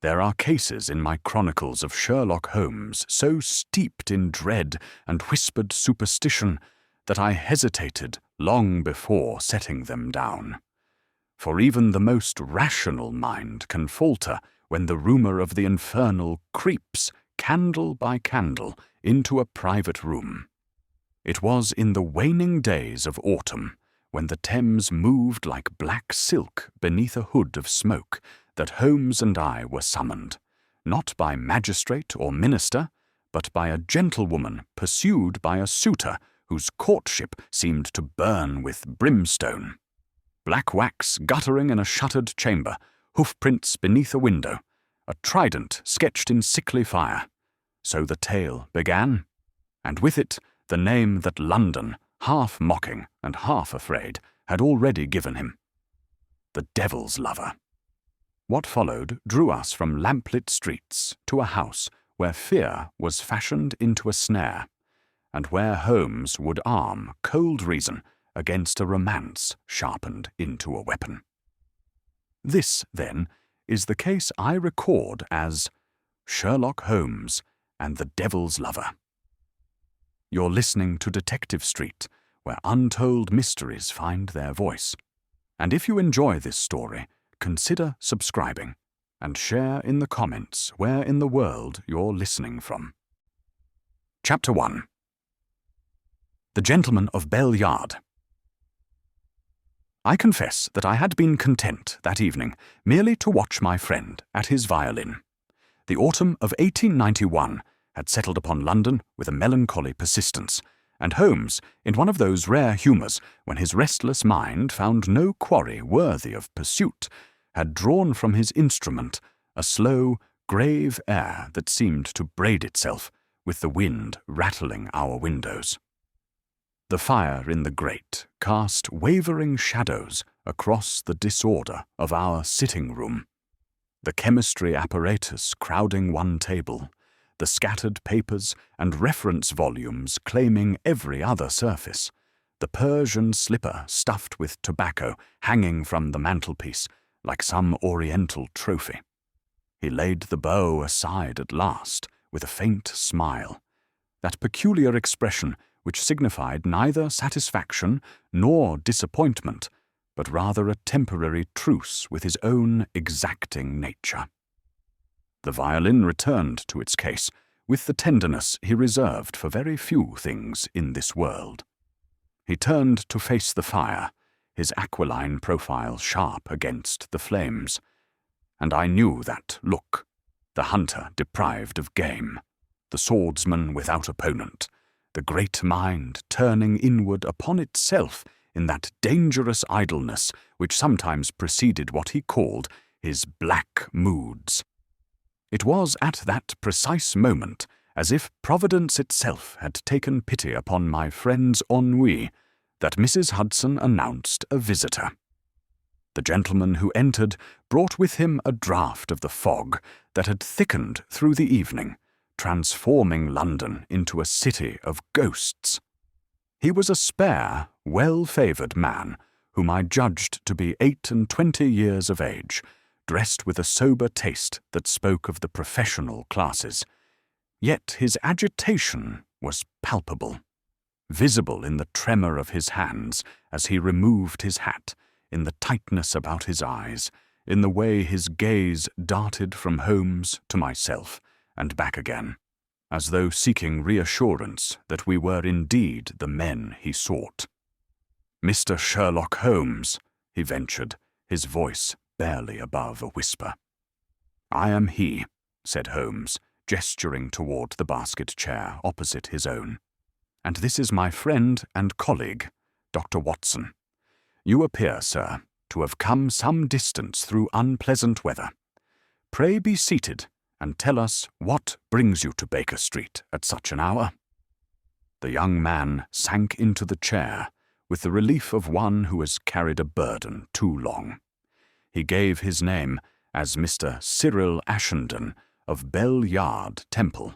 There are cases in my chronicles of Sherlock Holmes so steeped in dread and whispered superstition that I hesitated long before setting them down. For even the most rational mind can falter when the rumour of the infernal creeps, candle by candle, into a private room. It was in the waning days of autumn, when the Thames moved like black silk beneath a hood of smoke, that Holmes and I were summoned, not by magistrate or minister, but by a gentlewoman pursued by a suitor whose courtship seemed to burn with brimstone. Black wax guttering in a shuttered chamber, hoof-prints beneath a window, a trident sketched in sickly fire. So the tale began, and with it the name that London, half mocking and half afraid, had already given him: the Devil's Lover. What followed drew us from lamplit streets to a house where fear was fashioned into a snare, and where Holmes would arm cold reason against a romance sharpened into a weapon. This, then, is the case I record as Sherlock Holmes and the Devil's Lover. You're listening to Detective Street, where untold mysteries find their voice. And if you enjoy this story, consider subscribing and share in the comments where in the world you're listening from. Chapter 1. The Gentleman of Bell Yard. I confess that I had been content that evening merely to watch my friend at his violin. The autumn of 1891 had settled upon London with a melancholy persistence, and Holmes, in one of those rare humours when his restless mind found no quarry worthy of pursuit, had drawn from his instrument a slow, grave air that seemed to braid itself with the wind rattling our windows. The fire in the grate cast wavering shadows across the disorder of our sitting-room. The chemistry apparatus crowding one table, the scattered papers and reference volumes claiming every other surface, the Persian slipper stuffed with tobacco hanging from the mantelpiece like some oriental trophy. He laid the bow aside at last with a faint smile, that peculiar expression which signified neither satisfaction nor disappointment, but rather a temporary truce with his own exacting nature. The violin returned to its case with the tenderness he reserved for very few things in this world. He turned to face the fire, his aquiline profile sharp against the flames, and I knew that look, the hunter deprived of game, the swordsman without opponent, the great mind turning inward upon itself in that dangerous idleness which sometimes preceded what he called his black moods. It was at that precise moment as if Providence itself had taken pity upon my friend's ennui that Mrs. Hudson announced a visitor. The gentleman who entered brought with him a draught of the fog that had thickened through the evening, transforming London into a city of ghosts. He was a spare, well-favoured man, whom I judged to be 28 years of age, dressed with a sober taste that spoke of the professional classes. Yet his agitation was palpable, visible in the tremor of his hands as he removed his hat, in the tightness about his eyes, in the way his gaze darted from Holmes to myself and back again, as though seeking reassurance that we were indeed the men he sought. "Mr. Sherlock Holmes," he ventured, his voice barely above a whisper. "I am he," said Holmes, gesturing toward the basket chair opposite his own. "And this is my friend and colleague, Dr. Watson. You appear, sir, to have come some distance through unpleasant weather. Pray be seated and tell us what brings you to Baker Street at such an hour." The young man sank into the chair with the relief of one who has carried a burden too long. He gave his name as Mr. Cyril Ashenden of Bell Yard, Temple,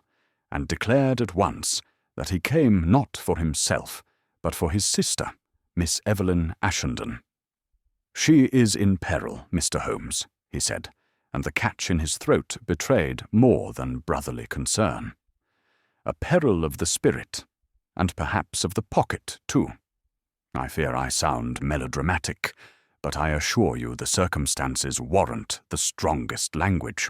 and declared at once that he came not for himself, but for his sister, Miss Evelyn Ashenden. "She is in peril, Mr. Holmes," he said, and the catch in his throat betrayed more than brotherly concern. A peril of the spirit, and perhaps of the pocket, too. I fear I sound melodramatic, but I assure you the circumstances warrant the strongest language.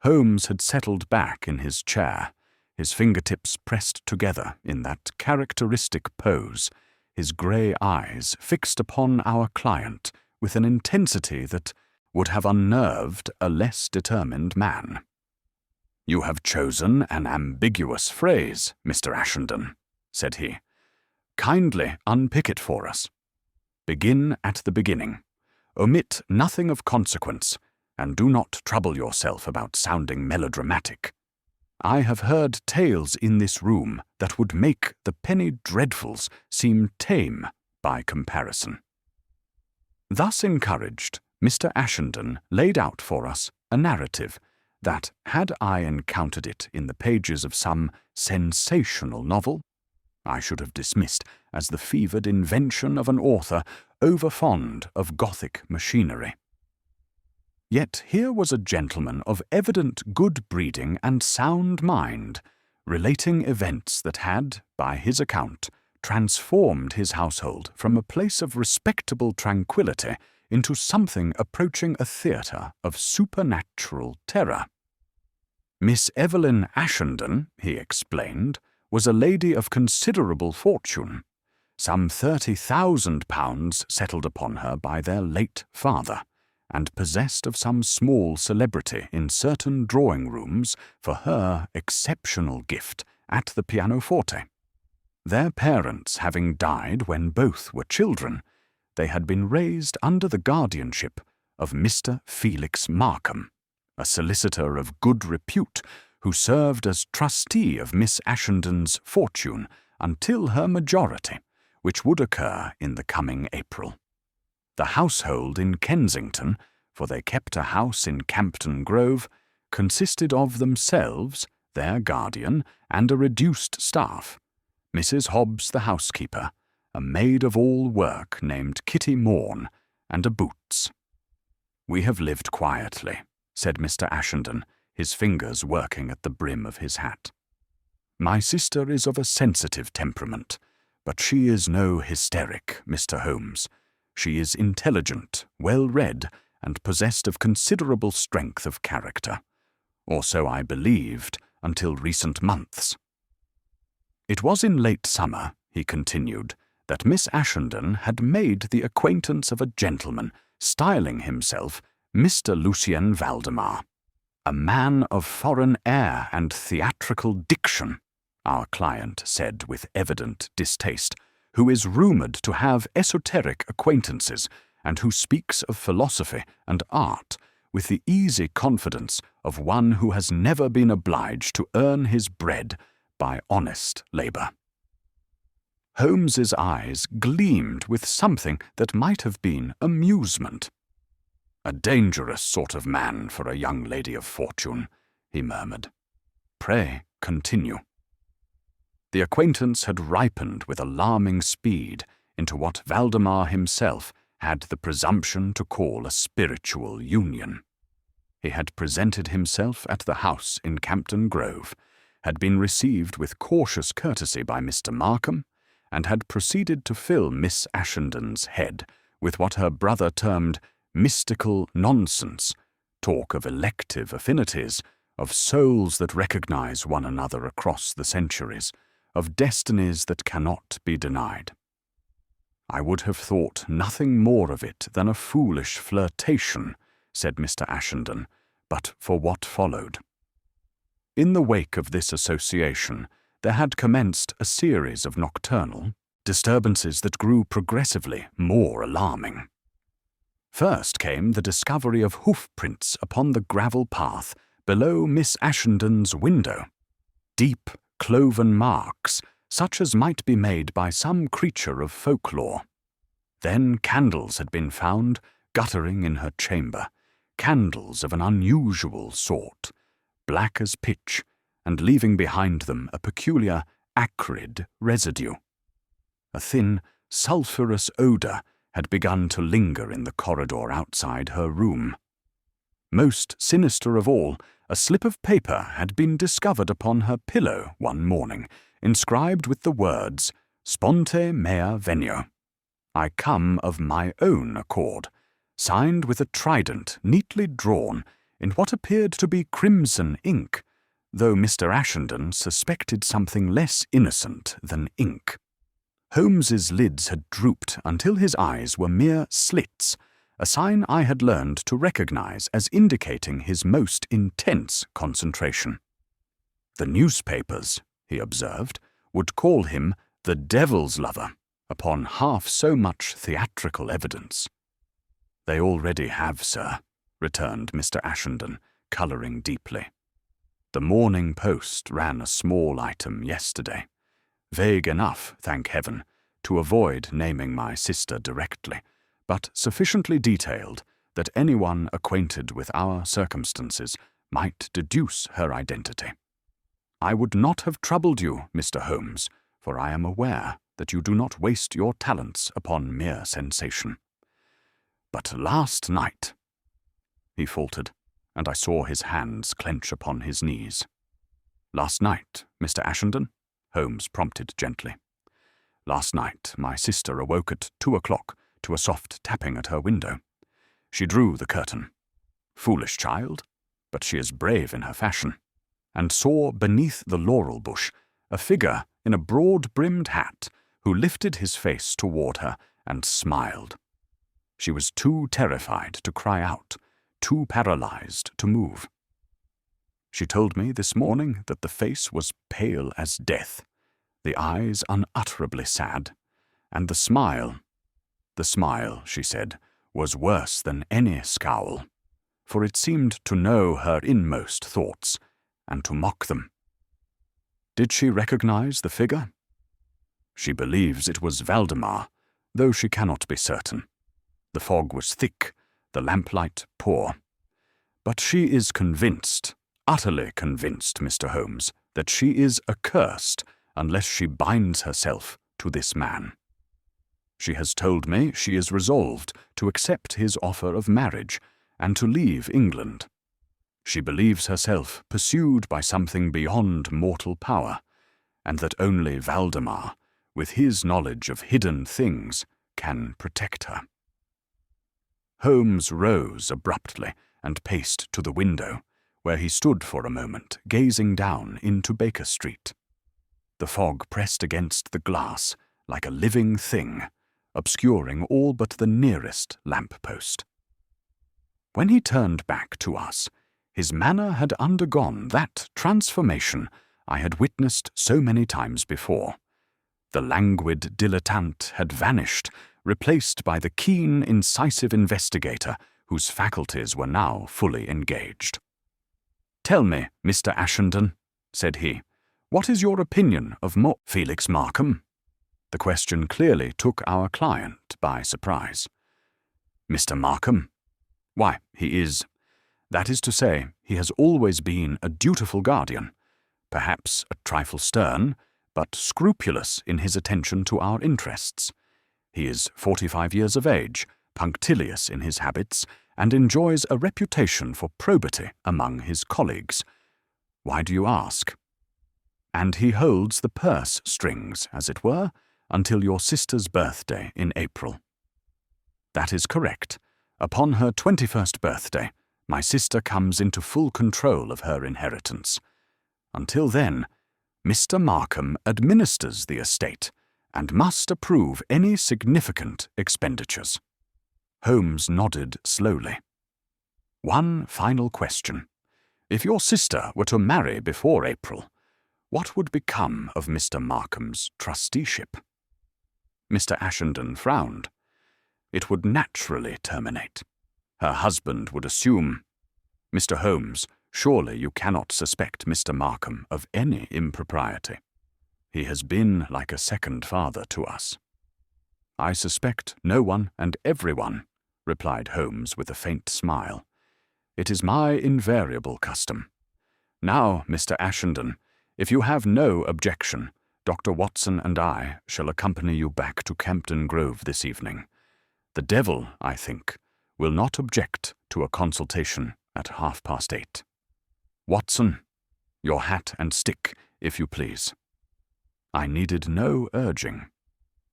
Holmes had settled back in his chair, his fingertips pressed together in that characteristic pose, his grey eyes fixed upon our client with an intensity that would have unnerved a less determined man. "You have chosen an ambiguous phrase, Mr. Ashenden," said he. "Kindly unpick it for us. Begin at the beginning. Omit nothing of consequence, and do not trouble yourself about sounding melodramatic. I have heard tales in this room that would make the penny dreadfuls seem tame by comparison." Thus encouraged, Mr. Ashenden laid out for us a narrative that, had I encountered it in the pages of some sensational novel, I should have dismissed as the fevered invention of an author overfond of Gothic machinery. Yet here was a gentleman of evident good breeding and sound mind, relating events that had, by his account, transformed his household from a place of respectable tranquillity into something approaching a theatre of supernatural terror. Miss Evelyn Ashenden, he explained, was a lady of considerable fortune. Some £30,000 settled upon her by their late father, and possessed of some small celebrity in certain drawing-rooms for her exceptional gift at the pianoforte. Their parents having died when both were children, they had been raised under the guardianship of Mr. Felix Markham, a solicitor of good repute who served as trustee of Miss Ashenden's fortune until her majority, which would occur in the coming April. The household in Kensington, for they kept a house in Campden Grove, consisted of themselves, their guardian, and a reduced staff, Mrs. Hobbs the housekeeper, a maid-of-all-work named Kitty Morn, and a Boots. "We have lived quietly," said Mr. Ashenden, his fingers working at the brim of his hat. "My sister is of a sensitive temperament, but she is no hysteric, Mr. Holmes. She is intelligent, well-read, and possessed of considerable strength of character, or so I believed until recent months." It was in late summer, he continued, that Miss Ashenden had made the acquaintance of a gentleman styling himself Mr. Lucien Valdemar, a man of foreign air and theatrical diction, our client said with evident distaste, who is rumoured to have esoteric acquaintances, and who speaks of philosophy and art with the easy confidence of one who has never been obliged to earn his bread by honest labour. Holmes's eyes gleamed with something that might have been amusement. "A dangerous sort of man for a young lady of fortune," he murmured. "Pray continue." The acquaintance had ripened with alarming speed into what Valdemar himself had the presumption to call a spiritual union. He had presented himself at the house in Campden Grove, had been received with cautious courtesy by Mr. Markham, and had proceeded to fill Miss Ashenden's head with what her brother termed mystical nonsense, talk of elective affinities, of souls that recognize one another across the centuries, of destinies that cannot be denied. "I would have thought nothing more of it than a foolish flirtation," said Mr. Ashenden, "but for what followed." In the wake of this association, there had commenced a series of nocturnal disturbances that grew progressively more alarming. First came the discovery of hoof-prints upon the gravel path below Miss Ashenden's window, deep, cloven marks, such as might be made by some creature of folklore. Then candles had been found guttering in her chamber, candles of an unusual sort, black as pitch, and leaving behind them a peculiar, acrid residue. A thin, sulphurous odour had begun to linger in the corridor outside her room. Most sinister of all, a slip of paper had been discovered upon her pillow one morning, inscribed with the words, Sponte mea venio. I come of my own accord, signed with a trident neatly drawn in what appeared to be crimson ink, though Mr. Ashenden suspected something less innocent than ink. Holmes's lids had drooped until his eyes were mere slits, a sign I had learned to recognize as indicating his most intense concentration. The newspapers, he observed, would call him the devil's lover upon half so much theatrical evidence. They already have, sir, returned Mr. Ashenden, colouring deeply. The Morning Post ran a small item yesterday, vague enough, thank heaven, to avoid naming my sister directly, but sufficiently detailed that anyone acquainted with our circumstances might deduce her identity. I would not have troubled you, Mr. Holmes, for I am aware that you do not waste your talents upon mere sensation. But last night, he faltered, and I saw his hands clench upon his knees. Last night, Mr. Ashenden? Holmes prompted gently. Last night my sister awoke at 2 o'clock to a soft tapping at her window. She drew the curtain. Foolish child, but she is brave in her fashion, and saw beneath the laurel bush a figure in a broad-brimmed hat who lifted his face toward her and smiled. She was too terrified to cry out, too paralyzed to move. She told me this morning that the face was pale as death, the eyes unutterably sad, and the smile, she said, was worse than any scowl, for it seemed to know her inmost thoughts, and to mock them. Did she recognize the figure? She believes it was Valdemar, though she cannot be certain. The fog was thick, the lamplight poor. But she is convinced, utterly convinced, Mr. Holmes, that she is accursed unless she binds herself to this man. She has told me she is resolved to accept his offer of marriage and to leave England. She believes herself pursued by something beyond mortal power, and that only Valdemar, with his knowledge of hidden things, can protect her. Holmes rose abruptly and paced to the window, where he stood for a moment, gazing down into Baker Street. The fog pressed against the glass like a living thing, obscuring all but the nearest lamp-post. When he turned back to us, his manner had undergone that transformation I had witnessed so many times before. The languid dilettante had vanished, replaced by the keen, incisive investigator whose faculties were now fully engaged. "Tell me, Mr. Ashenden," said he, "what is your opinion of Felix Markham?" The question clearly took our client by surprise. "Mr. Markham? Why, that is to say, he has always been a dutiful guardian, perhaps a trifle stern, but scrupulous in his attention to our interests. He is 45 years of age, punctilious in his habits, and enjoys a reputation for probity among his colleagues. Why do you ask? And he holds the purse strings, as it were, until your sister's birthday in April. That is correct. Upon her 21st birthday, my sister comes into full control of her inheritance. Until then, Mr. Markham administers the estate and must approve any significant expenditures." Holmes nodded slowly. "One final question. If your sister were to marry before April, what would become of Mr. Markham's trusteeship?" Mr. Ashenden frowned. "It would naturally terminate. Her husband would assume— Mr. Holmes, surely you cannot suspect Mr. Markham of any impropriety. He has been like a second father to us." "I suspect no one and everyone," replied Holmes with a faint smile. "It is my invariable custom. Now, Mr. Ashenden, if you have no objection, Dr. Watson and I shall accompany you back to Campden Grove this evening. The devil, I think, will not object to a consultation at 8:30. "Watson, your hat and stick, if you please." I needed no urging.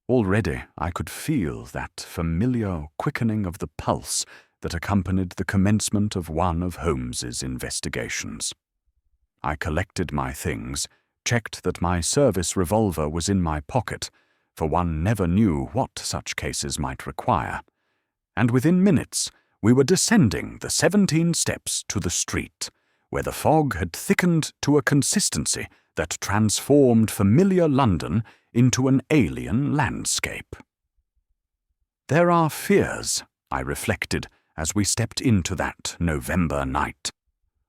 Already I could feel that familiar quickening of the pulse that accompanied the commencement of one of Holmes's investigations. I collected my things, checked that my service revolver was in my pocket, for one never knew what such cases might require, and within minutes we were descending the 17 steps to the street, where the fog had thickened to a consistency that transformed familiar London into an alien landscape. There are fears, I reflected as we stepped into that November night,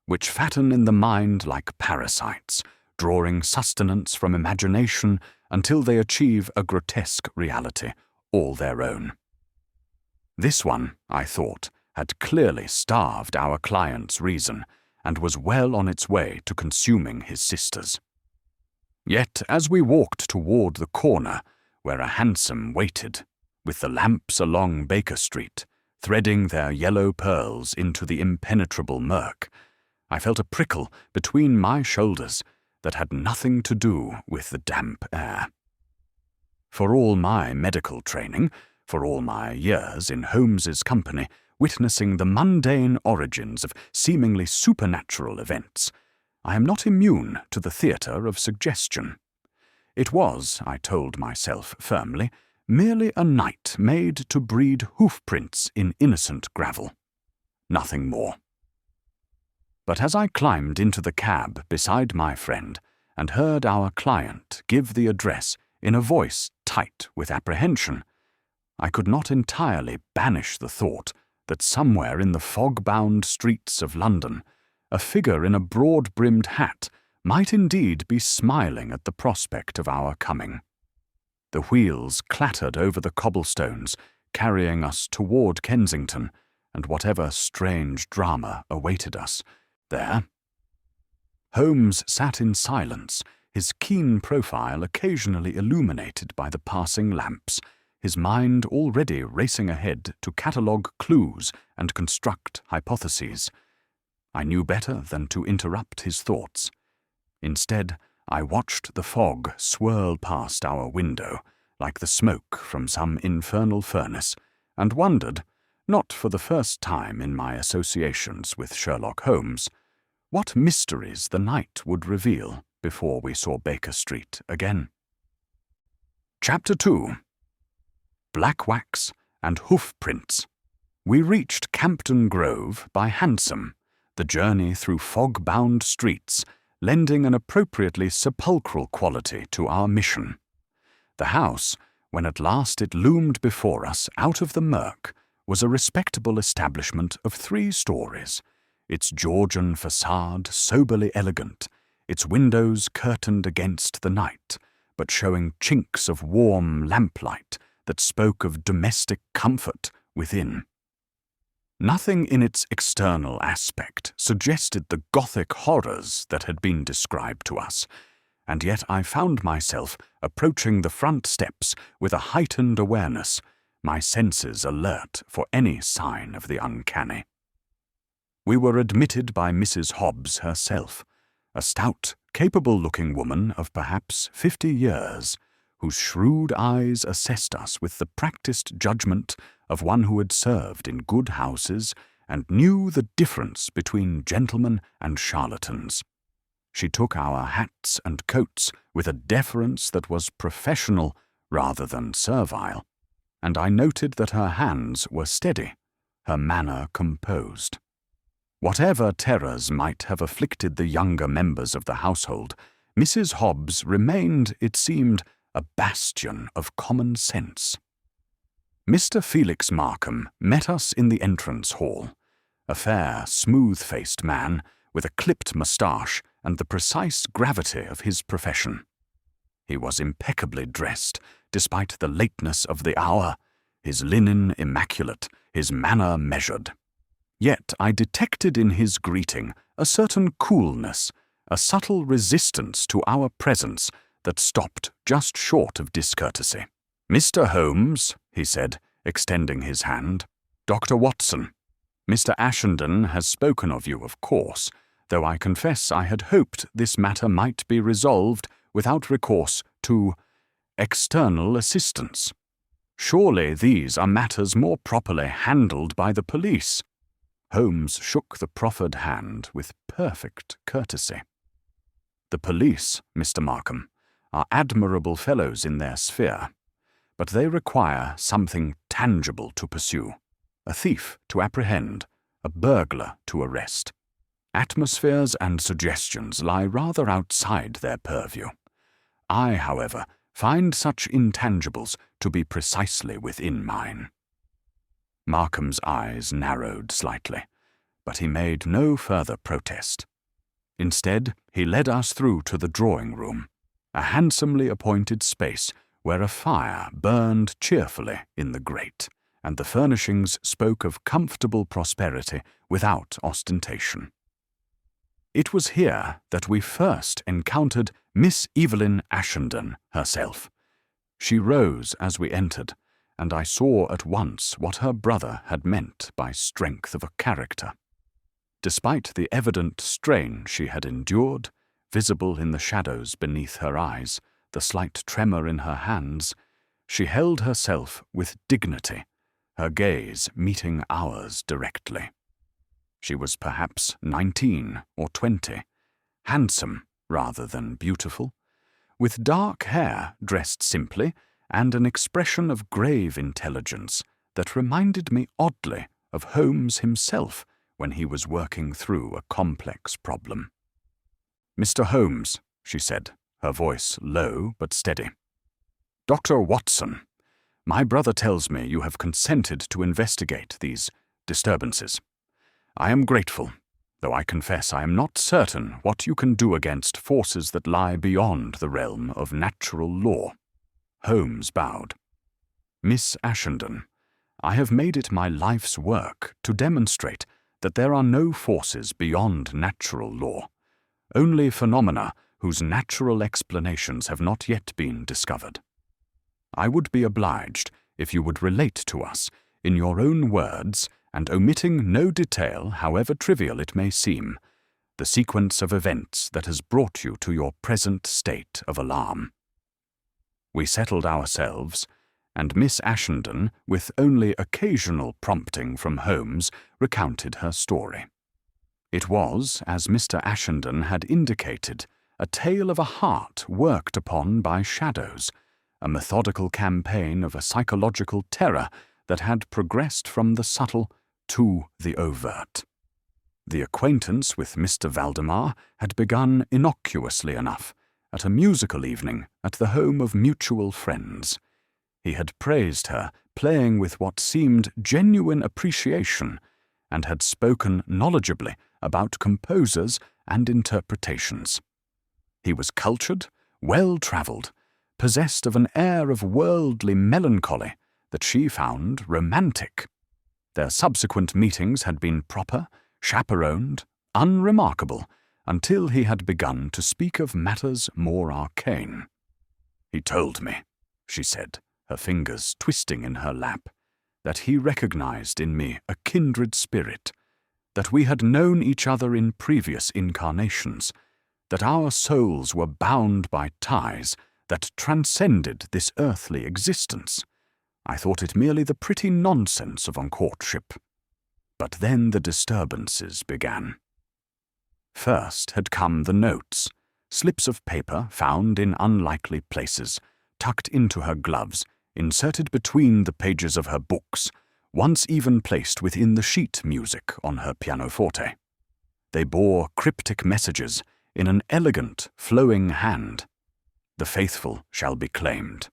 which fatten in the mind like parasites, drawing sustenance from imagination until they achieve a grotesque reality, all their own. This one, I thought, had clearly starved our client's reason and was well on its way to consuming his sister's. Yet as we walked toward the corner where a hansom waited, with the lamps along Baker Street, threading their yellow pearls into the impenetrable murk, I felt a prickle between my shoulders that had nothing to do with the damp air. For all my medical training, for all my years in Holmes's company, witnessing the mundane origins of seemingly supernatural events, I am not immune to the theatre of suggestion. It was, I told myself firmly, merely a night made to breed hoof-prints in innocent gravel. Nothing more. But as I climbed into the cab beside my friend and heard our client give the address in a voice tight with apprehension, I could not entirely banish the thought that somewhere in the fog-bound streets of London, a figure in a broad-brimmed hat might indeed be smiling at the prospect of our coming. The wheels clattered over the cobblestones, carrying us toward Kensington, and whatever strange drama awaited us there. Holmes sat in silence, his keen profile occasionally illuminated by the passing lamps, his mind already racing ahead to catalogue clues and construct hypotheses. I knew better than to interrupt his thoughts. Instead, I watched the fog swirl past our window, like the smoke from some infernal furnace, and wondered, not for the first time in my associations with Sherlock Holmes, what mysteries the night would reveal before we saw Baker Street again. Chapter 2. Black Wax and Hoof-Prints. We reached Campden Grove by hansom, the journey through fog-bound streets lending an appropriately sepulchral quality to our mission. The house, when at last it loomed before us out of the murk, was a respectable establishment of 3 stories, its Georgian facade soberly elegant, its windows curtained against the night, but showing chinks of warm lamplight that spoke of domestic comfort within. Nothing in its external aspect suggested the Gothic horrors that had been described to us, and yet I found myself approaching the front steps with a heightened awareness, my senses alert for any sign of the uncanny. We were admitted by Mrs. Hobbs herself, a stout, capable-looking woman of perhaps 50 years, whose shrewd eyes assessed us with the practised judgment of one who had served in good houses and knew the difference between gentlemen and charlatans. She took our hats and coats with a deference that was professional rather than servile, and I noted that her hands were steady, her manner composed. Whatever terrors might have afflicted the younger members of the household, Mrs. Hobbs remained, it seemed, a bastion of common sense. Mr. Felix Markham met us in the entrance hall, a fair, smooth-faced man with a clipped moustache and the precise gravity of his profession. He was impeccably dressed, despite the lateness of the hour, his linen immaculate, his manner measured. Yet I detected in his greeting a certain coolness, a subtle resistance to our presence that stopped just short of discourtesy. "Mr. Holmes," he said, extending his hand. "Dr. Watson." Mr. Ashenden has spoken of you, of course, though I confess I had hoped this matter might be resolved without recourse to external assistance. Surely these are matters more properly handled by the police." Holmes shook the proffered hand with perfect courtesy. "The police, Mr. Markham, are admirable fellows in their sphere, but they require something tangible to pursue, a thief to apprehend, a burglar to arrest. Atmospheres and suggestions lie rather outside their purview. I, however, find such intangibles to be precisely within mine." Markham's eyes narrowed slightly, but he made no further protest. Instead, he led us through to the drawing-room, a handsomely appointed space where a fire burned cheerfully in the grate, and the furnishings spoke of comfortable prosperity without ostentation. It was here that we first encountered Miss Evelyn Ashenden herself. She rose as we entered, and I saw at once what her brother had meant by strength of a character. Despite the evident strain she had endured, visible in the shadows beneath her eyes, the slight tremor in her hands, she held herself with dignity, her gaze meeting ours directly. She was perhaps 19 or 20, handsome rather than beautiful, with dark hair dressed simply and an expression of grave intelligence that reminded me oddly of Holmes himself when he was working through a complex problem. "Mr. Holmes," she said, her voice low but steady. "Dr. Watson, my brother tells me you have consented to investigate these disturbances. I am grateful, though I confess I am not certain what you can do against forces that lie beyond the realm of natural law." Holmes bowed. "Miss Ashenden, I have made it my life's work to demonstrate that there are no forces beyond natural law, only phenomena whose natural explanations have not yet been discovered. I would be obliged if you would relate to us, in your own words, and omitting no detail, however trivial it may seem, the sequence of events that has brought you to your present state of alarm." We settled ourselves, and Miss Ashenden, with only occasional prompting from Holmes, recounted her story. It was, as Mr. Ashenden had indicated, a tale of a heart worked upon by shadows, a methodical campaign of a psychological terror that had progressed from the subtle to the overt. The acquaintance with Mr. Valdemar had begun innocuously enough, at a musical evening at the home of mutual friends. He had praised her, playing with what seemed genuine appreciation, and had spoken knowledgeably about composers and interpretations. He was cultured, well-travelled, possessed of an air of worldly melancholy that she found romantic. Their subsequent meetings had been proper, chaperoned, unremarkable, until he had begun to speak of matters more arcane. "He told me," she said, her fingers twisting in her lap, "that he recognized in me a kindred spirit, that we had known each other in previous incarnations, that our souls were bound by ties that transcended this earthly existence. I thought it merely the pretty nonsense of courtship. But then the disturbances began. First had come the notes, slips of paper found in unlikely places, tucked into her gloves, inserted between the pages of her books, once even placed within the sheet music on her pianoforte. They bore cryptic messages in an elegant, flowing hand. "The faithful shall be claimed.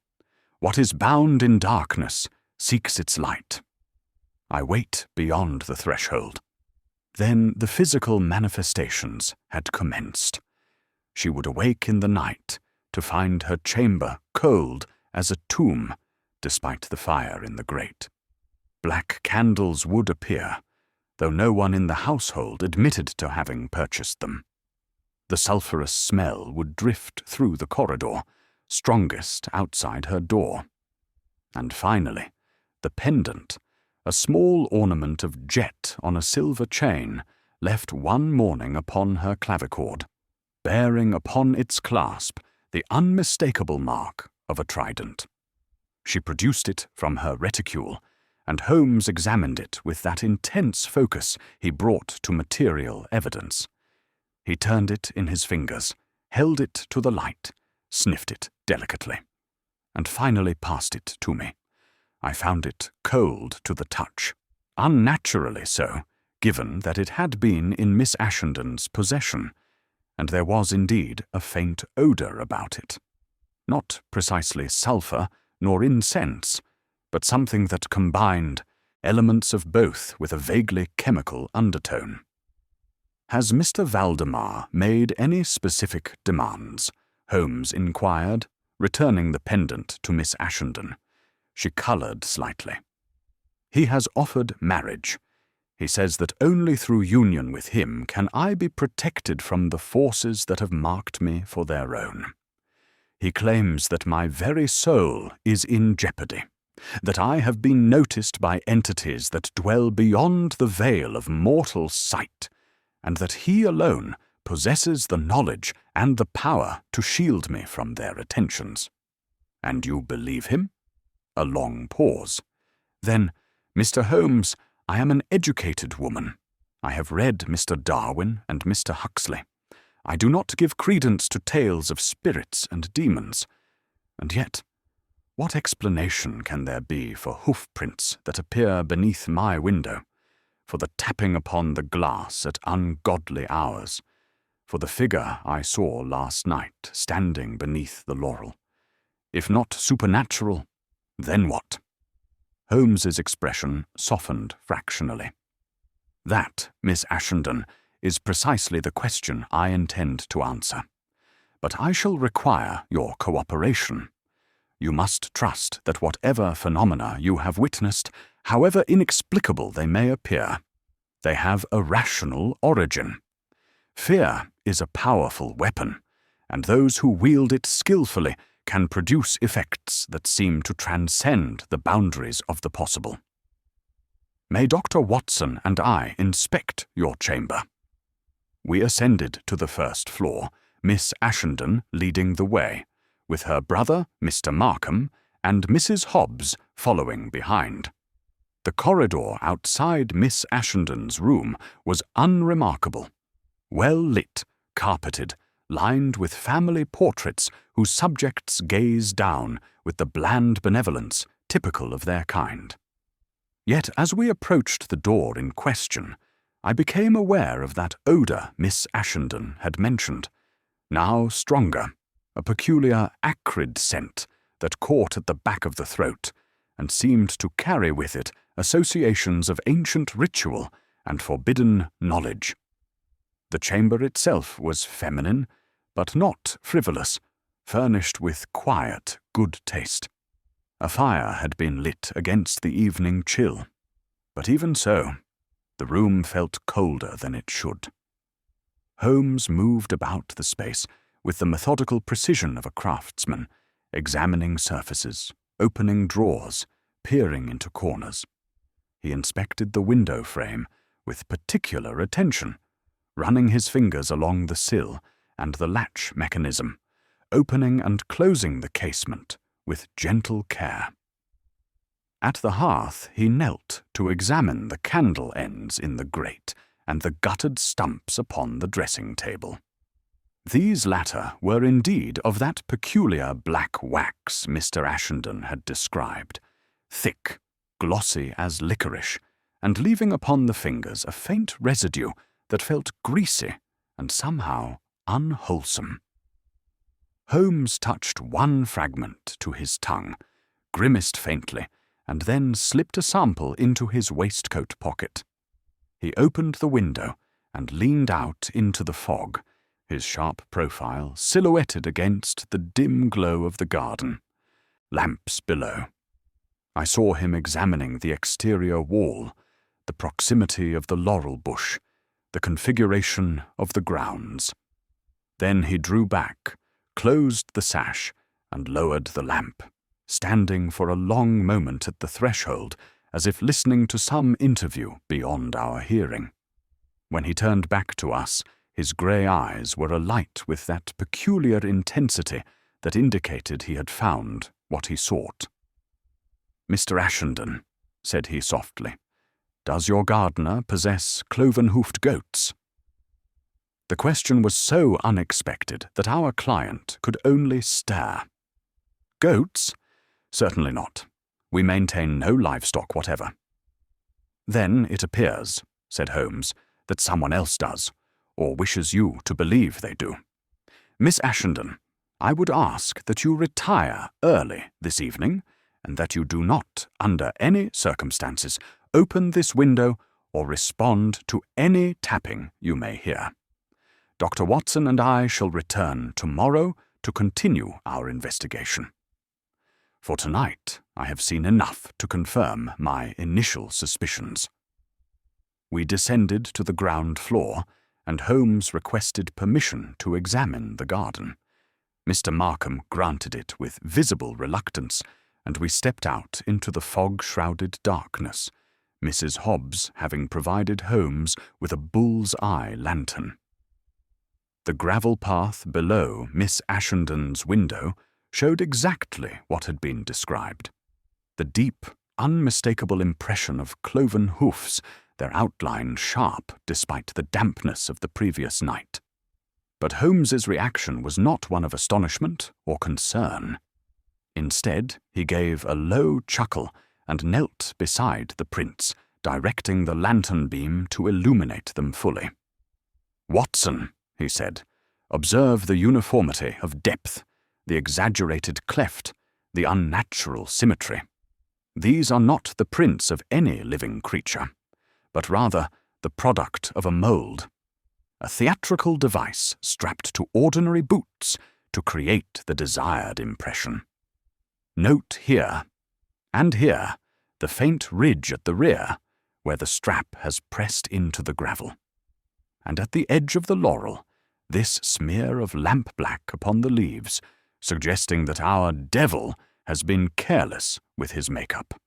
What is bound in darkness seeks its light. I wait beyond the threshold." Then the physical manifestations had commenced. She would awake in the night to find her chamber cold as a tomb, despite the fire in the grate. Black candles would appear, though no one in the household admitted to having purchased them. The sulphurous smell would drift through the corridor, strongest outside her door. And finally, the pendant, a small ornament of jet on a silver chain left one morning upon her clavichord, bearing upon its clasp the unmistakable mark of a trident. She produced it from her reticule, and Holmes examined it with that intense focus he brought to material evidence. He turned it in his fingers, held it to the light, sniffed it delicately, and finally passed it to me. I found it cold to the touch, unnaturally so, given that it had been in Miss Ashenden's possession, and there was indeed a faint odour about it. Not precisely sulphur nor incense, but something that combined elements of both with a vaguely chemical undertone. "Has Mr. Valdemar made any specific demands?" Holmes inquired, returning the pendant to Miss Ashenden. She coloured slightly. "He has offered marriage. He says that only through union with him can I be protected from the forces that have marked me for their own. He claims that my very soul is in jeopardy, that I have been noticed by entities that dwell beyond the veil of mortal sight, and that he alone possesses the knowledge and the power to shield me from their attentions." "And you believe him?" A long pause. "Then, Mr. Holmes, I am an educated woman. I have read Mr. Darwin and Mr. Huxley. I do not give credence to tales of spirits and demons. And yet, what explanation can there be for hoof-prints that appear beneath my window, for the tapping upon the glass at ungodly hours, for the figure I saw last night standing beneath the laurel? If not supernatural, then what?" Holmes's expression softened fractionally. "That, Miss Ashenden, is precisely the question I intend to answer. But I shall require your cooperation. You must trust that whatever phenomena you have witnessed, however inexplicable they may appear, they have a rational origin. Fear is a powerful weapon, and those who wield it skillfully can produce effects that seem to transcend the boundaries of the possible. May Dr. Watson and I inspect your chamber?" We ascended to the first floor, Miss Ashenden leading the way, with her brother, Mr. Markham, and Mrs. Hobbs following behind. The corridor outside Miss Ashenden's room was unremarkable. Well lit, carpeted, lined with family portraits whose subjects gaze down with the bland benevolence typical of their kind. Yet as we approached the door in question, I became aware of that odour Miss Ashenden had mentioned, now stronger, a peculiar acrid scent that caught at the back of the throat and seemed to carry with it associations of ancient ritual and forbidden knowledge. The chamber itself was feminine, but not frivolous, furnished with quiet, good taste. A fire had been lit against the evening chill, but even so, the room felt colder than it should. Holmes moved about the space with the methodical precision of a craftsman, examining surfaces, opening drawers, peering into corners. He inspected the window frame with particular attention, running his fingers along the sill and the latch mechanism, opening and closing the casement with gentle care. At the hearth he knelt to examine the candle ends in the grate and the guttered stumps upon the dressing table. These latter were indeed of that peculiar black wax Mr. Ashenden had described, thick, glossy as licorice, and leaving upon the fingers a faint residue that felt greasy and somehow unwholesome. Holmes touched one fragment to his tongue, grimaced faintly, and then slipped a sample into his waistcoat pocket. He opened the window and leaned out into the fog, his sharp profile silhouetted against the dim glow of the garden. Lamps below. I saw him examining the exterior wall, the proximity of the laurel bush, the configuration of the grounds. Then he drew back, closed the sash, and lowered the lamp, standing for a long moment at the threshold as if listening to some interview beyond our hearing. When he turned back to us, his grey eyes were alight with that peculiar intensity that indicated he had found what he sought. "Mr. Ashenden," said he softly, "does your gardener possess cloven-hoofed goats?" The question was so unexpected that our client could only stare. "Goats? Certainly not. We maintain no livestock whatever." "Then it appears," said Holmes, "that someone else does, or wishes you to believe they do. Miss Ashenden, I would ask that you retire early this evening, and that you do not, under any circumstances, open this window or respond to any tapping you may hear. Dr. Watson and I shall return tomorrow to continue our investigation. For tonight, I have seen enough to confirm my initial suspicions." We descended to the ground floor, and Holmes requested permission to examine the garden. Mr. Markham granted it with visible reluctance, and we stepped out into the fog-shrouded darkness, Mrs. Hobbs having provided Holmes with a bull's-eye lantern. The gravel path below Miss Ashenden's window showed exactly what had been described. The deep, unmistakable impression of cloven hoofs, their outline sharp despite the dampness of the previous night. But Holmes's reaction was not one of astonishment or concern. Instead, he gave a low chuckle and knelt beside the prints, directing the lantern beam to illuminate them fully. "Watson," he said, "observe the uniformity of depth, the exaggerated cleft, the unnatural symmetry. These are not the prints of any living creature, but rather the product of a mould, a theatrical device strapped to ordinary boots to create the desired impression. Note here, and here, the faint ridge at the rear, where the strap has pressed into the gravel. And at the edge of the laurel, this smear of lamp-black upon the leaves, suggesting that our devil has been careless with his makeup."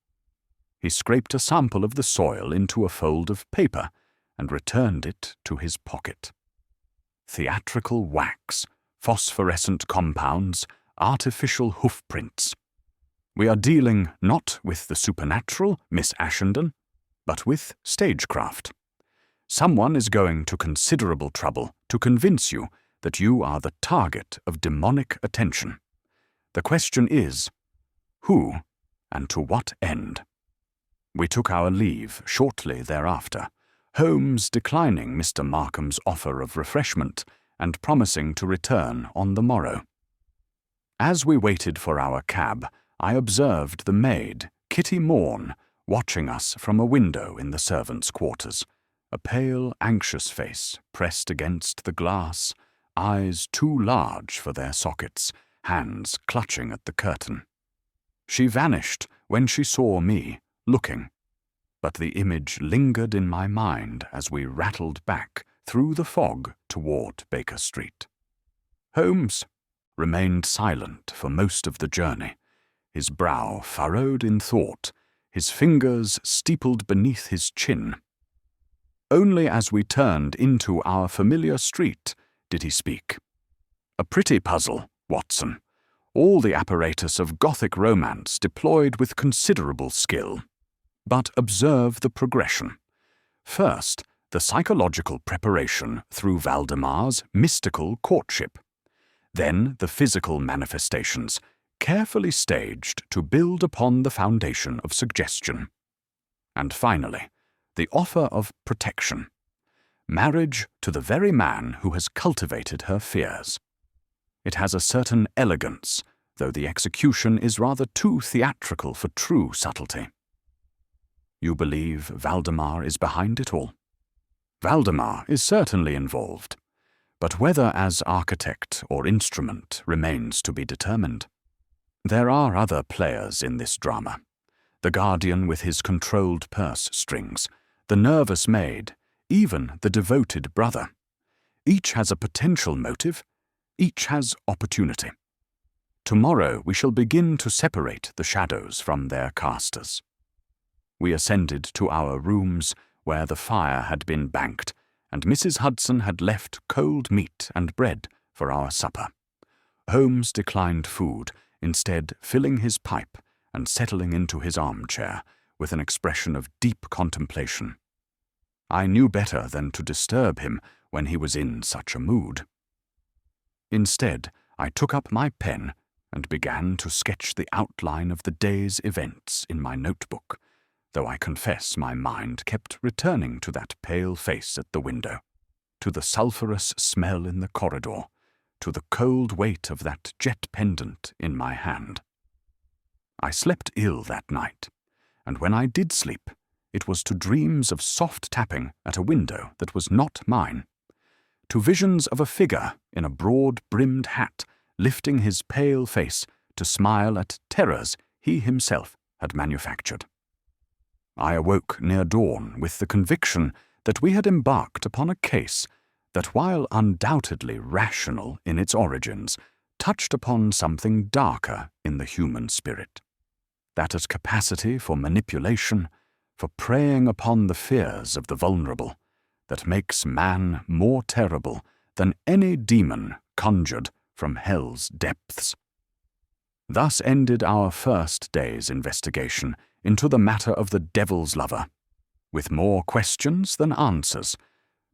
He scraped a sample of the soil into a fold of paper and returned it to his pocket. Theatrical wax, phosphorescent compounds, artificial hoof-prints. We are dealing not with the supernatural, Miss Ashenden, but with stagecraft. Someone is going to considerable trouble to convince you that you are the target of demonic attention. The question is, who and to what end? We took our leave shortly thereafter, Holmes declining Mr. Markham's offer of refreshment and promising to return on the morrow. As we waited for our cab, I observed the maid, Kitty Morn, watching us from a window in the servants' quarters, a pale, anxious face pressed against the glass, eyes too large for their sockets, hands clutching at the curtain. She vanished when she saw me, looking, but the image lingered in my mind as we rattled back through the fog toward Baker Street. Holmes remained silent for most of the journey, his brow furrowed in thought, his fingers steepled beneath his chin. Only as we turned into our familiar street did he speak. "A pretty puzzle, Watson. All the apparatus of Gothic romance deployed with considerable skill. But observe the progression. First, the psychological preparation through Valdemar's mystical courtship. Then the physical manifestations, carefully staged to build upon the foundation of suggestion. And finally, the offer of protection. Marriage to the very man who has cultivated her fears. It has a certain elegance, though the execution is rather too theatrical for true subtlety. You believe Valdemar is behind it all? Valdemar is certainly involved, but whether as architect or instrument remains to be determined. There are other players in this drama. The guardian with his controlled purse strings, the nervous maid, even the devoted brother. Each has a potential motive, each has opportunity. Tomorrow we shall begin to separate the shadows from their casters. We ascended to our rooms, where the fire had been banked, and Mrs. Hudson had left cold meat and bread for our supper. Holmes declined food, instead filling his pipe and settling into his armchair with an expression of deep contemplation. I knew better than to disturb him when he was in such a mood. Instead, I took up my pen and began to sketch the outline of the day's events in my notebook, though I confess my mind kept returning to that pale face at the window, to the sulphurous smell in the corridor, to the cold weight of that jet pendant in my hand. I slept ill that night, and when I did sleep, it was to dreams of soft tapping at a window that was not mine, to visions of a figure in a broad-brimmed hat lifting his pale face to smile at terrors he himself had manufactured. I awoke near dawn with the conviction that we had embarked upon a case that, while undoubtedly rational in its origins, touched upon something darker in the human spirit, that its capacity for manipulation, for preying upon the fears of the vulnerable, that makes man more terrible than any demon conjured from hell's depths. Thus ended our first day's investigation into the matter of the devil's lover, with more questions than answers,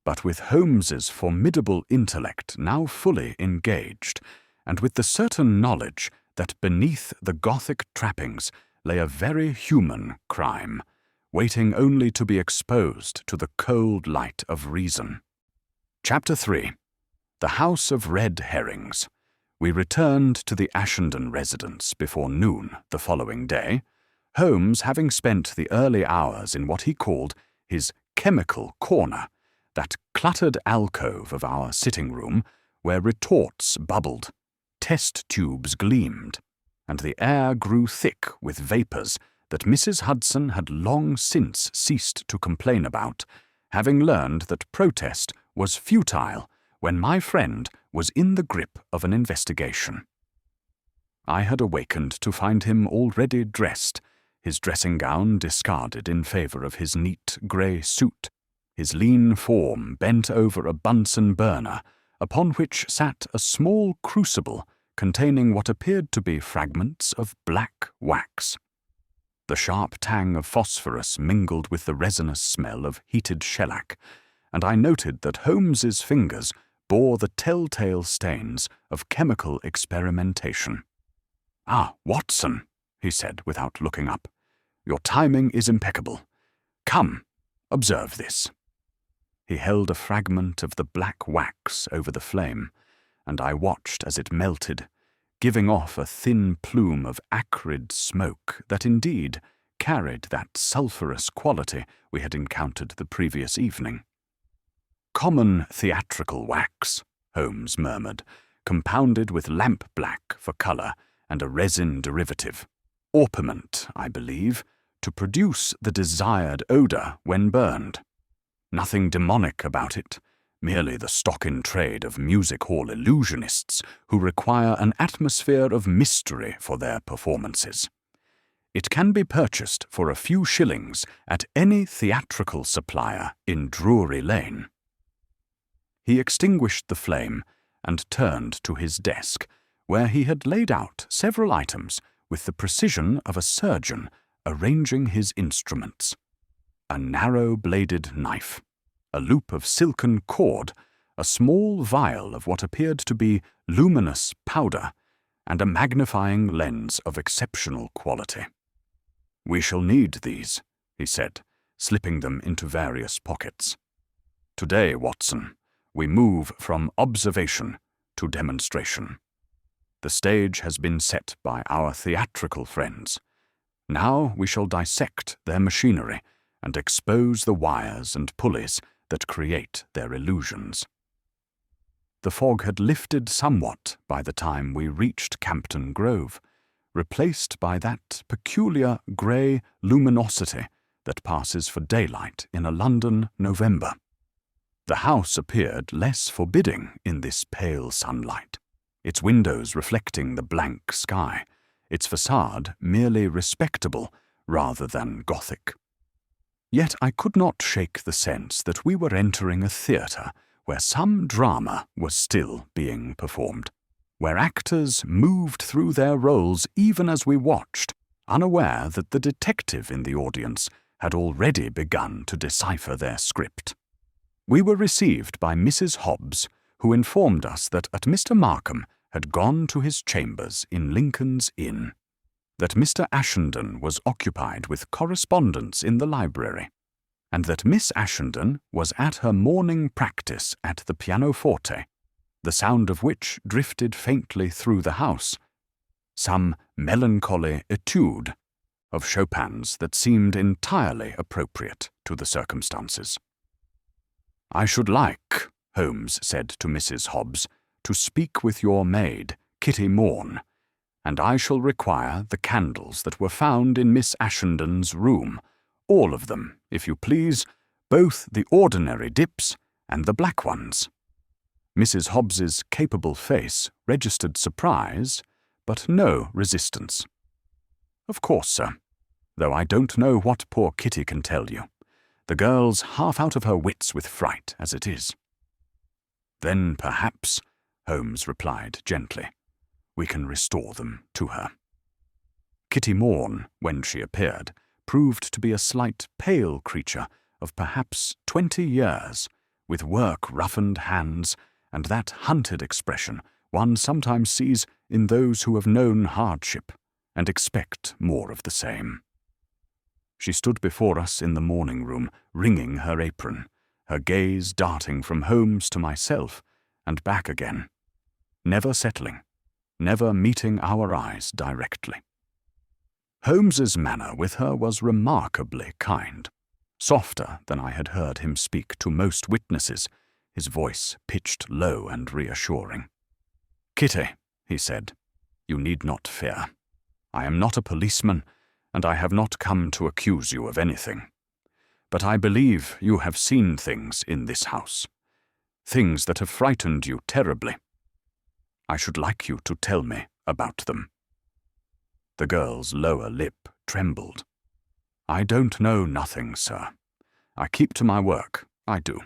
but with Holmes's formidable intellect now fully engaged, and with the certain knowledge that beneath the Gothic trappings lay a very human crime, waiting only to be exposed to the cold light of reason. Chapter 3. The House of Red Herrings. We returned to the Ashenden residence before noon the following day, Holmes having spent the early hours in what he called his chemical corner, that cluttered alcove of our sitting-room where retorts bubbled, test tubes gleamed, and the air grew thick with vapours that Mrs. Hudson had long since ceased to complain about, having learned that protest was futile when my friend was in the grip of an investigation. I had awakened to find him already dressed, his dressing-gown discarded in favour of his neat grey suit, his lean form bent over a Bunsen burner, upon which sat a small crucible containing what appeared to be fragments of black wax. The sharp tang of phosphorus mingled with the resinous smell of heated shellac, and I noted that Holmes's fingers bore the telltale stains of chemical experimentation. "Ah, Watson," he said without looking up, "your timing is impeccable. Come, observe this." He held a fragment of the black wax over the flame, and I watched as it melted, giving off a thin plume of acrid smoke that indeed carried that sulphurous quality we had encountered the previous evening. "Common theatrical wax," Holmes murmured, "compounded with lamp-black for colour and a resin derivative, orpiment, I believe, to produce the desired odour when burned. Nothing demonic about it, merely the stock-in-trade of music-hall illusionists who require an atmosphere of mystery for their performances. It can be purchased for a few shillings at any theatrical supplier in Drury Lane." He extinguished the flame and turned to his desk, where he had laid out several items with the precision of a surgeon arranging his instruments. A narrow-bladed knife, a loop of silken cord, a small vial of what appeared to be luminous powder, and a magnifying lens of exceptional quality. "We shall need these," he said, slipping them into various pockets. "Today, Watson, we move from observation to demonstration. The stage has been set by our theatrical friends. Now we shall dissect their machinery and expose the wires and pulleys that create their illusions." The fog had lifted somewhat by the time we reached Campden Grove, replaced by that peculiar grey luminosity that passes for daylight in a London November. The house appeared less forbidding in this pale sunlight, its windows reflecting the blank sky, its facade merely respectable rather than Gothic. Yet I could not shake the sense that we were entering a theatre where some drama was still being performed, where actors moved through their roles even as we watched, unaware that the detective in the audience had already begun to decipher their script. We were received by Mrs. Hobbs, who informed us that Mr. Markham had gone to his chambers in Lincoln's Inn, that Mr. Ashenden was occupied with correspondence in the library, and that Miss Ashenden was at her morning practice at the pianoforte, the sound of which drifted faintly through the house, some melancholy etude of Chopin's that seemed entirely appropriate to the circumstances. "I should like," Holmes said to Mrs. Hobbs, "to speak with your maid, Kitty Morn, and I shall require the candles that were found in Miss Ashenden's room, all of them, if you please, both the ordinary dips and the black ones." Mrs. Hobbs's capable face registered surprise, but no resistance. "Of course, sir, though I don't know what poor Kitty can tell you. The girl's half out of her wits with fright, as it is." "Then perhaps," Holmes replied gently, "we can restore them to her." Kitty Morn, when she appeared, proved to be a slight, pale creature of perhaps 20 years, with work-roughened hands and that hunted expression one sometimes sees in those who have known hardship and expect more of the same. She stood before us in the morning room, wringing her apron, her gaze darting from Holmes to myself and back again, never settling, never meeting our eyes directly. Holmes's manner with her was remarkably kind, softer than I had heard him speak to most witnesses, his voice pitched low and reassuring. "Kitty," he said, "you need not fear. I am not a policeman, and I have not come to accuse you of anything. But I believe you have seen things in this house, things that have frightened you terribly. I should like you to tell me about them." The girl's lower lip trembled. "I don't know nothing, sir. I keep to my work, I do.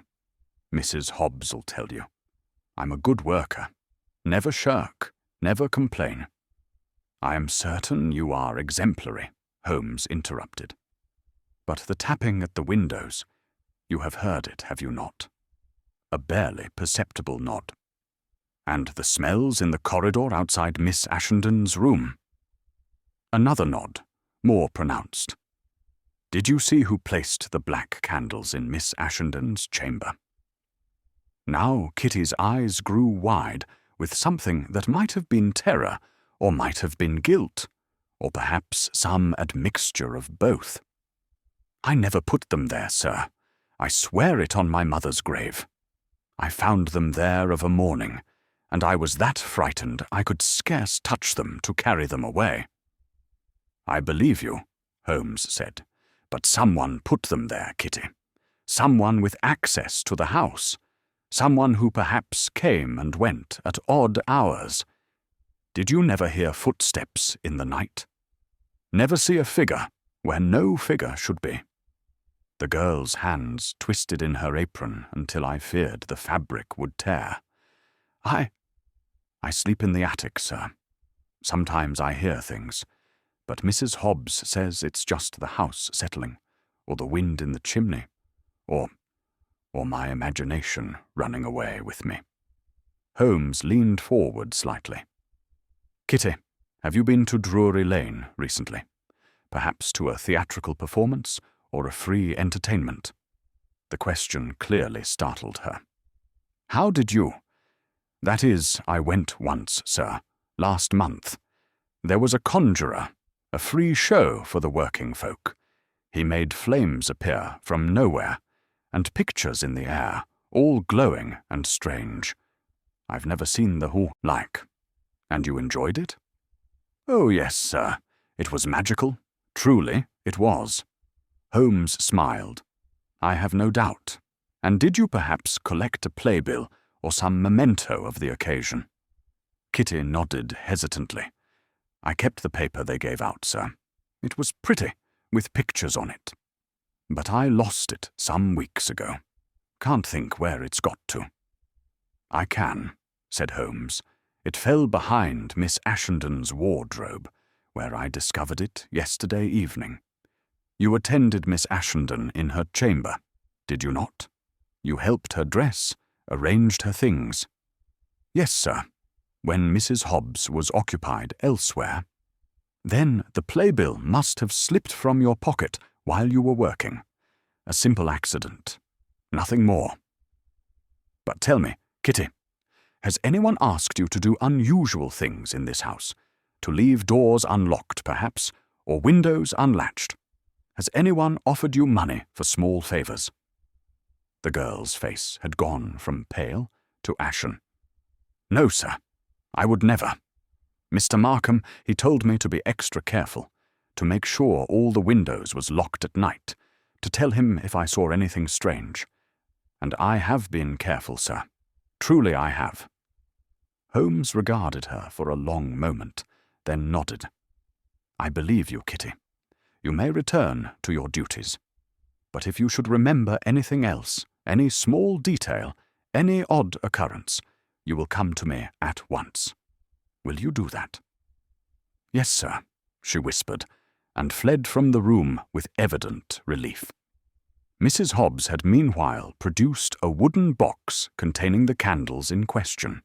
Mrs. Hobbs'll tell you. I'm a good worker. Never shirk, never complain." "I am certain you are exemplary," Holmes interrupted. "But the tapping at the windows, you have heard it, have you not?" A barely perceptible nod. "And the smells in the corridor outside Miss Ashenden's room?" Another nod, more pronounced. "Did you see who placed the black candles in Miss Ashenden's chamber?" Now Kitty's eyes grew wide with something that might have been terror, or might have been guilt, or perhaps some admixture of both. "I never put them there, sir. I swear it on my mother's grave. I found them there of a morning, and I was that frightened I could scarce touch them to carry them away." "I believe you," Holmes said, "but someone put them there, Kitty. Someone with access to the house. Someone who perhaps came and went at odd hours. Did you never hear footsteps in the night? Never see a figure where no figure should be?" The girl's hands twisted in her apron until I feared the fabric would tear. I sleep in the attic, sir. Sometimes I hear things, but Mrs. Hobbs says it's just the house settling, or the wind in the chimney, or my imagination running away with me." Holmes leaned forward slightly. "Kitty, have you been to Drury Lane recently? Perhaps to a theatrical performance or a free entertainment?" The question clearly startled her. "How did you—" "That is, I went once, sir, last month. There was a conjurer, a free show for the working folk. He made flames appear from nowhere, and pictures in the air, all glowing and strange. I've never seen the like. And you enjoyed it?" "Oh, yes, sir. It was magical. Truly, it was." Holmes smiled. "I have no doubt. And did you perhaps collect a playbill or some memento of the occasion?" Kitty nodded hesitantly. "I kept the paper they gave out, sir. It was pretty, with pictures on it." but I lost it some weeks ago. Can't think where it's got to." "I can," said Holmes. "It fell behind Miss Ashenden's wardrobe, where I discovered it yesterday evening. You attended Miss Ashenden in her chamber, did you not? You helped her dress, arranged her things." "Yes, sir, when Mrs. Hobbs was occupied elsewhere." "Then the playbill must have slipped from your pocket while you were working. A simple accident. Nothing more. But tell me, Kitty, has anyone asked you to do unusual things in this house? To leave doors unlocked, perhaps, or windows unlatched? Has anyone offered you money for small favors?" The girl's face had gone from pale to ashen. "No, sir. I would never. Mr. Markham, he told me to be extra careful, to make sure all the windows was locked at night, to tell him if I saw anything strange. And I have been careful, sir. Truly I have." Holmes regarded her for a long moment, then nodded. "I believe you, Kitty. You may return to your duties. But if you should remember anything else, any small detail, any odd occurrence, you will come to me at once. Will you do that?" "Yes, sir," she whispered, and fled from the room with evident relief. Mrs. Hobbs had meanwhile produced a wooden box containing the candles in question.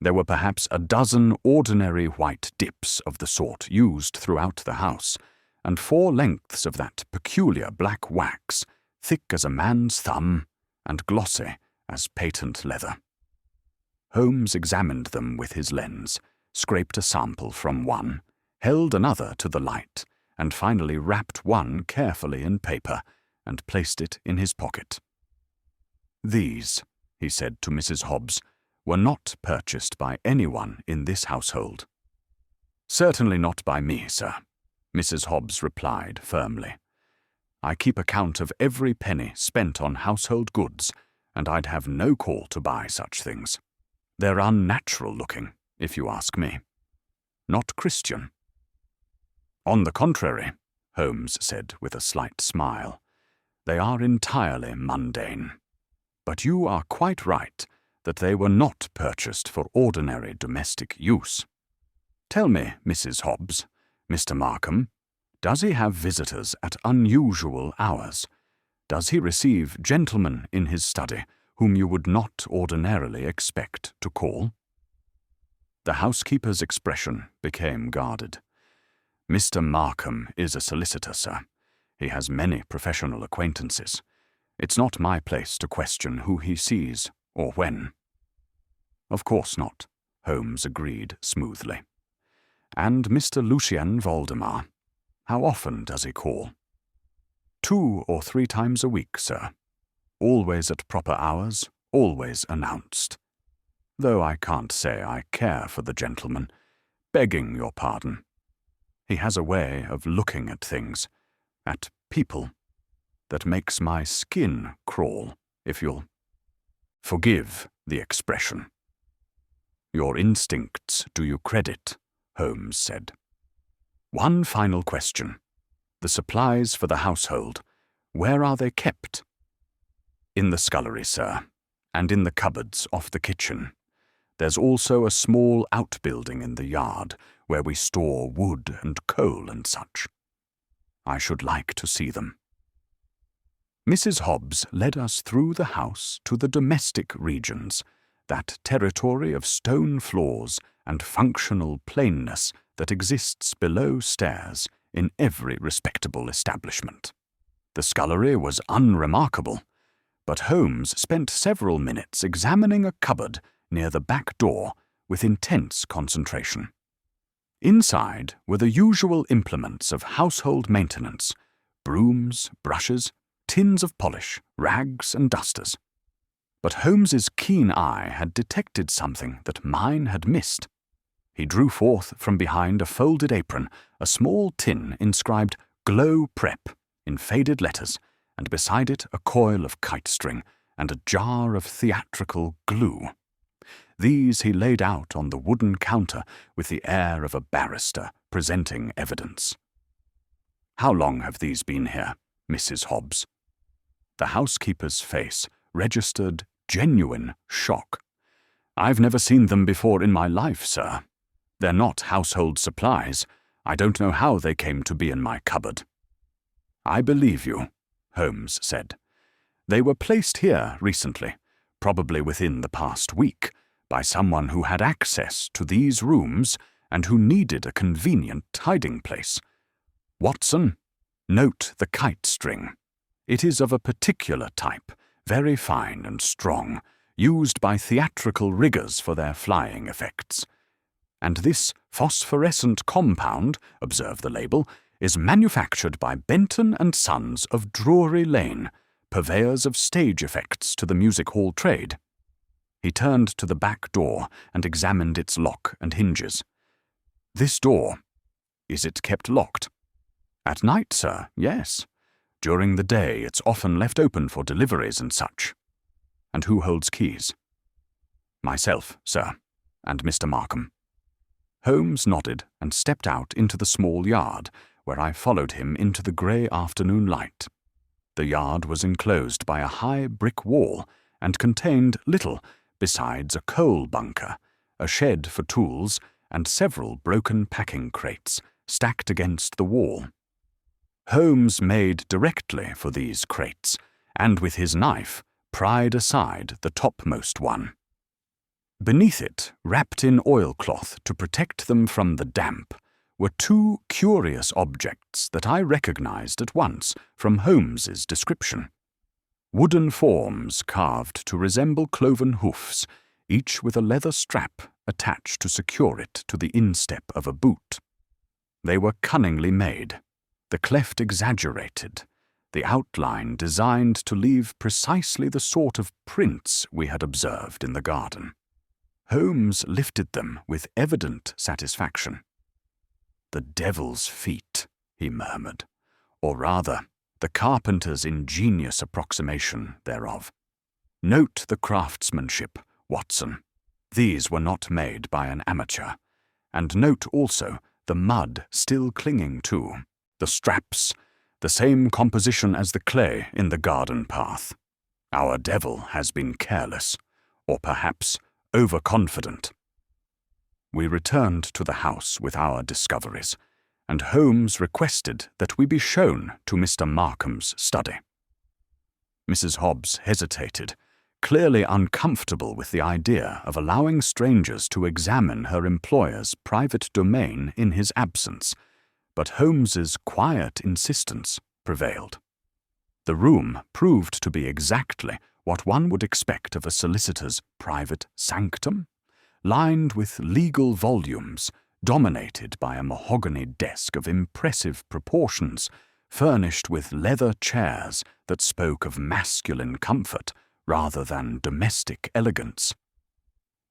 There were perhaps a dozen ordinary white dips of the sort used throughout the house, and 4 lengths of that peculiar black wax, thick as a man's thumb and glossy as patent leather. Holmes examined them with his lens, scraped a sample from one, held another to the light, and finally wrapped one carefully in paper and placed it in his pocket. "These," he said to Mrs. Hobbs, "were not purchased by anyone in this household." "Certainly not by me, sir," Mrs. Hobbs replied firmly. "I keep account of every penny spent on household goods, and I'd have no call to buy such things. They're unnatural looking, if you ask me. Not Christian." "On the contrary," Holmes said with a slight smile, "they are entirely mundane. But you are quite right that they were not purchased for ordinary domestic use. Tell me, Mrs. Hobbs, Mr. Markham, does he have visitors at unusual hours? Does he receive gentlemen in his study whom you would not ordinarily expect to call?" The housekeeper's expression became guarded. "Mr. Markham is a solicitor, sir. He has many professional acquaintances. It's not my place to question who he sees or when." "Of course not," Holmes agreed smoothly. "And Mr. Lucien Voldemar, how often does he call?" 2 or 3 times a week, sir. Always at proper hours, always announced. Though I can't say I care for the gentleman, begging your pardon. He has a way of looking at things, at people, that makes my skin crawl, if you'll forgive the expression." "Your instincts do you credit," Holmes said. "One final question. The supplies for the household, where are they kept?" "In the scullery, sir, and in the cupboards off the kitchen. There's also a small outbuilding in the yard where we store wood and coal and such. I should like to see them." Mrs. Hobbs led us through the house to the domestic regions, that territory of stone floors and functional plainness that exists below stairs in every respectable establishment. The scullery was unremarkable, but Holmes spent several minutes examining a cupboard near the back door with intense concentration. Inside were the usual implements of household maintenance: brooms, brushes, tins of polish, rags and dusters. But Holmes's keen eye had detected something that mine had missed. He drew forth from behind a folded apron a small tin inscribed "Glow Prep" in faded letters, and beside it a coil of kite string and a jar of theatrical glue. These he laid out on the wooden counter with the air of a barrister presenting evidence. "How long have these been here?" Mrs. Hobbs. The housekeeper's face registered genuine shock. "I've never seen them before in my life, sir. They're not household supplies. I don't know how they came to be in my cupboard." "I believe you," Holmes said. "They were placed here recently, probably within the past week, by someone who had access to these rooms and who needed a convenient hiding place. Watson, note the kite string. It is of a particular type, very fine and strong, used by theatrical riggers for their flying effects. And this phosphorescent compound, observe the label, is manufactured by Benton and Sons of Drury Lane, purveyors of stage effects to the music hall trade." He turned to the back door and examined its lock and hinges. "This door, is it kept locked?" "At night, sir, yes. During the day it's often left open for deliveries and such." "And who holds keys?" "Myself, sir, and Mr. Markham." Holmes nodded and stepped out into the small yard, where I followed him into the grey afternoon light. The yard was enclosed by a high brick wall and contained little besides a coal bunker, a shed for tools, and several broken packing crates stacked against the wall. Holmes made directly for these crates, and with his knife pried aside the topmost one. Beneath it, wrapped in oilcloth to protect them from the damp, were two curious objects that I recognized at once from Holmes's description. Wooden forms carved to resemble cloven hoofs, each with a leather strap attached to secure it to the instep of a boot. They were cunningly made, the cleft exaggerated, the outline designed to leave precisely the sort of prints we had observed in the garden. Holmes lifted them with evident satisfaction. "The devil's feet," he murmured, "or rather, the carpenter's ingenious approximation thereof. Note the craftsmanship, Watson. These were not made by an amateur. And note also the mud still clinging to, the straps, the same composition as the clay in the garden path. Our devil has been careless, or perhaps overconfident." We returned to the house with our discoveries, and Holmes requested that we be shown to Mr. Markham's study. Mrs. Hobbs hesitated, clearly uncomfortable with the idea of allowing strangers to examine her employer's private domain in his absence, but Holmes's quiet insistence prevailed. The room proved to be exactly what one would expect of a solicitor's private sanctum, lined with legal volumes, dominated by a mahogany desk of impressive proportions, furnished with leather chairs that spoke of masculine comfort rather than domestic elegance.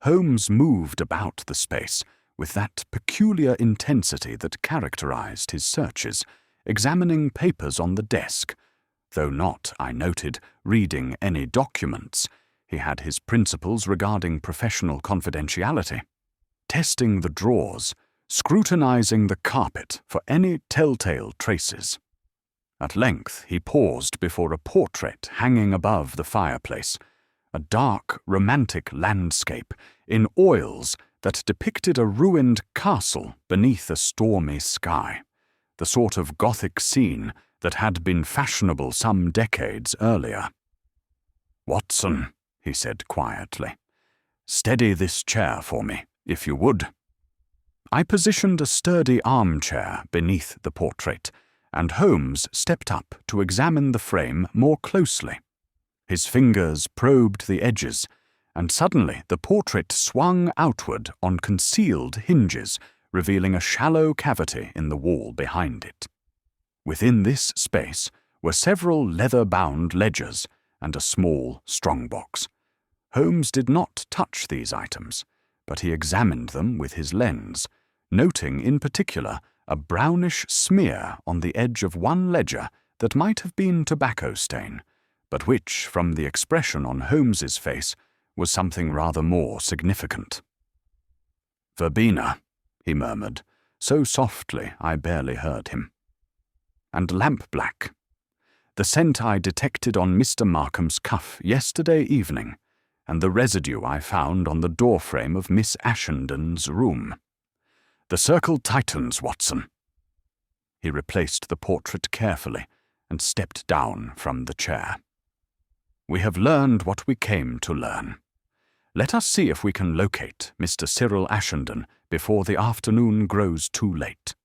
Holmes moved about the space with that peculiar intensity that characterized his searches, examining papers on the desk, though not, I noted, reading any documents. He had his principles regarding professional confidentiality. Testing the drawers, scrutinizing the carpet for any telltale traces. At length he paused before a portrait hanging above the fireplace, a dark, romantic landscape in oils that depicted a ruined castle beneath a stormy sky, the sort of Gothic scene that had been fashionable some decades earlier. "Watson," he said quietly, "steady this chair for me, if you would." I positioned a sturdy armchair beneath the portrait, and Holmes stepped up to examine the frame more closely. His fingers probed the edges, and suddenly the portrait swung outward on concealed hinges, revealing a shallow cavity in the wall behind it. Within this space were several leather-bound ledgers and a small strongbox. Holmes did not touch these items, but he examined them with his lens, noting in particular a brownish smear on the edge of one ledger that might have been tobacco stain, but which, from the expression on Holmes's face, was something rather more significant. "Verbena," he murmured, so softly I barely heard him. "And lamp-black. The scent I detected on Mr. Markham's cuff yesterday evening, and the residue I found on the doorframe of Miss Ashenden's room. The circle tightens, Watson." He replaced the portrait carefully and stepped down from the chair. "We have learned what we came to learn. Let us see if we can locate Mr. Cyril Ashenden before the afternoon grows too late.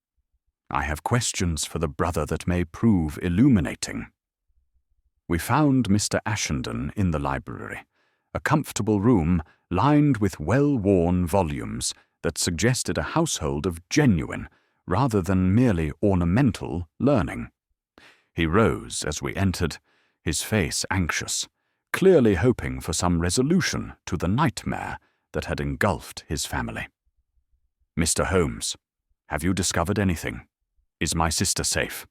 I have questions for the brother that may prove illuminating." We found Mr. Ashenden in the library, a comfortable room lined with well-worn volumes that suggested a household of genuine, rather than merely ornamental, learning. He rose as we entered, his face anxious, clearly hoping for some resolution to the nightmare that had engulfed his family. "Mr. Holmes, have you discovered anything? Is my sister safe?"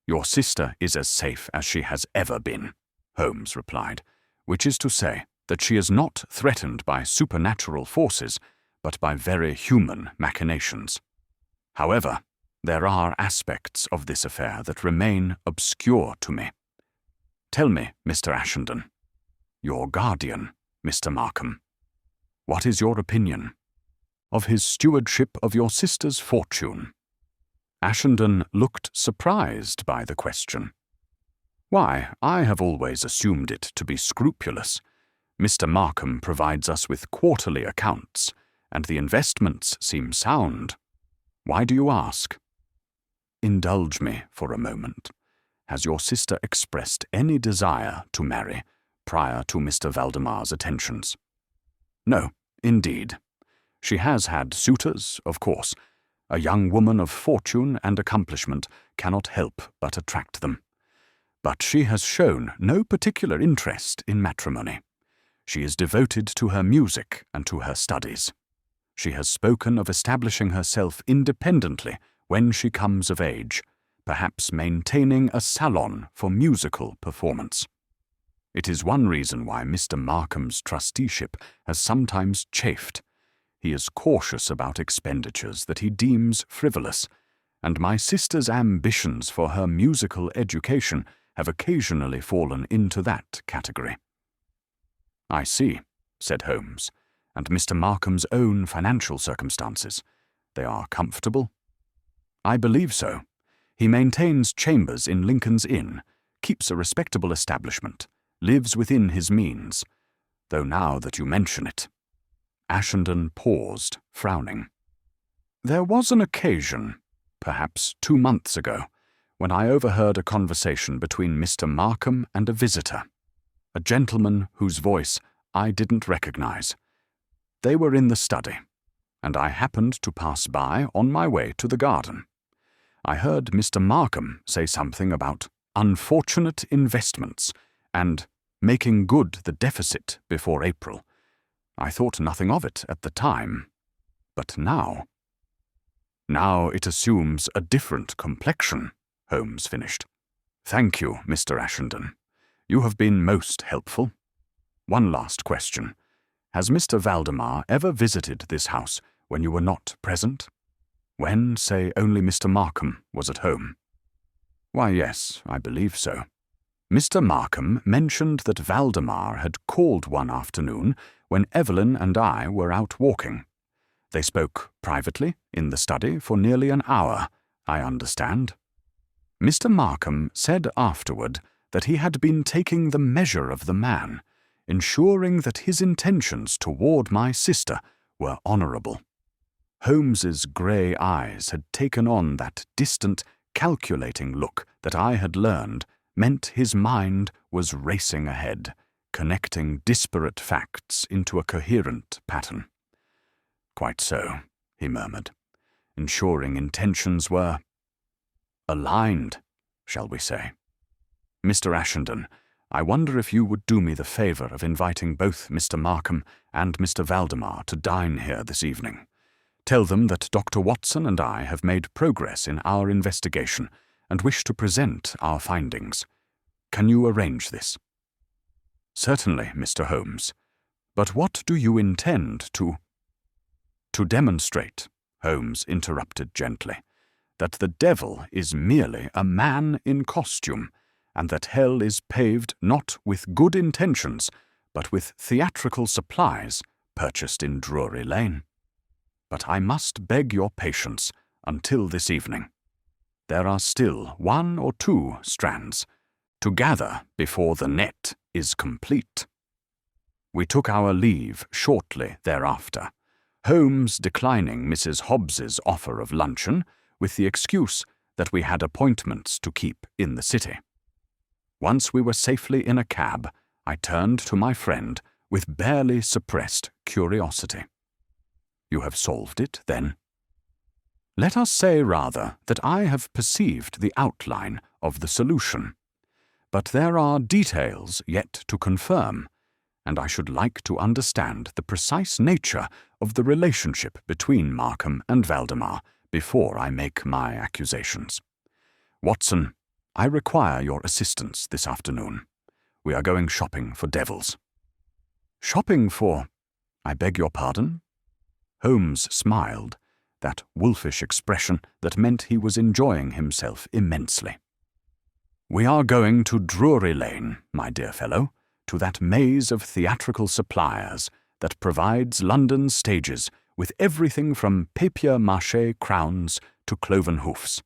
"Your sister is as safe as she has ever been," Holmes replied, "which is to say that she is not threatened by supernatural forces, but by very human machinations. However, there are aspects of this affair that remain obscure to me. Tell me, Mr. Ashenden, your guardian, Mr. Markham, what is your opinion of his stewardship of your sister's fortune?" Ashenden looked surprised by the question. "Why, I have always assumed it to be scrupulous. Mr. Markham provides us with quarterly accounts, and the investments seem sound. Why do you ask?" "Indulge me for a moment. Has your sister expressed any desire to marry prior to Mr. Valdemar's attentions?" "No, indeed. She has had suitors, of course. A young woman of fortune and accomplishment cannot help but attract them. But she has shown no particular interest in matrimony. She is devoted to her music and to her studies. She has spoken of establishing herself independently when she comes of age, perhaps maintaining a salon for musical performance. It is one reason why Mr. Markham's trusteeship has sometimes chafed. He is cautious about expenditures that he deems frivolous, and my sister's ambitions for her musical education have occasionally fallen into that category." "I see," said Holmes. "And Mr. Markham's own financial circumstances, they are comfortable?" "I believe so. He maintains chambers in Lincoln's Inn, keeps a respectable establishment, lives within his means, though now that you mention it—" Ashenden paused, frowning. "There was an occasion, perhaps 2 months ago, when I overheard a conversation between Mr. Markham and a visitor, a gentleman whose voice I didn't recognize. They were in the study, and I happened to pass by on my way to the garden. I heard Mr. Markham say something about unfortunate investments and making good the deficit before April. I thought nothing of it at the time, but now—" "Now it assumes a different complexion," Holmes finished. "Thank you, Mr. Ashenden. You have been most helpful. One last question. Has Mr. Valdemar ever visited this house when you were not present? When, say, only Mr. Markham was at home?" "Why, yes, I believe so. Mr. Markham mentioned that Valdemar had called one afternoon when Evelyn and I were out walking. They spoke privately in the study for nearly an hour, I understand. Mr. Markham said afterward that he had been taking the measure of the man, ensuring that his intentions toward my sister were honorable. Holmes's grey eyes had taken on that distant, calculating look that I had learned meant his mind was racing ahead, connecting disparate facts into a coherent pattern. "Quite so," he murmured, ensuring intentions were aligned, shall we say. "Mr. Ashenden, I wonder if you would do me the favour of inviting both Mr. Markham and Mr. Valdemar to dine here this evening. Tell them that Dr. Watson and I have made progress in our investigation and wish to present our findings. Can you arrange this?" "Certainly, Mr. Holmes. But what do you intend to—" "To demonstrate," Holmes interrupted gently, "that the devil is merely a man in costume, and that hell is paved not with good intentions, but with theatrical supplies purchased in Drury Lane. But I must beg your patience until this evening. There are still 1 or 2 strands to gather before the net is complete." We took our leave shortly thereafter, Holmes declining Mrs. Hobbs's offer of luncheon with the excuse that we had appointments to keep in the city. Once we were safely in a cab, I turned to my friend with barely suppressed curiosity. "You have solved it, then?" "Let us say, rather, that I have perceived the outline of the solution. But there are details yet to confirm, and I should like to understand the precise nature of the relationship between Markham and Valdemar before I make my accusations. Watson, I require your assistance this afternoon. We are going shopping for devils." "Shopping for— I beg your pardon?" Holmes smiled, that wolfish expression that meant he was enjoying himself immensely. "We are going to Drury Lane, my dear fellow, to that maze of theatrical suppliers that provides London stages with everything from papier-mâché crowns to cloven hoofs.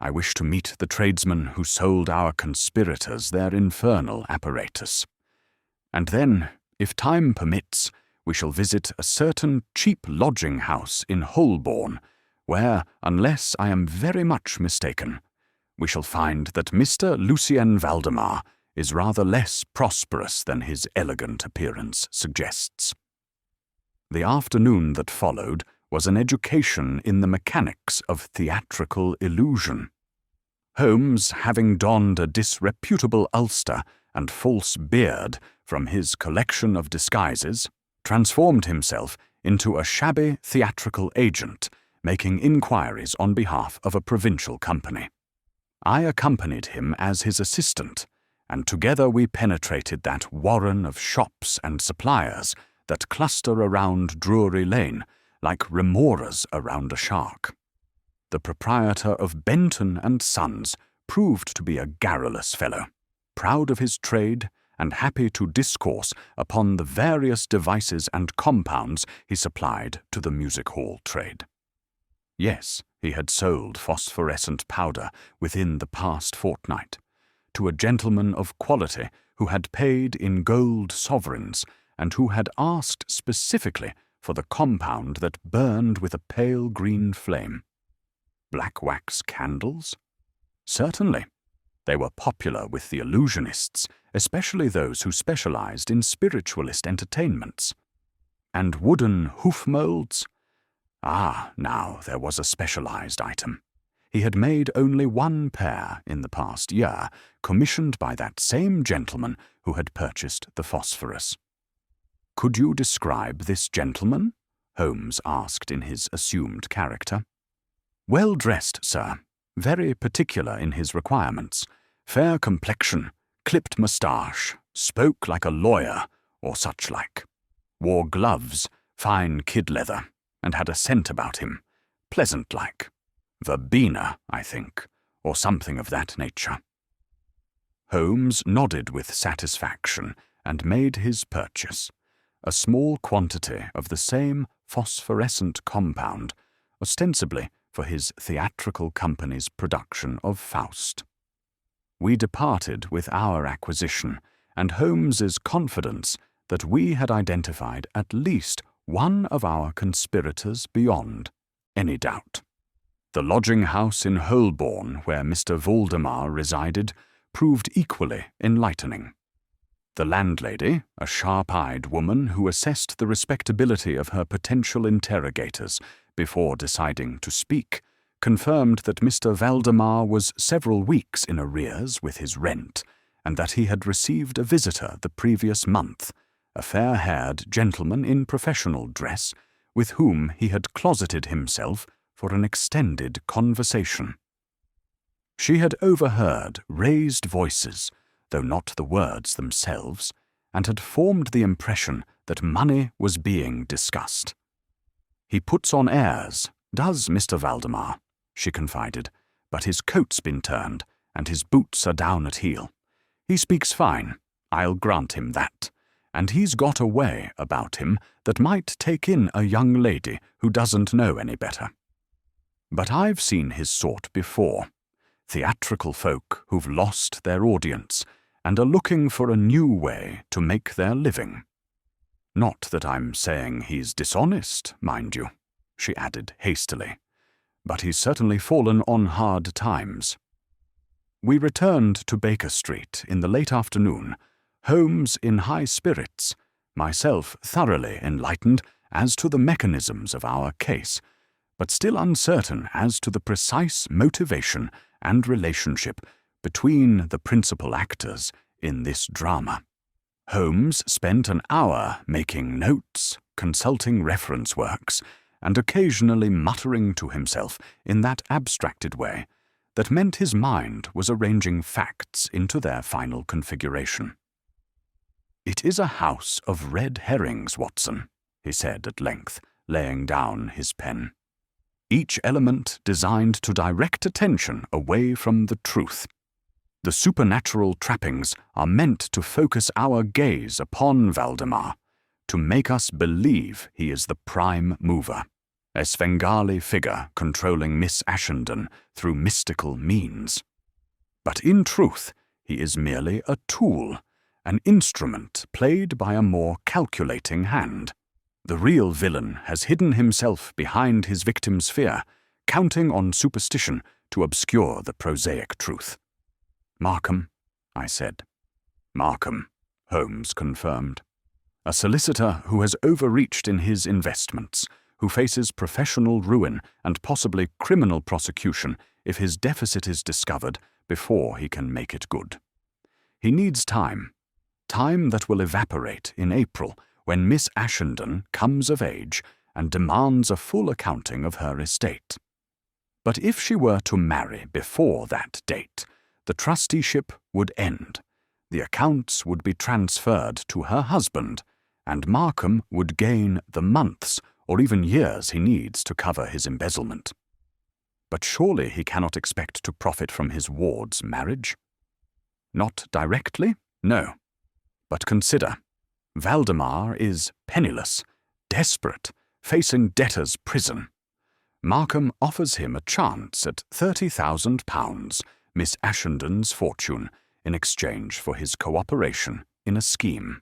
I wish to meet the tradesmen who sold our conspirators their infernal apparatus. And then, if time permits, we shall visit a certain cheap lodging-house in Holborn, where, unless I am very much mistaken, we shall find that Mr. Lucien Valdemar is rather less prosperous than his elegant appearance suggests." The afternoon that followed was an education in the mechanics of theatrical illusion. Holmes, having donned a disreputable ulster and false beard from his collection of disguises, transformed himself into a shabby theatrical agent, making inquiries on behalf of a provincial company. I accompanied him as his assistant, and together we penetrated that warren of shops and suppliers that cluster around Drury Lane like remoras around a shark. The proprietor of Benton and Sons proved to be a garrulous fellow, proud of his trade and happy to discourse upon the various devices and compounds he supplied to the music-hall trade. Yes, he had sold phosphorescent powder within the past fortnight, to a gentleman of quality who had paid in gold sovereigns and who had asked specifically for the compound that burned with a pale green flame. Black wax candles? Certainly. They were popular with the illusionists, especially those who specialized in spiritualist entertainments. And wooden hoof molds? Ah, now there was a specialized item. He had made only 1 pair in the past year, commissioned by that same gentleman who had purchased the phosphorus. "Could you describe this gentleman?" Holmes asked in his assumed character. "Well dressed, sir, very particular in his requirements, fair complexion, clipped moustache, spoke like a lawyer, or such like, wore gloves, fine kid leather, and had a scent about him, pleasant-like. Verbena, I think, or something of that nature." Holmes nodded with satisfaction and made his purchase, a small quantity of the same phosphorescent compound, ostensibly for his theatrical company's production of Faust. We departed with our acquisition, and Holmes's confidence that we had identified at least one of our conspirators beyond any doubt. The lodging-house in Holborn, where Mr. Valdemar resided, proved equally enlightening. The landlady, a sharp-eyed woman who assessed the respectability of her potential interrogators before deciding to speak, confirmed that Mr. Valdemar was several weeks in arrears with his rent, and that he had received a visitor the previous month, a fair-haired gentleman in professional dress, with whom he had closeted himself for an extended conversation. She had overheard raised voices, though not the words themselves, and had formed the impression that money was being discussed. "He puts on airs, does Mr. Valdemar," she confided, "but his coat's been turned, and his boots are down at heel. He speaks fine, I'll grant him that, and he's got a way about him that might take in a young lady who doesn't know any better. But I've seen his sort before, theatrical folk who've lost their audience and are looking for a new way to make their living. Not that I'm saying he's dishonest, mind you," she added hastily, "but he's certainly fallen on hard times." We returned to Baker Street in the late afternoon, Holmes in high spirits, myself thoroughly enlightened as to the mechanisms of our case, but still uncertain as to the precise motivation and relationship between the principal actors in this drama. Holmes spent an hour making notes, consulting reference works, and occasionally muttering to himself in that abstracted way that meant his mind was arranging facts into their final configuration. "It is a house of red herrings, Watson," he said at length, laying down his pen. "Each element designed to direct attention away from the truth. The supernatural trappings are meant to focus our gaze upon Valdemar, to make us believe he is the prime mover, a Svengali figure controlling Miss Ashenden through mystical means. But in truth, he is merely a tool, an instrument played by a more calculating hand. The real villain has hidden himself behind his victim's fear, counting on superstition to obscure the prosaic truth." "Markham," I said. "Markham," Holmes confirmed. "A solicitor who has overreached in his investments, who faces professional ruin and possibly criminal prosecution if his deficit is discovered before he can make it good. He needs time that will evaporate in April when Miss Ashenden comes of age and demands a full accounting of her estate. But if she were to marry before that date, the trusteeship would end, the accounts would be transferred to her husband, and Markham would gain the months or even years he needs to cover his embezzlement. But surely he cannot expect to profit from his ward's marriage? Not directly, no. But consider, Valdemar is penniless, desperate, facing debtor's prison. Markham offers him a chance at £30,000, Miss Ashenden's fortune, in exchange for his cooperation in a scheme.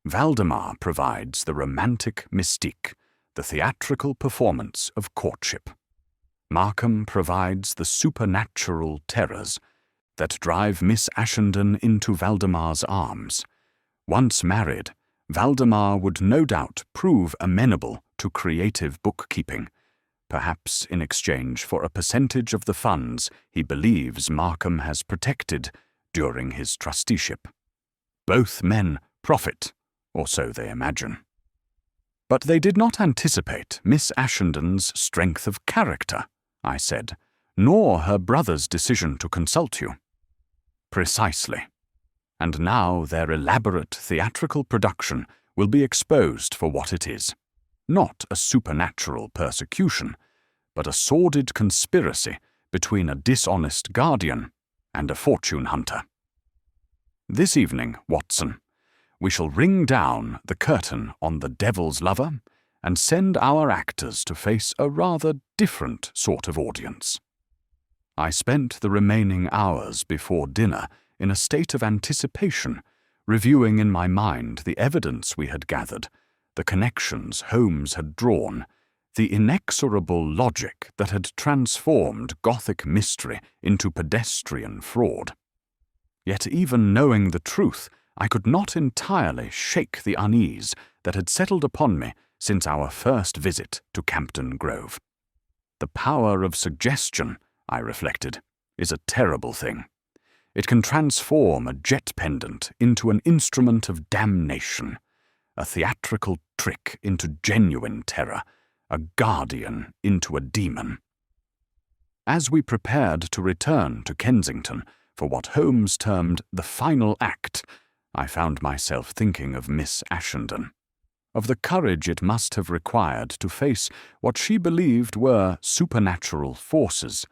Valdemar provides the romantic mystique, the theatrical performance of courtship. Markham provides the supernatural terrors that drive Miss Ashenden into Valdemar's arms. Once married, Valdemar would no doubt prove amenable to creative bookkeeping, perhaps in exchange for a percentage of the funds he believes Markham has protected during his trusteeship. Both men profit, or so they imagine. But they did not anticipate Miss Ashenden's strength of character, I said, nor her brother's decision to consult you. Precisely. And now their elaborate theatrical production will be exposed for what it is. Not a supernatural persecution, but a sordid conspiracy between a dishonest guardian and a fortune hunter. This evening, Watson, we shall ring down the curtain on the Devil's Lover and send our actors to face a rather different sort of audience. I spent the remaining hours before dinner in a state of anticipation, reviewing in my mind the evidence we had gathered, the connections Holmes had drawn, the inexorable logic that had transformed Gothic mystery into pedestrian fraud. Yet even knowing the truth, I could not entirely shake the unease that had settled upon me since our first visit to Campden Grove. The power of suggestion, I reflected, is a terrible thing. It can transform a jet pendant into an instrument of damnation, a theatrical trick into genuine terror, a guardian into a demon. As we prepared to return to Kensington for what Holmes termed the final act, I found myself thinking of Miss Ashenden, of the courage it must have required to face what she believed were supernatural forces,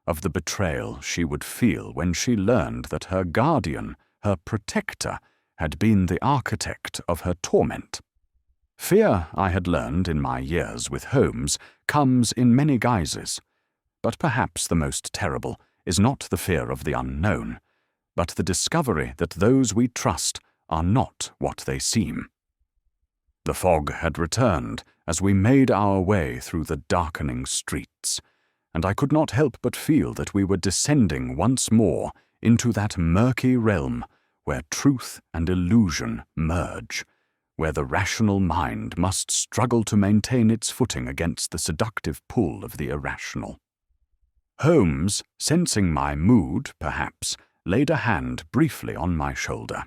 of the betrayal she would feel when she learned that her guardian, her protector, had been the architect of her torment. Fear, I had learned in my years with Holmes, comes in many guises, but perhaps the most terrible is not the fear of the unknown, but the discovery that those we trust are not what they seem. The fog had returned as we made our way through the darkening streets, and I could not help but feel that we were descending once more into that murky realm where truth and illusion merge, where the rational mind must struggle to maintain its footing against the seductive pull of the irrational. Holmes, sensing my mood, perhaps, laid a hand briefly on my shoulder.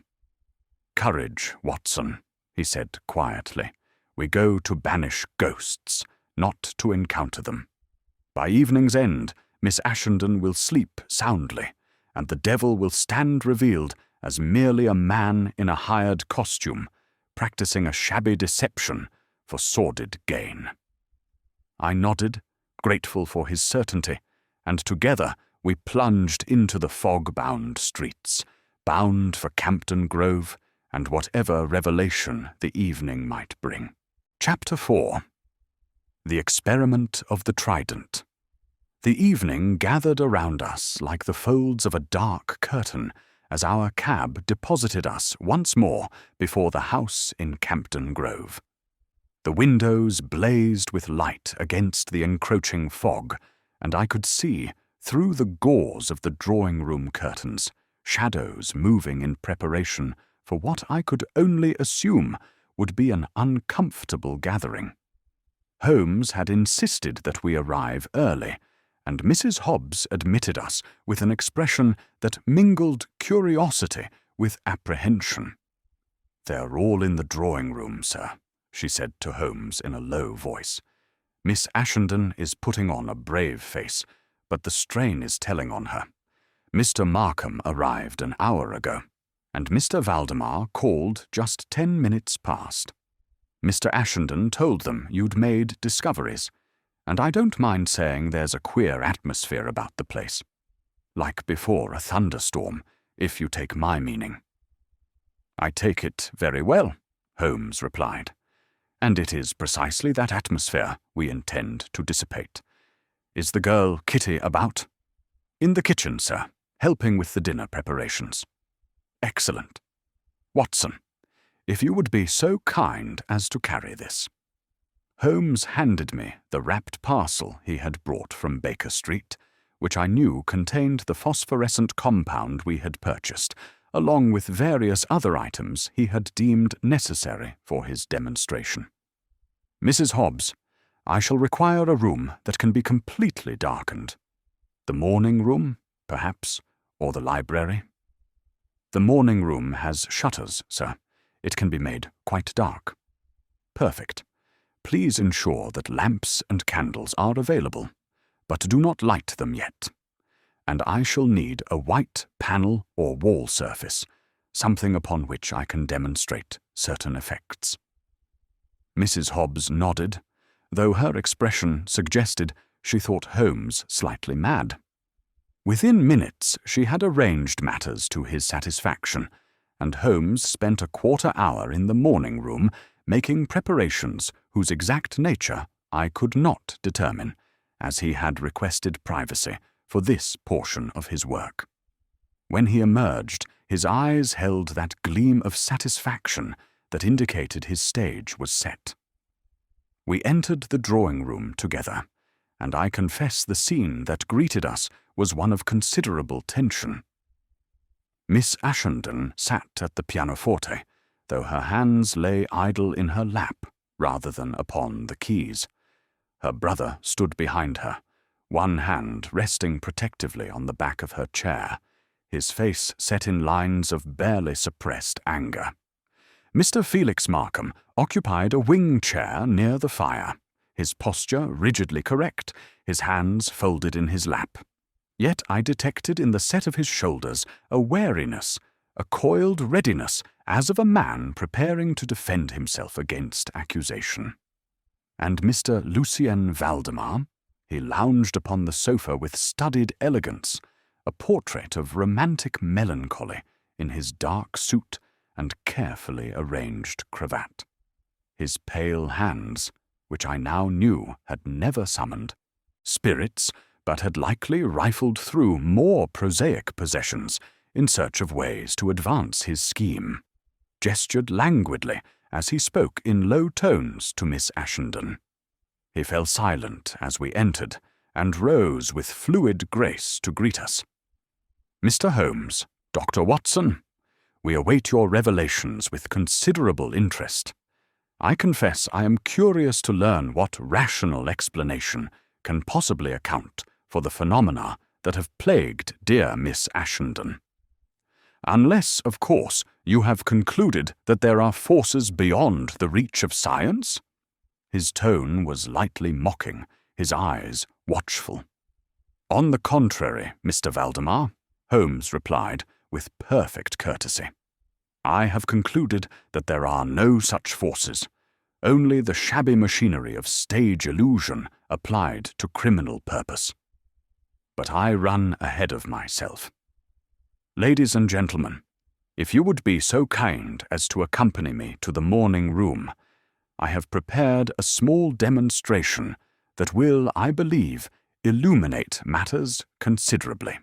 "Courage, Watson," he said quietly. "We go to banish ghosts, not to encounter them. By evening's end, Miss Ashenden will sleep soundly, and the devil will stand revealed as merely a man in a hired costume, practicing a shabby deception for sordid gain." I nodded, grateful for his certainty, and together we plunged into the fog-bound streets, bound for Campden Grove and whatever revelation the evening might bring. Chapter 4. The Experiment of the Trident. The evening gathered around us like the folds of a dark curtain as our cab deposited us once more before the house in Campden Grove. The windows blazed with light against the encroaching fog, and I could see, through the gauze of the drawing-room curtains, shadows moving in preparation for what I could only assume would be an uncomfortable gathering. Holmes had insisted that we arrive early, and Mrs. Hobbs admitted us with an expression that mingled curiosity with apprehension. "They're all in the drawing-room, sir," she said to Holmes in a low voice. "Miss Ashenden is putting on a brave face, but the strain is telling on her. Mr. Markham arrived an hour ago, and Mr. Valdemar called just 10 minutes past. Mr. Ashenden told them you'd made discoveries, and I don't mind saying there's a queer atmosphere about the place. Like before a thunderstorm, if you take my meaning." "I take it very well," Holmes replied, "and it is precisely that atmosphere we intend to dissipate. Is the girl Kitty about?" "In the kitchen, sir, helping with the dinner preparations." "Excellent. Watson, if you would be so kind as to carry this." Holmes handed me the wrapped parcel he had brought from Baker Street, which I knew contained the phosphorescent compound we had purchased, along with various other items he had deemed necessary for his demonstration. "Mrs. Hobbs, I shall require a room that can be completely darkened. The morning room, perhaps, or the library?" "The morning room has shutters, sir. It can be made quite dark." "Perfect. Please ensure that lamps and candles are available, but do not light them yet. And I shall need a white panel or wall surface, something upon which I can demonstrate certain effects." Mrs. Hobbs nodded, though her expression suggested she thought Holmes slightly mad. Within minutes she had arranged matters to his satisfaction, and Holmes spent a quarter-hour in the morning room making preparations whose exact nature I could not determine, as he had requested privacy for this portion of his work. When he emerged, his eyes held that gleam of satisfaction that indicated his stage was set. We entered the drawing-room together, and I confess the scene that greeted us was one of considerable tension. Miss Ashenden sat at the pianoforte, though her hands lay idle in her lap rather than upon the keys. Her brother stood behind her, one hand resting protectively on the back of her chair, his face set in lines of barely suppressed anger. Mr. Felix Markham occupied a wing chair near the fire, his posture rigidly correct, his hands folded in his lap. Yet I detected in the set of his shoulders a wariness, a coiled readiness, as of a man preparing to defend himself against accusation. "And Mr. Lucien Valdemar?" He lounged upon the sofa with studied elegance, a portrait of romantic melancholy in his dark suit and carefully arranged cravat. His pale hands, which I now knew had never summoned spirits, but had likely rifled through more prosaic possessions in search of ways to advance his scheme, gestured languidly as he spoke in low tones to Miss Ashenden. He fell silent as we entered, and rose with fluid grace to greet us. "Mr. Holmes, Dr. Watson, we await your revelations with considerable interest. I confess I am curious to learn what rational explanation can possibly account for the phenomena that have plagued dear Miss Ashenden. Unless, of course, you have concluded that there are forces beyond the reach of science?" His tone was lightly mocking, his eyes watchful. "On the contrary, Mr. Valdemar," Holmes replied with perfect courtesy. "I have concluded that there are no such forces, only the shabby machinery of stage illusion applied to criminal purpose. But I run ahead of myself. Ladies and gentlemen, if you would be so kind as to accompany me to the morning room, I have prepared a small demonstration that will, I believe, illuminate matters considerably."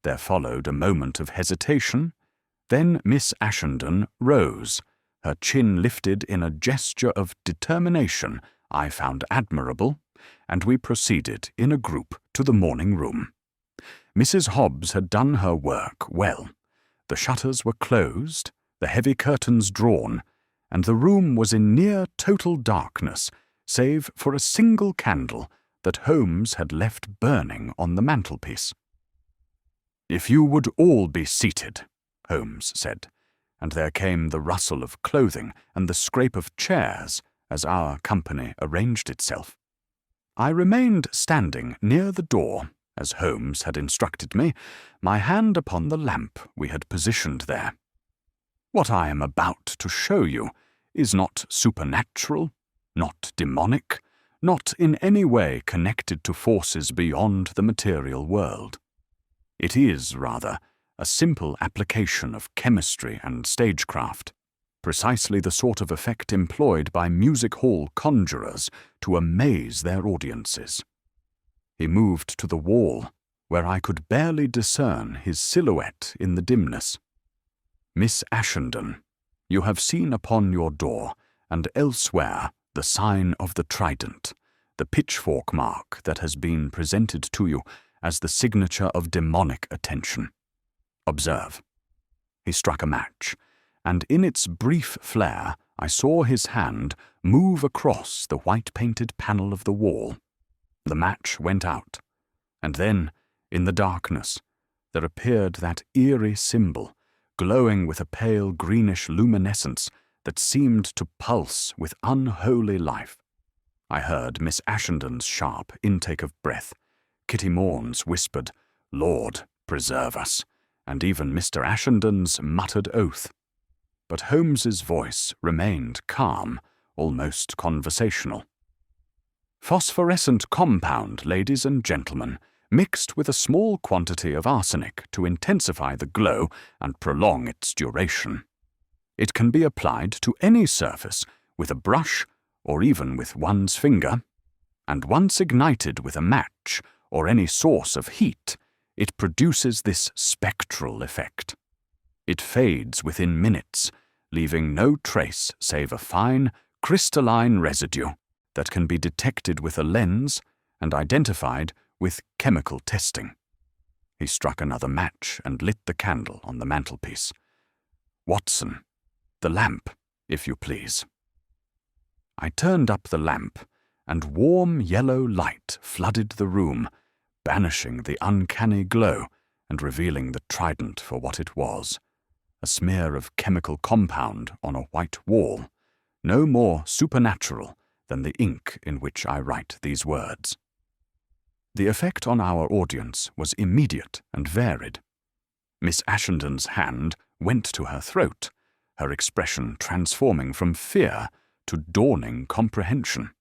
There followed a moment of hesitation. Then Miss Ashenden rose, her chin lifted in a gesture of determination I found admirable, and we proceeded in a group to the morning room. Mrs. Hobbs had done her work well. The shutters were closed, the heavy curtains drawn, and the room was in near total darkness, save for a single candle that Holmes had left burning on the mantelpiece. "If you would all be seated," Holmes said, and there came the rustle of clothing and the scrape of chairs as our company arranged itself. I remained standing near the door, as Holmes had instructed me, my hand upon the lamp we had positioned there. What I am about to show you is not supernatural, not demonic, not in any way connected to forces beyond the material world. It is, rather, a simple application of chemistry and stagecraft, precisely the sort of effect employed by music-hall conjurers to amaze their audiences. He moved to the wall, where I could barely discern his silhouette in the dimness. "Miss Ashenden, you have seen upon your door and elsewhere the sign of the Trident, the pitchfork mark that has been presented to you as the signature of demonic attention. Observe." He struck a match, and in its brief flare I saw his hand move across the white-painted panel of the wall. The match went out, and then, in the darkness, there appeared that eerie symbol, glowing with a pale greenish luminescence that seemed to pulse with unholy life. I heard Miss Ashenden's sharp intake of breath, Kitty Morn's whispered, "Lord, preserve us," and even Mr. Ashenden's muttered oath. But Holmes's voice remained calm, almost conversational. "Phosphorescent compound, ladies and gentlemen, mixed with a small quantity of arsenic to intensify the glow and prolong its duration. It can be applied to any surface with a brush or even with one's finger, and once ignited with a match or any source of heat, it produces this spectral effect. It fades within minutes, leaving no trace save a fine, crystalline residue that can be detected with a lens and identified with chemical testing." He struck another match and lit the candle on the mantelpiece. "Watson, the lamp, if you please." I turned up the lamp, and warm yellow light flooded the room, banishing the uncanny glow and revealing the Trident for what it was, a smear of chemical compound on a white wall, no more supernatural than the ink in which I write these words. The effect on our audience was immediate and varied. Miss Ashenden's hand went to her throat, her expression transforming from fear to dawning comprehension.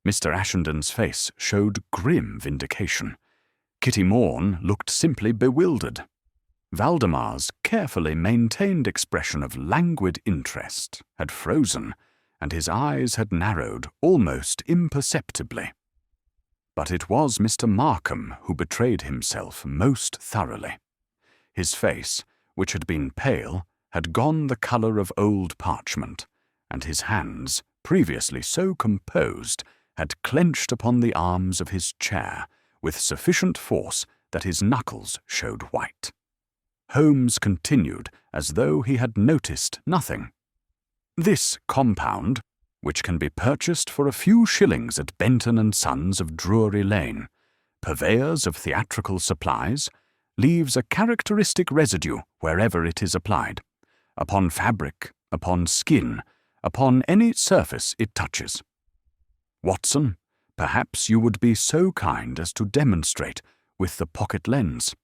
Mr. Ashenden's face showed grim vindication. Kitty Morn looked simply bewildered. Valdemar's carefully maintained expression of languid interest had frozen, and his eyes had narrowed almost imperceptibly. But it was Mr. Markham who betrayed himself most thoroughly. His face, which had been pale, had gone the colour of old parchment, and his hands, previously so composed, had clenched upon the arms of his chair with sufficient force that his knuckles showed white. Holmes continued as though he had noticed nothing. This compound, which can be purchased for a few shillings at Benton and Sons of Drury Lane, purveyors of theatrical supplies, leaves a characteristic residue wherever it is applied, upon fabric, upon skin, upon any surface it touches. Watson, perhaps you would be so kind as to demonstrate with the pocket lens.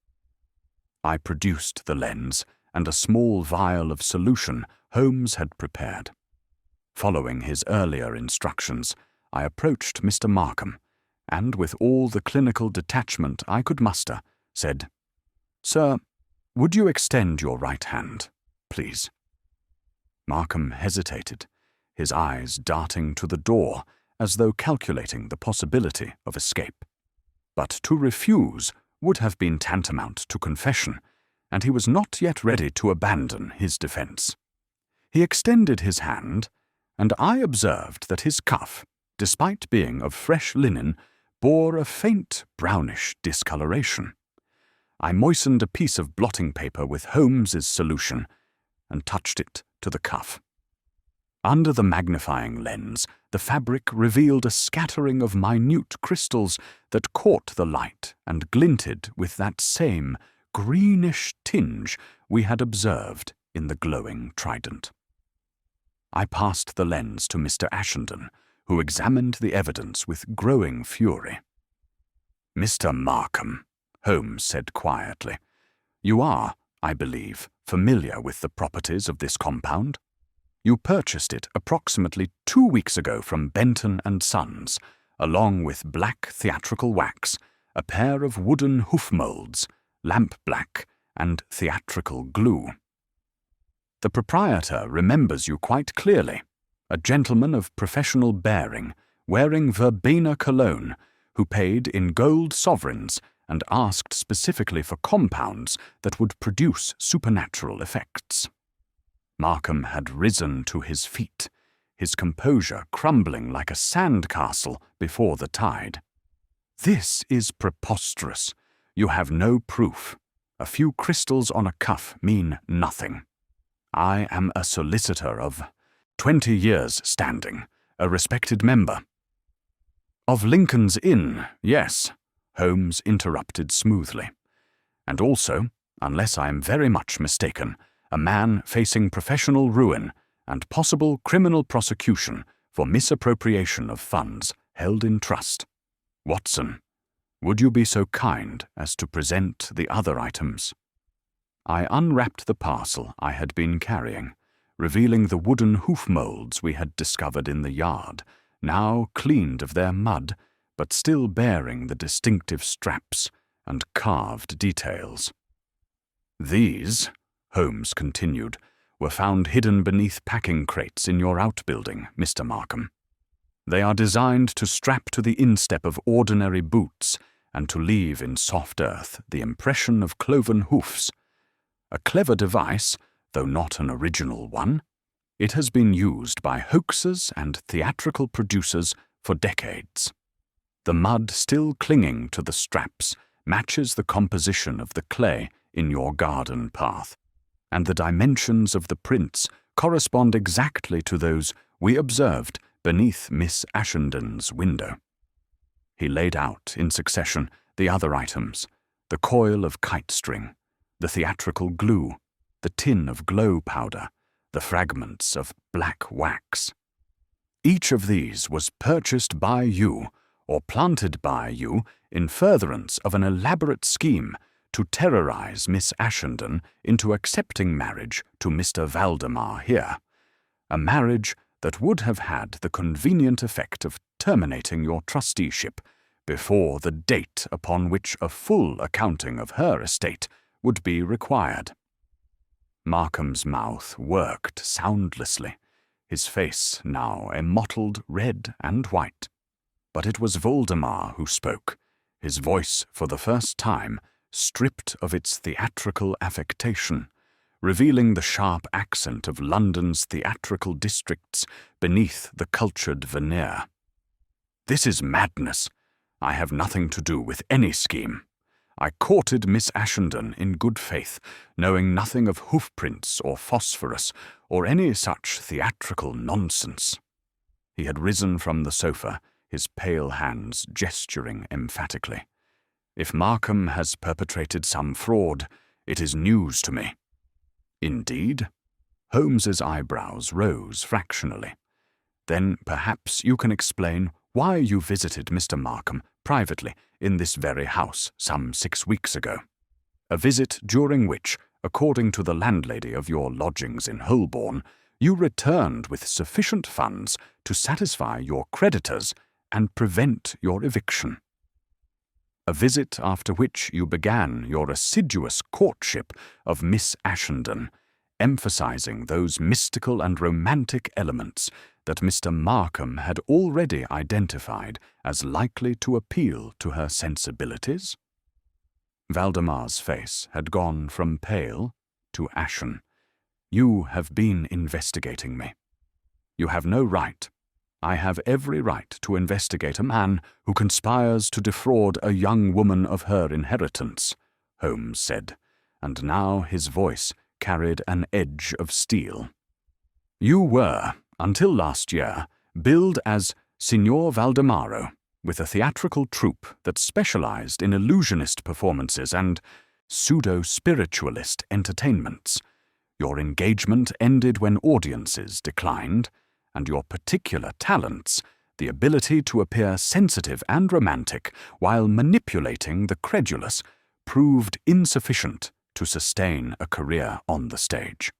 I produced the lens and a small vial of solution Holmes had prepared. Following his earlier instructions, I approached Mr. Markham, and with all the clinical detachment I could muster, said, "Sir, would you extend your right hand, please?" Markham hesitated, his eyes darting to the door as though calculating the possibility of escape. But to refuse would have been tantamount to confession, and he was not yet ready to abandon his defence. He extended his hand, and I observed that his cuff, despite being of fresh linen, bore a faint brownish discoloration. I moistened a piece of blotting paper with Holmes's solution and touched it to the cuff. Under the magnifying lens, the fabric revealed a scattering of minute crystals that caught the light and glinted with that same greenish tinge we had observed in the glowing Trident. I passed the lens to Mr. Ashenden, who examined the evidence with growing fury. "Mr. Markham," Holmes said quietly, "you are, I believe, familiar with the properties of this compound. You purchased it approximately 2 weeks ago from Benton and Sons, along with black theatrical wax, a pair of wooden hoof molds, lamp black, and theatrical glue. The proprietor remembers you quite clearly, a gentleman of professional bearing, wearing verbena cologne, who paid in gold sovereigns and asked specifically for compounds that would produce supernatural effects." Markham had risen to his feet, his composure crumbling like a sand-castle before the tide. "This is preposterous. You have no proof. A few crystals on a cuff mean nothing. I am a solicitor of 20 years' standing, a respected member." "Of Lincoln's Inn, yes," Holmes interrupted smoothly. "And also, unless I am very much mistaken, a man facing professional ruin and possible criminal prosecution for misappropriation of funds held in trust. Watson, would you be so kind as to present the other items?" I unwrapped the parcel I had been carrying, revealing the wooden hoof molds we had discovered in the yard, now cleaned of their mud, but still bearing the distinctive straps and carved details. "These," Holmes continued, "were found hidden beneath packing crates in your outbuilding, Mr. Markham. They are designed to strap to the instep of ordinary boots and to leave in soft earth the impression of cloven hoofs. A clever device, though not an original one. It has been used by hoaxers and theatrical producers for decades. The mud still clinging to the straps matches the composition of the clay in your garden path, and the dimensions of the prints correspond exactly to those we observed beneath Miss Ashenden's window." He laid out in succession the other items, the coil of kite string, the theatrical glue, the tin of glow powder, the fragments of black wax. "Each of these was purchased by you, or planted by you, in furtherance of an elaborate scheme to terrorize Miss Ashenden into accepting marriage to Mr. Valdemar here, a marriage that would have had the convenient effect of terminating your trusteeship before the date upon which a full accounting of her estate would be required. Markham's mouth worked soundlessly, his face now a mottled red and white. But it was Voldemar who spoke, his voice for the first time stripped of its theatrical affectation, revealing the sharp accent of London's theatrical districts beneath the cultured veneer. "This is madness. I have nothing to do with any scheme. I courted Miss Ashenden in good faith, knowing nothing of hoof-prints or phosphorus or any such theatrical nonsense." He had risen from the sofa, his pale hands gesturing emphatically. "If Markham has perpetrated some fraud, it is news to me." "Indeed?" Holmes's eyebrows rose fractionally. "Then perhaps you can explain why you visited Mr. Markham privately in this very house some 6 weeks ago. A visit during which, according to the landlady of your lodgings in Holborn, you returned with sufficient funds to satisfy your creditors and prevent your eviction. A visit after which you began your assiduous courtship of Miss Ashenden, emphasizing those mystical and romantic elements that Mr. Markham had already identified as likely to appeal to her sensibilities?" Valdemar's face had gone from pale to ashen. "You have been investigating me. You have no right. I have every right to investigate a man who conspires to defraud a young woman of her inheritance," Holmes said, and now his voice carried an edge of steel. "You were, until last year, billed as Signor Valdemaro, with a theatrical troupe that specialized in illusionist performances and pseudo-spiritualist entertainments. Your engagement ended when audiences declined, and your particular talents, the ability to appear sensitive and romantic while manipulating the credulous, proved insufficient to sustain a career on the stage.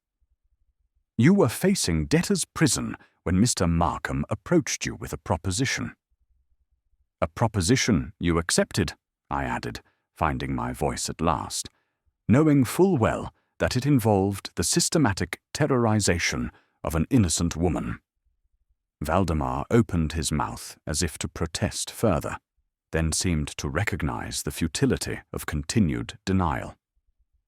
You were facing debtor's prison when Mr. Markham approached you with a proposition." "A proposition you accepted," I added, finding my voice at last, knowing full well that it involved the systematic terrorization of an innocent woman. Valdemar opened his mouth as if to protest further, then seemed to recognize the futility of continued denial.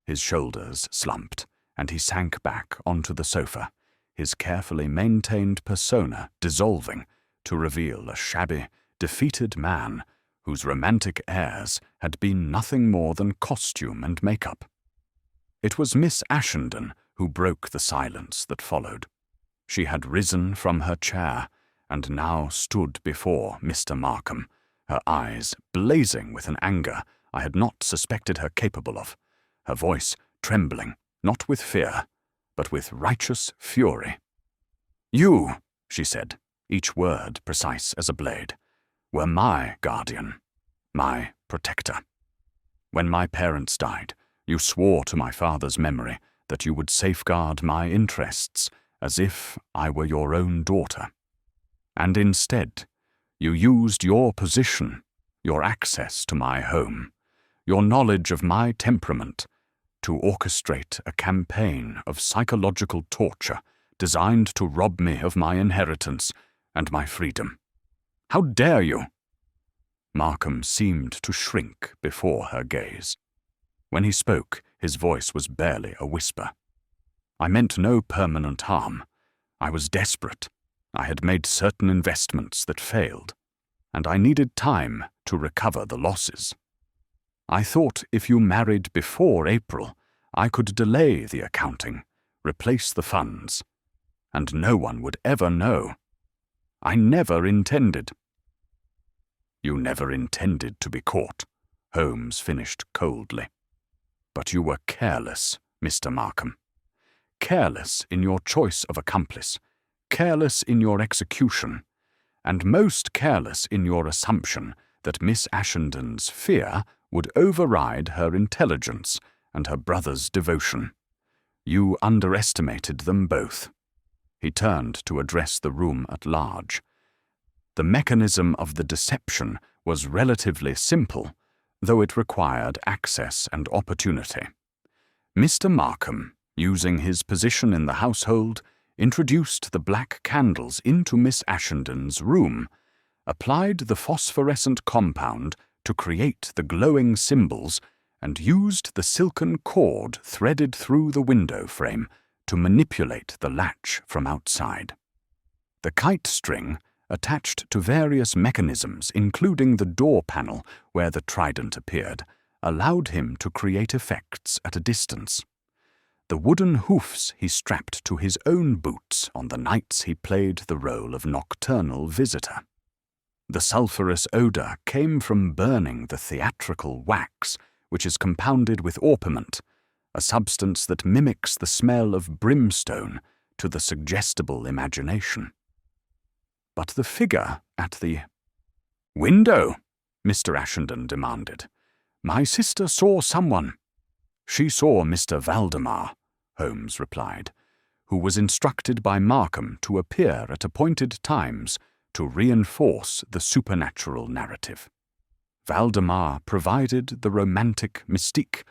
His shoulders slumped, and he sank back onto the sofa, his carefully maintained persona dissolving to reveal a shabby, defeated man whose romantic airs had been nothing more than costume and makeup. It was Miss Ashenden who broke the silence that followed. She had risen from her chair and now stood before Mr. Markham, her eyes blazing with an anger I had not suspected her capable of, her voice trembling, not with fear, but with righteous fury. "You," she said, each word precise as a blade, "were my guardian, my protector. When my parents died, you swore to my father's memory that you would safeguard my interests as if I were your own daughter. And instead, you used your position, your access to my home, your knowledge of my temperament, to orchestrate a campaign of psychological torture designed to rob me of my inheritance and my freedom. How dare you?" Markham seemed to shrink before her gaze. When he spoke, his voice was barely a whisper. "I meant no permanent harm. I was desperate. I had made certain investments that failed, and I needed time to recover the losses. I thought if you married before April, I could delay the accounting, replace the funds, and no one would ever know. I never intended." "You never intended to be caught," Holmes finished coldly. "But you were careless, Mr. Markham. Careless in your choice of accomplice, careless in your execution, and most careless in your assumption that Miss Ashenden's fear would override her intelligence and her brother's devotion. You underestimated them both." He turned to address the room at large. The mechanism of the deception was relatively simple, though it required access and opportunity. Mr. Markham, using his position in the household, introduced the black candles into Miss Ashenden's room, applied the phosphorescent compound to create the glowing symbols, and used the silken cord threaded through the window frame to manipulate the latch from outside. The kite string, attached to various mechanisms including the door panel where the trident appeared, allowed him to create effects at a distance. The wooden hoofs he strapped to his own boots on the nights he played the role of nocturnal visitor. The sulphurous odour came from burning the theatrical wax, which is compounded with orpiment, a substance that mimics the smell of brimstone to the suggestible imagination. But the figure at the window, Mr. Ashenden demanded. My sister saw someone. She saw Mr. Valdemar, Holmes replied, who was instructed by Markham to appear at appointed times to reinforce the supernatural narrative. Valdemar provided the romantic mystique,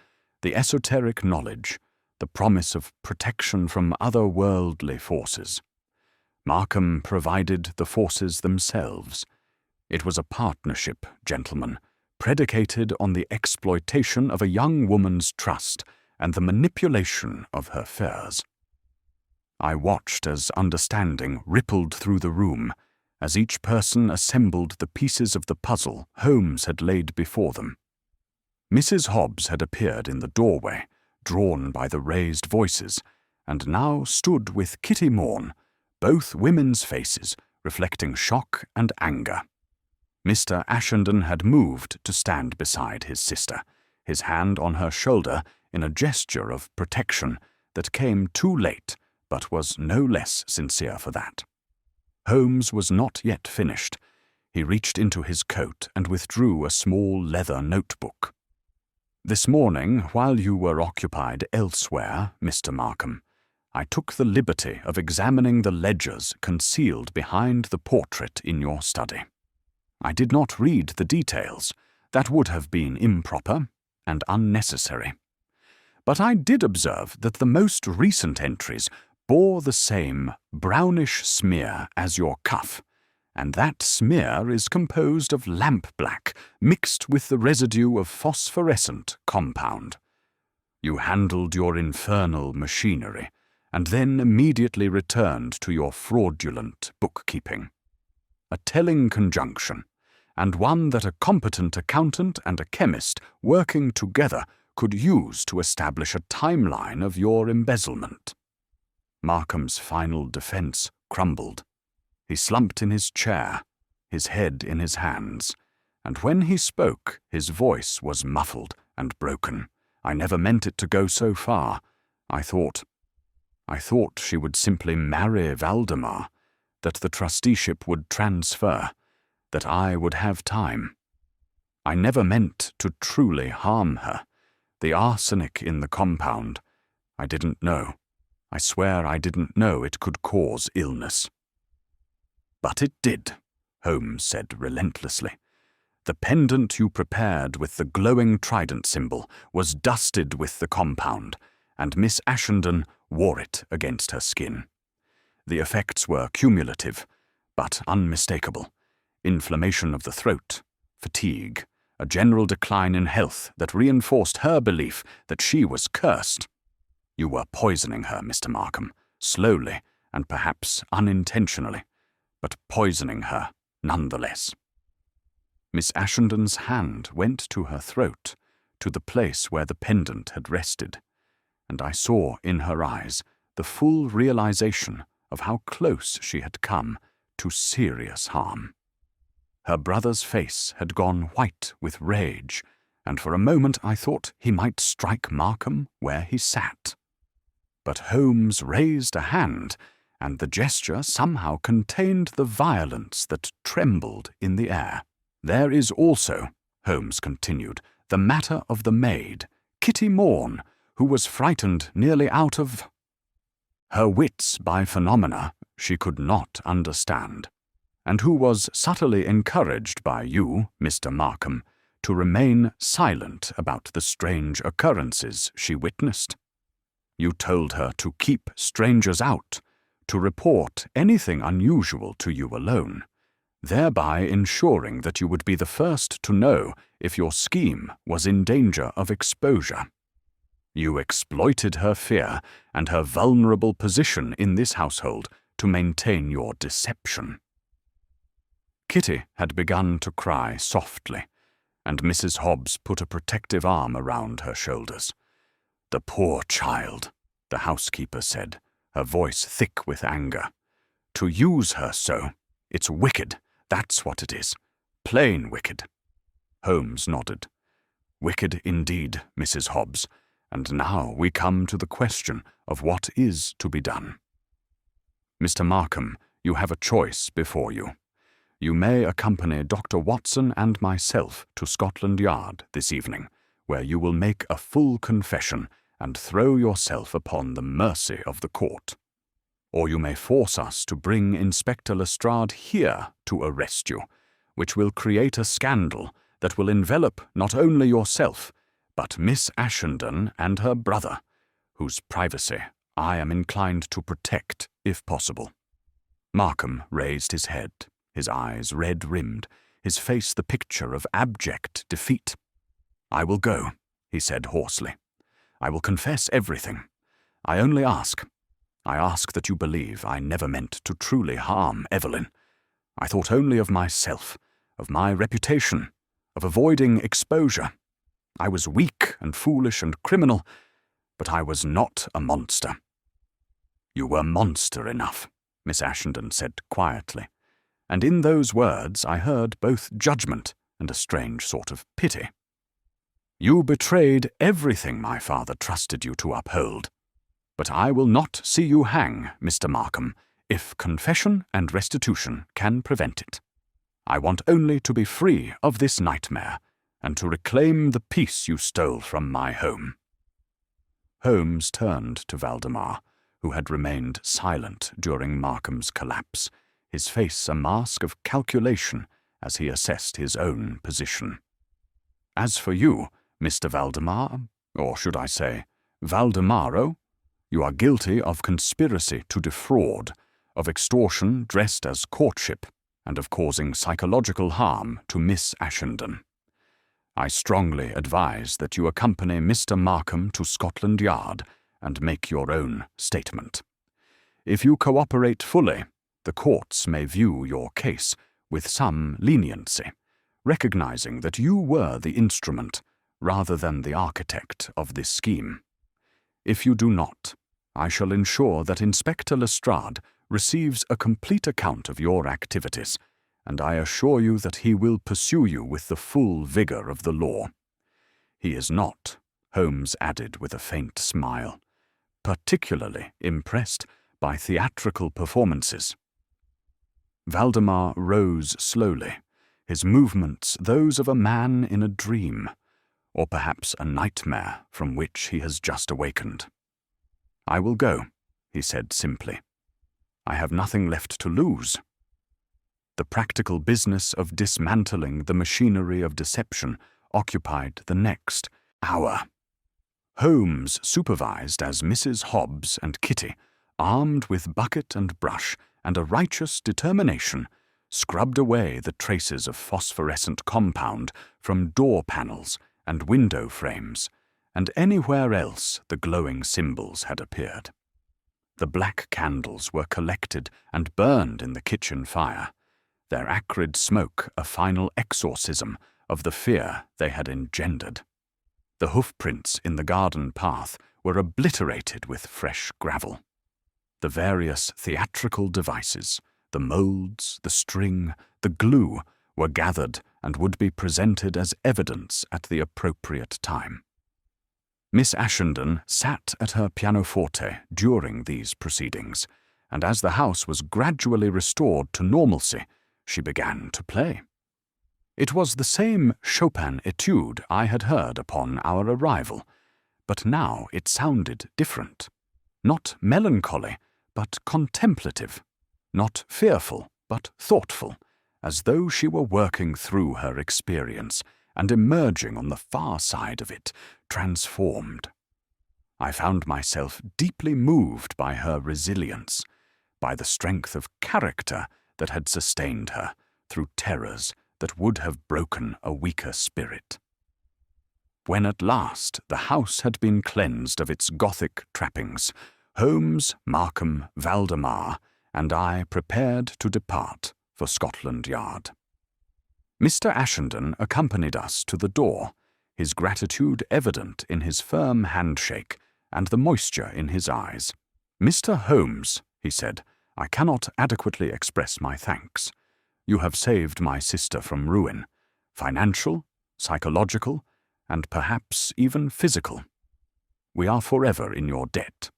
the esoteric knowledge, the promise of protection from otherworldly forces. Markham provided the forces themselves. It was a partnership, gentlemen, predicated on the exploitation of a young woman's trust and the manipulation of her fears. I watched as understanding rippled through the room, as each person assembled the pieces of the puzzle Holmes had laid before them. Mrs. Hobbs had appeared in the doorway, drawn by the raised voices, and now stood with Kitty Morn, both women's faces reflecting shock and anger. Mr. Ashenden had moved to stand beside his sister, his hand on her shoulder in a gesture of protection that came too late but was no less sincere for that. Holmes was not yet finished. He reached into his coat and withdrew a small leather notebook. This morning, while you were occupied elsewhere, Mr. Markham, I took the liberty of examining the ledgers concealed behind the portrait in your study. I did not read the details. That would have been improper and unnecessary. But I did observe that the most recent entries bore the same brownish smear as your cuff, and that smear is composed of lampblack mixed with the residue of phosphorescent compound. You handled your infernal machinery, and then immediately returned to your fraudulent bookkeeping. A telling conjunction, and one that a competent accountant and a chemist working together could use to establish a timeline of your embezzlement. Markham's final defense crumbled. He slumped in his chair, his head in his hands, and when he spoke, his voice was muffled and broken. I never meant it to go so far. I thought she would simply marry Valdemar, that the trusteeship would transfer, that I would have time. I never meant to truly harm her. The arsenic in the compound, I didn't know. I swear I didn't know it could cause illness. But it did, Holmes said relentlessly. The pendant you prepared with the glowing trident symbol was dusted with the compound, and Miss Ashenden wore it against her skin. The effects were cumulative, but unmistakable. Inflammation of the throat, fatigue, a general decline in health that reinforced her belief that she was cursed. You were poisoning her, Mr. Markham, slowly and perhaps unintentionally, but poisoning her nonetheless. Miss Ashenden's hand went to her throat, to the place where the pendant had rested, and I saw in her eyes the full realization of how close she had come to serious harm. Her brother's face had gone white with rage, and for a moment I thought he might strike Markham where he sat. But Holmes raised a hand, and the gesture somehow contained the violence that trembled in the air. There is also, Holmes continued, the matter of the maid, Kitty Morn, who was frightened nearly out of her wits by phenomena she could not understand. and who was subtly encouraged by you, Mr. Markham, to remain silent about the strange occurrences she witnessed. You told her to keep strangers out, to report anything unusual to you alone, thereby ensuring that you would be the first to know if your scheme was in danger of exposure. You exploited her fear and her vulnerable position in this household to maintain your deception. Kitty had begun to cry softly, and Mrs. Hobbs put a protective arm around her shoulders. "The poor child," the housekeeper said, her voice thick with anger. "To use her so, it's wicked, that's what it is. Plain wicked." Holmes nodded. "Wicked indeed, Mrs. Hobbs, and now we come to the question of what is to be done. Mr. Markham, you have a choice before you. You may accompany Dr. Watson and myself to Scotland Yard this evening, where you will make a full confession and throw yourself upon the mercy of the court. Or you may force us to bring Inspector Lestrade here to arrest you, which will create a scandal that will envelop not only yourself, but Miss Ashenden and her brother, whose privacy I am inclined to protect if possible." Markham raised his head, his eyes red-rimmed, his face the picture of abject defeat. "I will go," he said hoarsely. "I will confess everything. I ask that you believe I never meant to truly harm Evelyn. I thought only of myself, of my reputation, of avoiding exposure. I was weak and foolish and criminal, but I was not a monster." "You were monster enough," Miss Ashenden said quietly, and in those words I heard both judgment and a strange sort of pity. "You betrayed everything my father trusted you to uphold. But I will not see you hang, Mr. Markham, if confession and restitution can prevent it. I want only to be free of this nightmare, and to reclaim the peace you stole from my home." Holmes turned to Valdemar, who had remained silent during Markham's collapse, his face a mask of calculation as he assessed his own position. "As for you, Mr. Valdemar, or should I say, Valdemaro, you are guilty of conspiracy to defraud, of extortion dressed as courtship, and of causing psychological harm to Miss Ashenden. I strongly advise that you accompany Mr. Markham to Scotland Yard and make your own statement. If you cooperate fully, the courts may view your case with some leniency, recognizing that you were the instrument rather than the architect of this scheme. If you do not, I shall ensure that Inspector Lestrade receives a complete account of your activities, and I assure you that he will pursue you with the full vigor of the law. He is not," Holmes added with a faint smile, "particularly impressed by theatrical performances." Valdemar rose slowly, his movements those of a man in a dream, or perhaps a nightmare from which he has just awakened. "I will go," he said simply. "I have nothing left to lose." The practical business of dismantling the machinery of deception occupied the next hour. Holmes supervised as Mrs. Hobbs and Kitty, armed with bucket and brush and a righteous determination, scrubbed away the traces of phosphorescent compound from door panels and window frames, and anywhere else the glowing symbols had appeared. The black candles were collected and burned in the kitchen fire, their acrid smoke a final exorcism of the fear they had engendered. The hoof-prints in the garden path were obliterated with fresh gravel. The various theatrical devices, the moulds, the string, the glue, were gathered and would be presented as evidence at the appropriate time. Miss Ashenden sat at her pianoforte during these proceedings, and as the house was gradually restored to normalcy, she began to play. It was the same Chopin etude I had heard upon our arrival, but now it sounded different. Not melancholy, but contemplative. Not fearful, but thoughtful, as though she were working through her experience and emerging on the far side of it, transformed. I found myself deeply moved by her resilience, by the strength of character that had sustained her through terrors that would have broken a weaker spirit. When at last the house had been cleansed of its Gothic trappings, Holmes, Markham, Valdemar, and I prepared to depart for Scotland Yard. Mr. Ashenden accompanied us to the door, his gratitude evident in his firm handshake and the moisture in his eyes. "Mr. Holmes," he said, "I cannot adequately express my thanks. You have saved my sister from ruin, financial, psychological, and perhaps even physical. We are forever in your debt."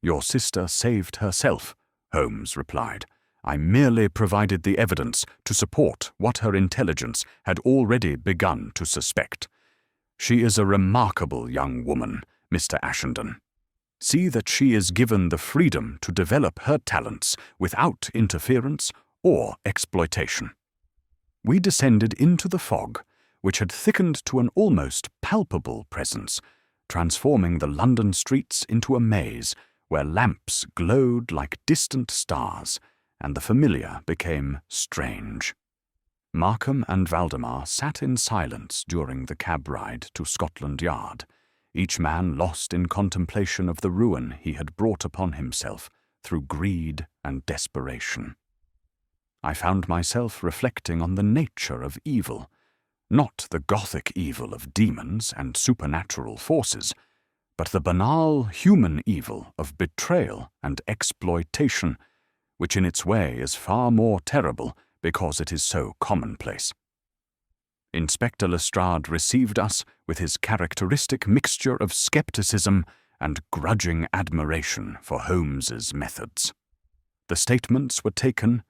"Your sister saved herself," Holmes replied. "I merely provided the evidence to support what her intelligence had already begun to suspect. She is a remarkable young woman, Mr. Ashenden. See that she is given the freedom to develop her talents without interference or exploitation." We descended into the fog, which had thickened to an almost palpable presence, transforming the London streets into a maze where lamps glowed like distant stars, and the familiar became strange. Markham and Valdemar sat in silence during the cab ride to Scotland Yard, each man lost in contemplation of the ruin he had brought upon himself through greed and desperation. I found myself reflecting on the nature of evil, not the Gothic evil of demons and supernatural forces, but the banal human evil of betrayal and exploitation, which in its way is far more terrible because it is so commonplace. Inspector Lestrade received us with his characteristic mixture of skepticism and grudging admiration for Holmes's methods. The statements were taken,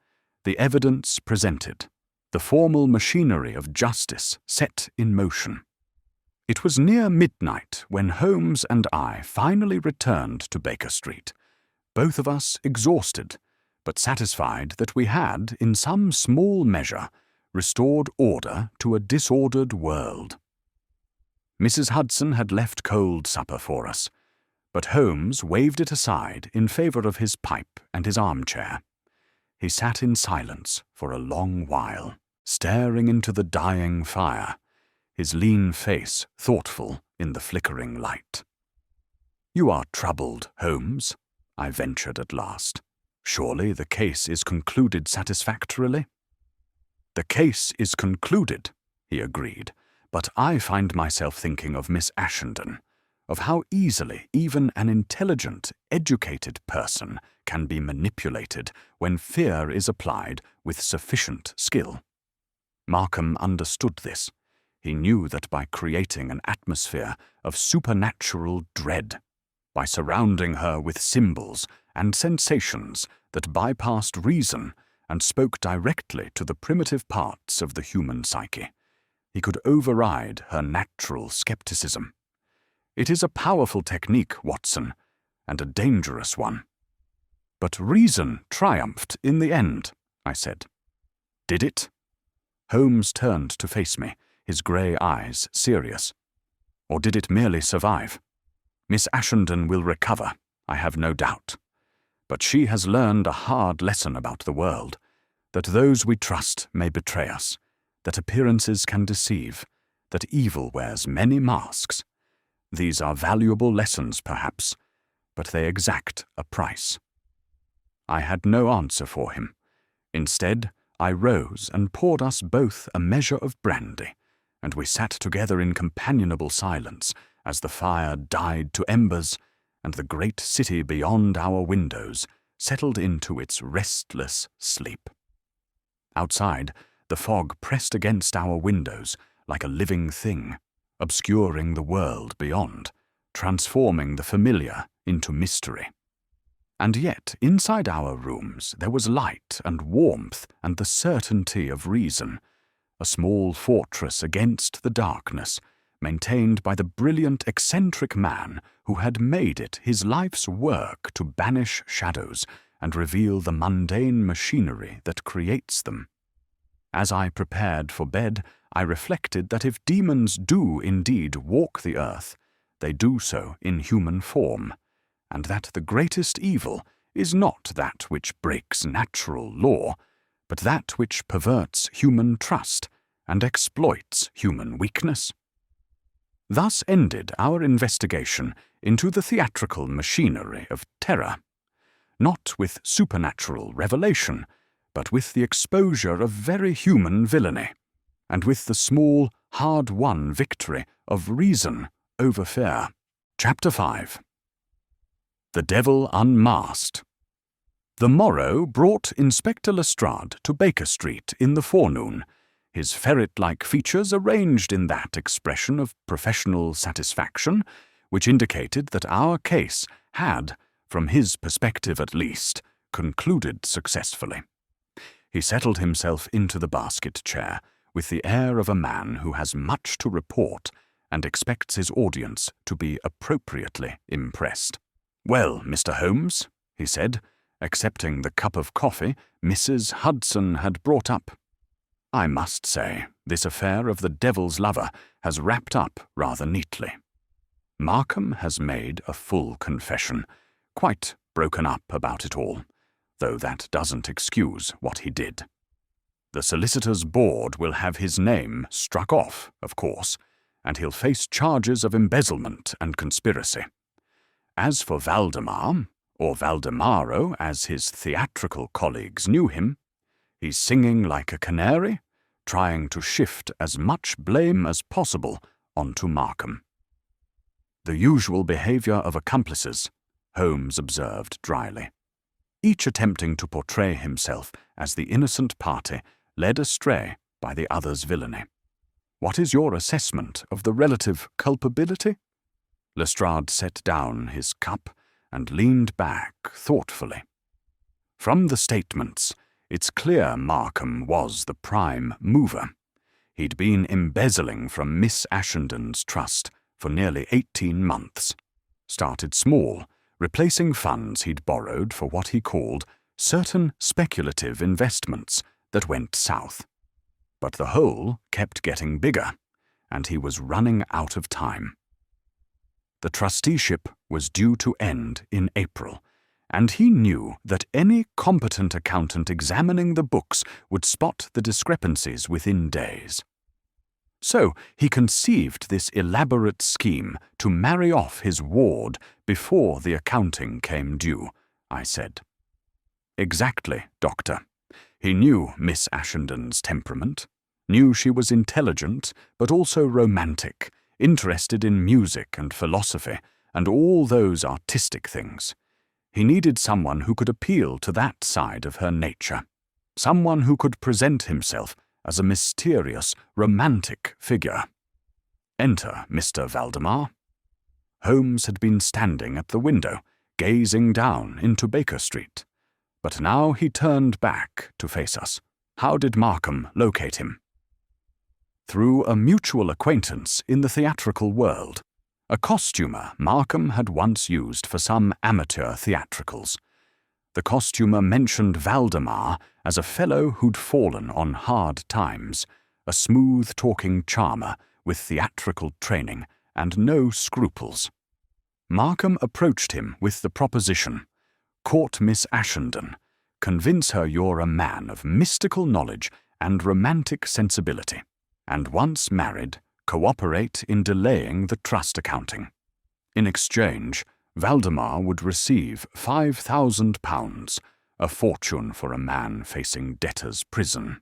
the evidence presented, the formal machinery of justice set in motion. It was near midnight when Holmes and I finally returned to Baker Street, both of us exhausted, but satisfied that we had, in some small measure, restored order to a disordered world. Mrs. Hudson had left cold supper for us, but Holmes waved it aside in favor of his pipe and his armchair. He sat in silence for a long while, staring into the dying fire, his lean face thoughtful in the flickering light. "You are troubled, Holmes," I ventured at last. "Surely the case is concluded satisfactorily?" "The case is concluded," he agreed, "but I find myself thinking of Miss Ashenden, of how easily even an intelligent, educated person can be manipulated when fear is applied with sufficient skill." Markham understood this. He knew that by creating an atmosphere of supernatural dread, by surrounding her with symbols and sensations that bypassed reason and spoke directly to the primitive parts of the human psyche, he could override her natural skepticism. It is a powerful technique, Watson, and a dangerous one. "But reason triumphed in the end," I said. "Did it?" Holmes turned to face me, his grey eyes serious. "Or did it merely survive? Miss Ashenden will recover, I have no doubt. But she has learned a hard lesson about the world, that those we trust may betray us, that appearances can deceive, that evil wears many masks. These are valuable lessons, perhaps, but they exact a price." I had no answer for him. Instead, I rose and poured us both a measure of brandy, and we sat together in companionable silence as the fire died to embers and the great city beyond our windows settled into its restless sleep. Outside, the fog pressed against our windows like a living thing, obscuring the world beyond, transforming the familiar into mystery. And yet, inside our rooms, there was light and warmth and the certainty of reason, a small fortress against the darkness, maintained by the brilliant, eccentric man who had made it his life's work to banish shadows and reveal the mundane machinery that creates them. As I prepared for bed, I reflected that if demons do indeed walk the earth, they do so in human form, and that the greatest evil is not that which breaks natural law, but that which perverts human trust and exploits human weakness. Thus ended our investigation into the theatrical machinery of terror, not with supernatural revelation, but with the exposure of very human villainy, and with the small, hard-won victory of reason over fear. Chapter 5. The Devil Unmasked. The morrow brought Inspector Lestrade to Baker Street in the forenoon, his ferret-like features arranged in that expression of professional satisfaction which indicated that our case had, from his perspective at least, concluded successfully. He settled himself into the basket chair with the air of a man who has much to report and expects his audience to be appropriately impressed. "Well, Mr. Holmes," he said, accepting the cup of coffee Mrs. Hudson had brought up, "I must say, this affair of the devil's lover has wrapped up rather neatly. Markham has made a full confession, quite broken up about it all, though that doesn't excuse what he did. The solicitors' board will have his name struck off, of course, and he'll face charges of embezzlement and conspiracy. As for Valdemar, or Valdemaro as his theatrical colleagues knew him, he's singing like a canary, trying to shift as much blame as possible onto Markham." "The usual behavior of accomplices," Holmes observed dryly, "each attempting to portray himself as the innocent party led astray by the other's villainy. What is your assessment of the relative culpability?" Lestrade set down his cup and leaned back thoughtfully. "From the statements, it's clear Markham was the prime mover. He'd been embezzling from Miss Ashenden's trust for nearly 18 months. Started small, replacing funds he'd borrowed for what he called certain speculative investments that went south. But the hole kept getting bigger, and he was running out of time. The trusteeship was due to end in April, and he knew that any competent accountant examining the books would spot the discrepancies within days. So he conceived this elaborate scheme to marry off his ward before the accounting came due," I said. "Exactly, Doctor. He knew Miss Ashenden's temperament, knew she was intelligent but also romantic, interested in music and philosophy and all those artistic things. He needed someone who could appeal to that side of her nature, someone who could present himself as a mysterious, romantic figure. Enter Mr. Valdemar." Holmes had been standing at the window, gazing down into Baker Street, but now he turned back to face us. "How did Markham locate him?" "Through a mutual acquaintance in the theatrical world. A costumer Markham had once used for some amateur theatricals. The costumer mentioned Valdemar as a fellow who'd fallen on hard times, a smooth-talking charmer with theatrical training and no scruples. Markham approached him with the proposition, 'Court Miss Ashenden, convince her you're a man of mystical knowledge and romantic sensibility, and once married, cooperate in delaying the trust accounting. In exchange, Valdemar would receive £5,000, a fortune for a man facing debtor's prison.'"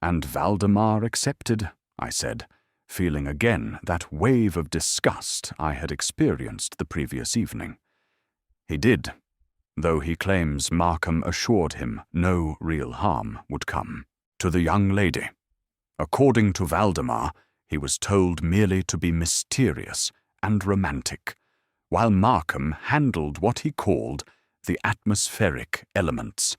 "And Valdemar accepted," I said, feeling again that wave of disgust I had experienced the previous evening. "He did, though he claims Markham assured him no real harm would come to the young lady. According to Valdemar, he was told merely to be mysterious and romantic, while Markham handled what he called the atmospheric elements.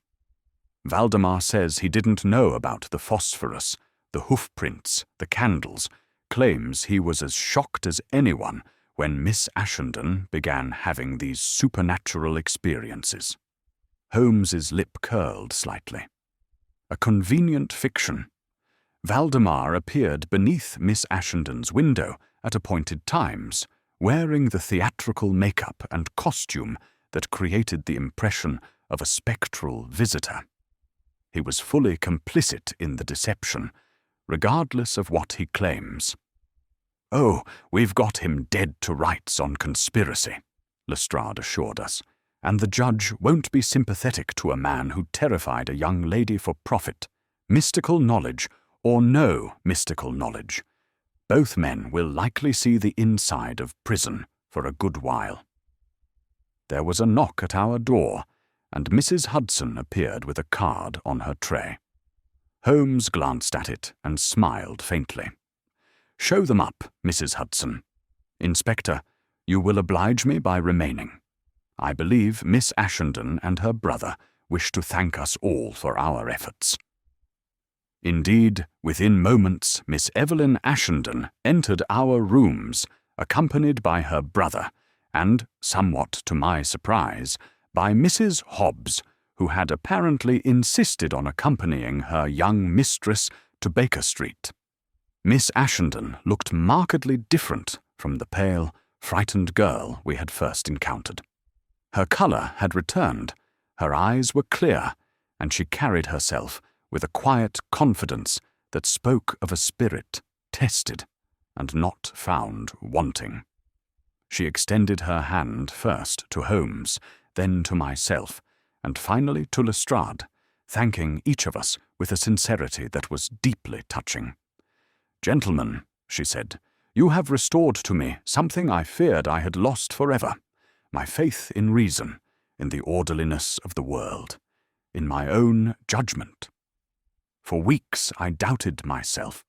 Valdemar says he didn't know about the phosphorus, the hoof-prints, the candles, claims he was as shocked as anyone when Miss Ashenden began having these supernatural experiences." Holmes's lip curled slightly. A convenient fiction. Valdemar appeared beneath Miss Ashenden's window at appointed times, wearing the theatrical makeup and costume that created the impression of a spectral visitor. He was fully complicit in the deception, regardless of what he claims. "Oh, we've got him dead to rights on conspiracy," Lestrade assured us, "and the judge won't be sympathetic to a man who terrified a young lady for profit, mystical knowledge or no mystical knowledge. Both men will likely see the inside of prison for a good while." There was a knock at our door, and Mrs. Hudson appeared with a card on her tray. Holmes glanced at it and smiled faintly. "Show them up, Mrs. Hudson. Inspector, you will oblige me by remaining. I believe Miss Ashenden and her brother wish to thank us all for our efforts." Indeed, within moments, Miss Evelyn Ashenden entered our rooms, accompanied by her brother, and, somewhat to my surprise, by Mrs. Hobbs, who had apparently insisted on accompanying her young mistress to Baker Street. Miss Ashenden looked markedly different from the pale, frightened girl we had first encountered. Her colour had returned, her eyes were clear, and she carried herself with a quiet confidence that spoke of a spirit tested and not found wanting. She extended her hand first to Holmes, then to myself, and finally to Lestrade, thanking each of us with a sincerity that was deeply touching. "Gentlemen," she said, "you have restored to me something I feared I had lost forever, my faith in reason, in the orderliness of the world, in my own judgment. For weeks I doubted myself,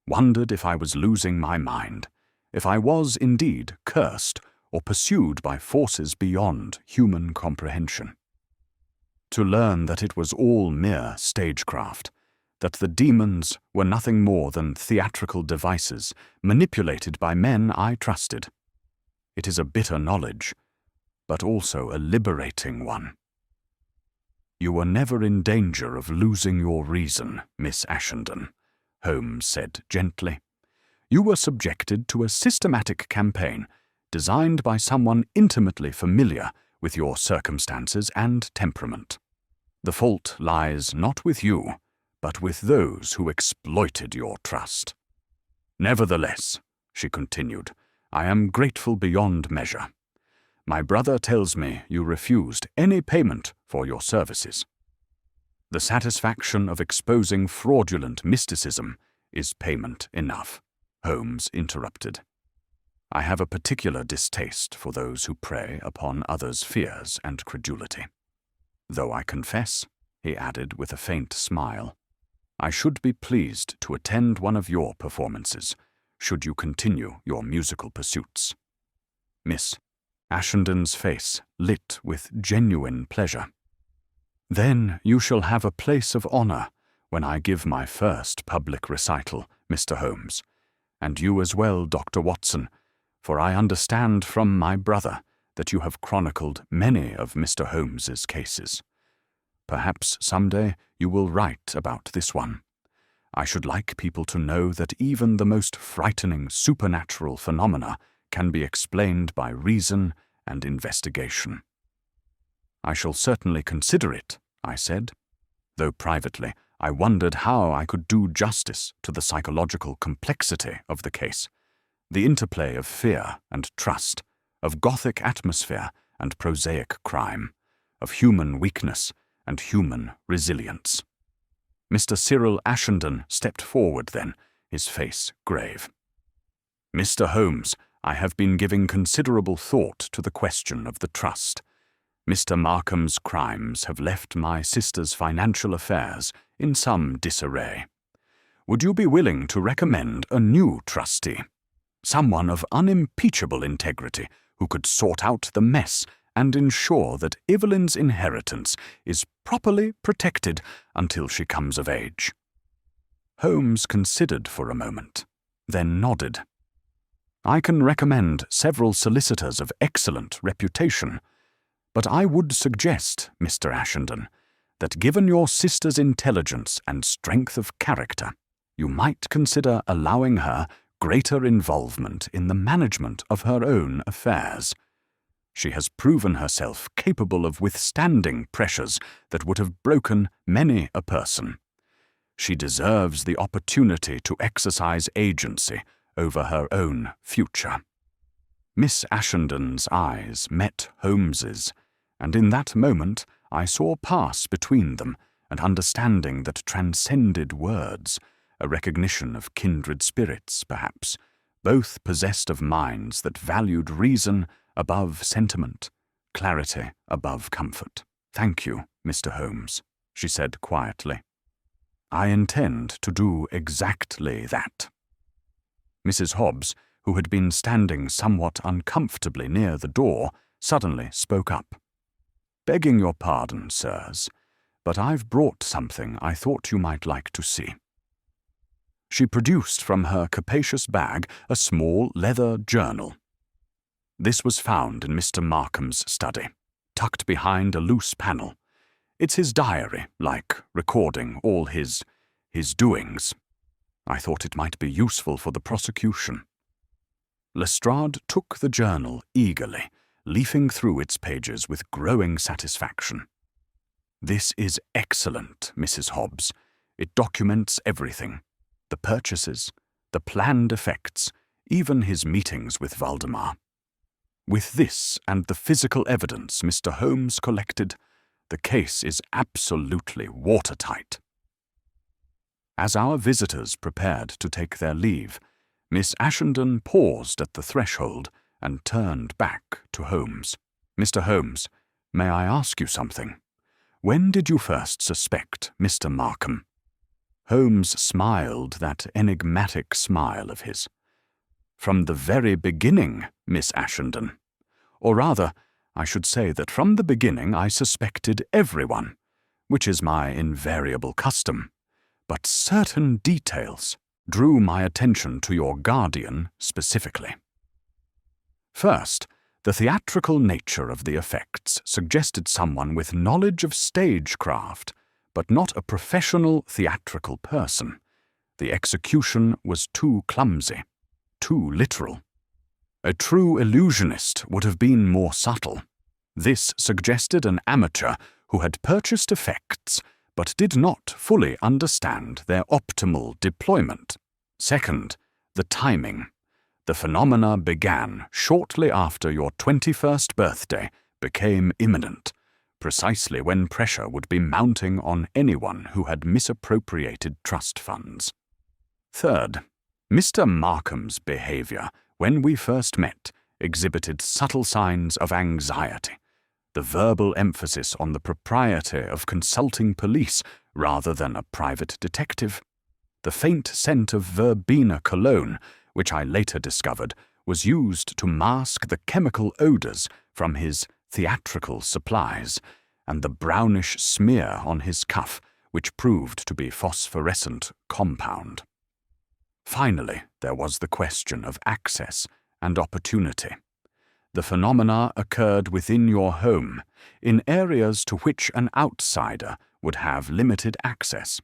wondered if I was losing my mind, if I was indeed cursed or pursued by forces beyond human comprehension. To learn that it was all mere stagecraft, that the demons were nothing more than theatrical devices manipulated by men I trusted. It is a bitter knowledge, but also a liberating one." "You were never in danger of losing your reason, Miss Ashenden," Holmes said gently. "You were subjected to a systematic campaign designed by someone intimately familiar with your circumstances and temperament. The fault lies not with you, but with those who exploited your trust. Nevertheless," she continued, "I am grateful beyond measure. My brother tells me you refused any payment for your services." "The satisfaction of exposing fraudulent mysticism is payment enough," Holmes interrupted. "I have a particular distaste for those who prey upon others' fears and credulity. Though I confess," he added with a faint smile, "I should be pleased to attend one of your performances, should you continue your musical pursuits." Miss Ashenden's face lit with genuine pleasure. "Then you shall have a place of honour when I give my first public recital, Mr. Holmes, and you as well, Dr. Watson, for I understand from my brother that you have chronicled many of Mr. Holmes's cases. Perhaps someday you will write about this one. I should like people to know that even the most frightening supernatural phenomena can be explained by reason and investigation." "I shall certainly consider it," I said, though privately I wondered how I could do justice to the psychological complexity of the case, the interplay of fear and trust, of Gothic atmosphere and prosaic crime, of human weakness and human resilience. Mr. Cyril Ashenden stepped forward then, his face grave. "Mr. Holmes, I have been giving considerable thought to the question of the trust. Mr. Markham's crimes have left my sister's financial affairs in some disarray. Would you be willing to recommend a new trustee? Someone of unimpeachable integrity who could sort out the mess and ensure that Evelyn's inheritance is properly protected until she comes of age?" Holmes considered for a moment, then nodded. "I can recommend several solicitors of excellent reputation, But I would suggest, Mr. Ashenden, that given your sister's intelligence and strength of character, you might consider allowing her greater involvement in the management of her own affairs. She has proven herself capable of withstanding pressures that would have broken many a person. She deserves the opportunity to exercise agency over her own future. Miss Ashenden's eyes met Holmes's, and in that moment I saw pass between them an understanding that transcended words, a recognition of kindred spirits, perhaps, both possessed of minds that valued reason above sentiment, clarity above comfort. "Thank you, Mr. Holmes," she said quietly. "I intend to do exactly that." Mrs. Hobbs, who had been standing somewhat uncomfortably near the door, suddenly spoke up. "Begging your pardon, sirs, but I've brought something I thought you might like to see." She produced from her capacious bag a small leather journal. This was found in Mr. Markham's study, tucked behind a loose panel. It's his diary, like recording all his doings. I thought it might be useful for the prosecution. Lestrade took the journal eagerly, leafing through its pages with growing satisfaction. "This is excellent, Mrs. Hobbs. It documents everything. The purchases, the planned effects, even his meetings with Valdemar. With this and the physical evidence Mr. Holmes collected, the case is absolutely watertight." As our visitors prepared to take their leave, Miss Ashenden paused at the threshold and turned back to Holmes. "Mr. Holmes, may I ask you something? When did you first suspect Mr. Markham?" Holmes smiled that enigmatic smile of his. "From the very beginning, Miss Ashenden. Or rather, I should say that from the beginning I suspected everyone, which is my invariable custom. But certain details drew my attention to your guardian specifically. First, the theatrical nature of the effects suggested someone with knowledge of stagecraft, but not a professional theatrical person. The execution was too clumsy, too literal. A true illusionist would have been more subtle. This suggested an amateur who had purchased effects but did not fully understand their optimal deployment. Second, the timing. The phenomena began shortly after your 21st birthday became imminent, precisely when pressure would be mounting on anyone who had misappropriated trust funds. Third, Mr. Markham's behavior when we first met exhibited subtle signs of anxiety, the verbal emphasis on the propriety of consulting police rather than a private detective. The faint scent of verbena cologne, which I later discovered, was used to mask the chemical odors from his theatrical supplies, and the brownish smear on his cuff, which proved to be phosphorescent compound. Finally, there was the question of access and opportunity. The phenomena occurred within your home, in areas to which an outsider would have limited access.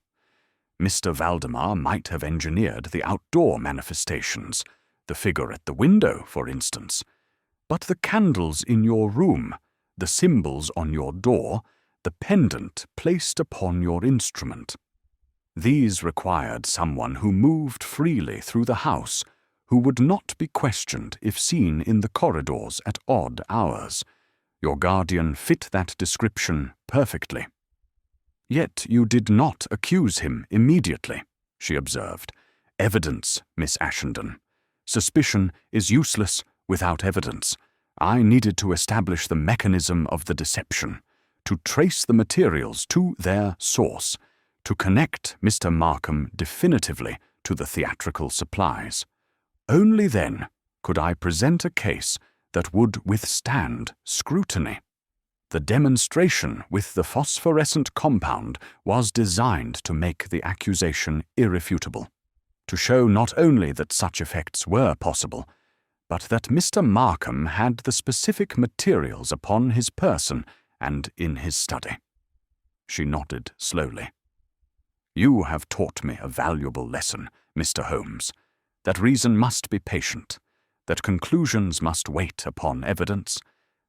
Mr. Valdemar might have engineered the outdoor manifestations, the figure at the window, for instance. But the candles in your room, the symbols on your door, the pendant placed upon your instrument. These required someone who moved freely through the house, who would not be questioned if seen in the corridors at odd hours. Your guardian fit that description perfectly. "Yet you did not accuse him immediately," she observed. "Evidence, Miss Ashenden. Suspicion is useless without evidence. I needed to establish the mechanism of the deception, to trace the materials to their source, to connect Mr. Markham definitively to the theatrical supplies. Only then could I present a case that would withstand scrutiny. The demonstration with the phosphorescent compound was designed to make the accusation irrefutable, to show not only that such effects were possible, but that Mr. Markham had the specific materials upon his person and in his study. She nodded slowly. You have taught me a valuable lesson, Mr. Holmes, that reason must be patient, that conclusions must wait upon evidence,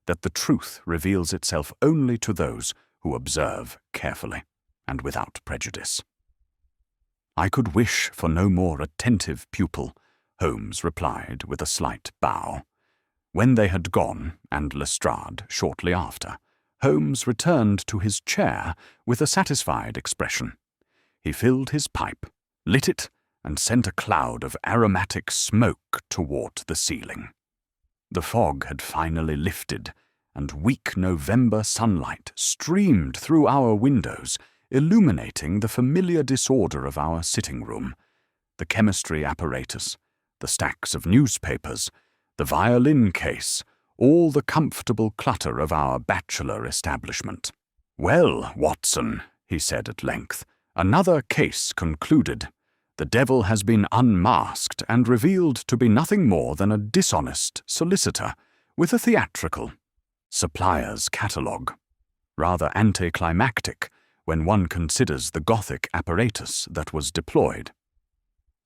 that the truth reveals itself only to those who observe carefully and without prejudice. I could wish for no more attentive pupil, Holmes replied with a slight bow. When they had gone, and Lestrade shortly after, Holmes returned to his chair with a satisfied expression. He filled his pipe, lit it, and sent a cloud of aromatic smoke toward the ceiling. The fog had finally lifted, and weak November sunlight streamed through our windows, illuminating the familiar disorder of our sitting room, the chemistry apparatus, the stacks of newspapers, the violin case, all the comfortable clutter of our bachelor establishment. "Well, Watson," he said at length, "another case concluded. The devil has been unmasked and revealed to be nothing more than a dishonest solicitor with a theatrical supplier's catalogue. Rather anticlimactic when one considers the Gothic apparatus that was deployed."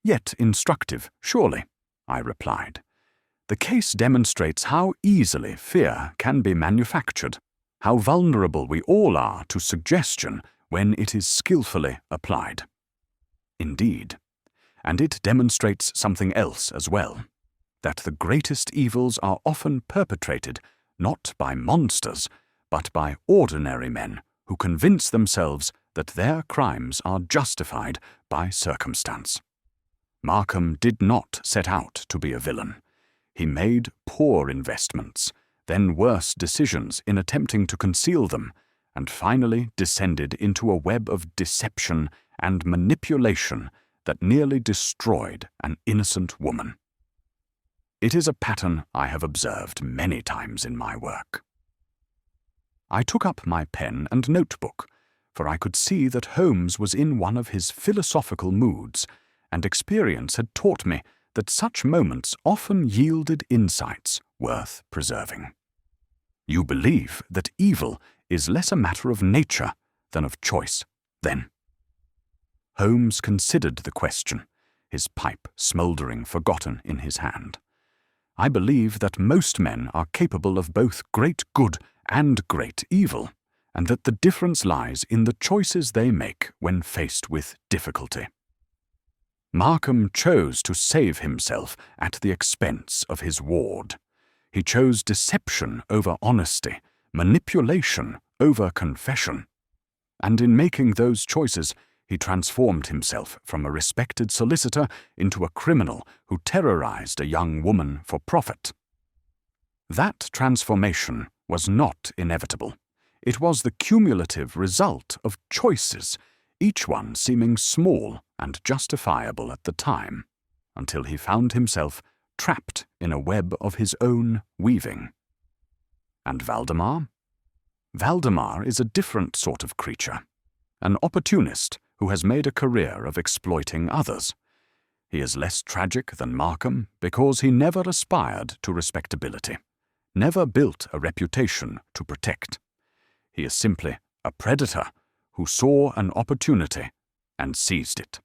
"Yet instructive, surely," I replied. "The case demonstrates how easily fear can be manufactured, how vulnerable we all are to suggestion when it is skillfully applied." "Indeed. And it demonstrates something else as well, that the greatest evils are often perpetrated not by monsters, but by ordinary men who convince themselves that their crimes are justified by circumstance. Markham did not set out to be a villain. He made poor investments, then worse decisions in attempting to conceal them, and finally descended into a web of deception and manipulation that nearly destroyed an innocent woman. It is a pattern I have observed many times in my work." I took up my pen and notebook, for I could see that Holmes was in one of his philosophical moods, and experience had taught me that such moments often yielded insights worth preserving. "You believe that evil is less a matter of nature than of choice, then?" Holmes considered the question, his pipe smouldering forgotten in his hand. "I believe that most men are capable of both great good and great evil, and that the difference lies in the choices they make when faced with difficulty. Markham chose to save himself at the expense of his ward. He chose deception over honesty, manipulation over confession. And in making those choices, he transformed himself from a respected solicitor into a criminal who terrorized a young woman for profit. That transformation was not inevitable. It was the cumulative result of choices, each one seeming small and justifiable at the time, until he found himself trapped in a web of his own weaving. And Valdemar? Valdemar is a different sort of creature, an opportunist who has made a career of exploiting others. He is less tragic than Markham because he never aspired to respectability, never built a reputation to protect. He is simply a predator who saw an opportunity and seized it.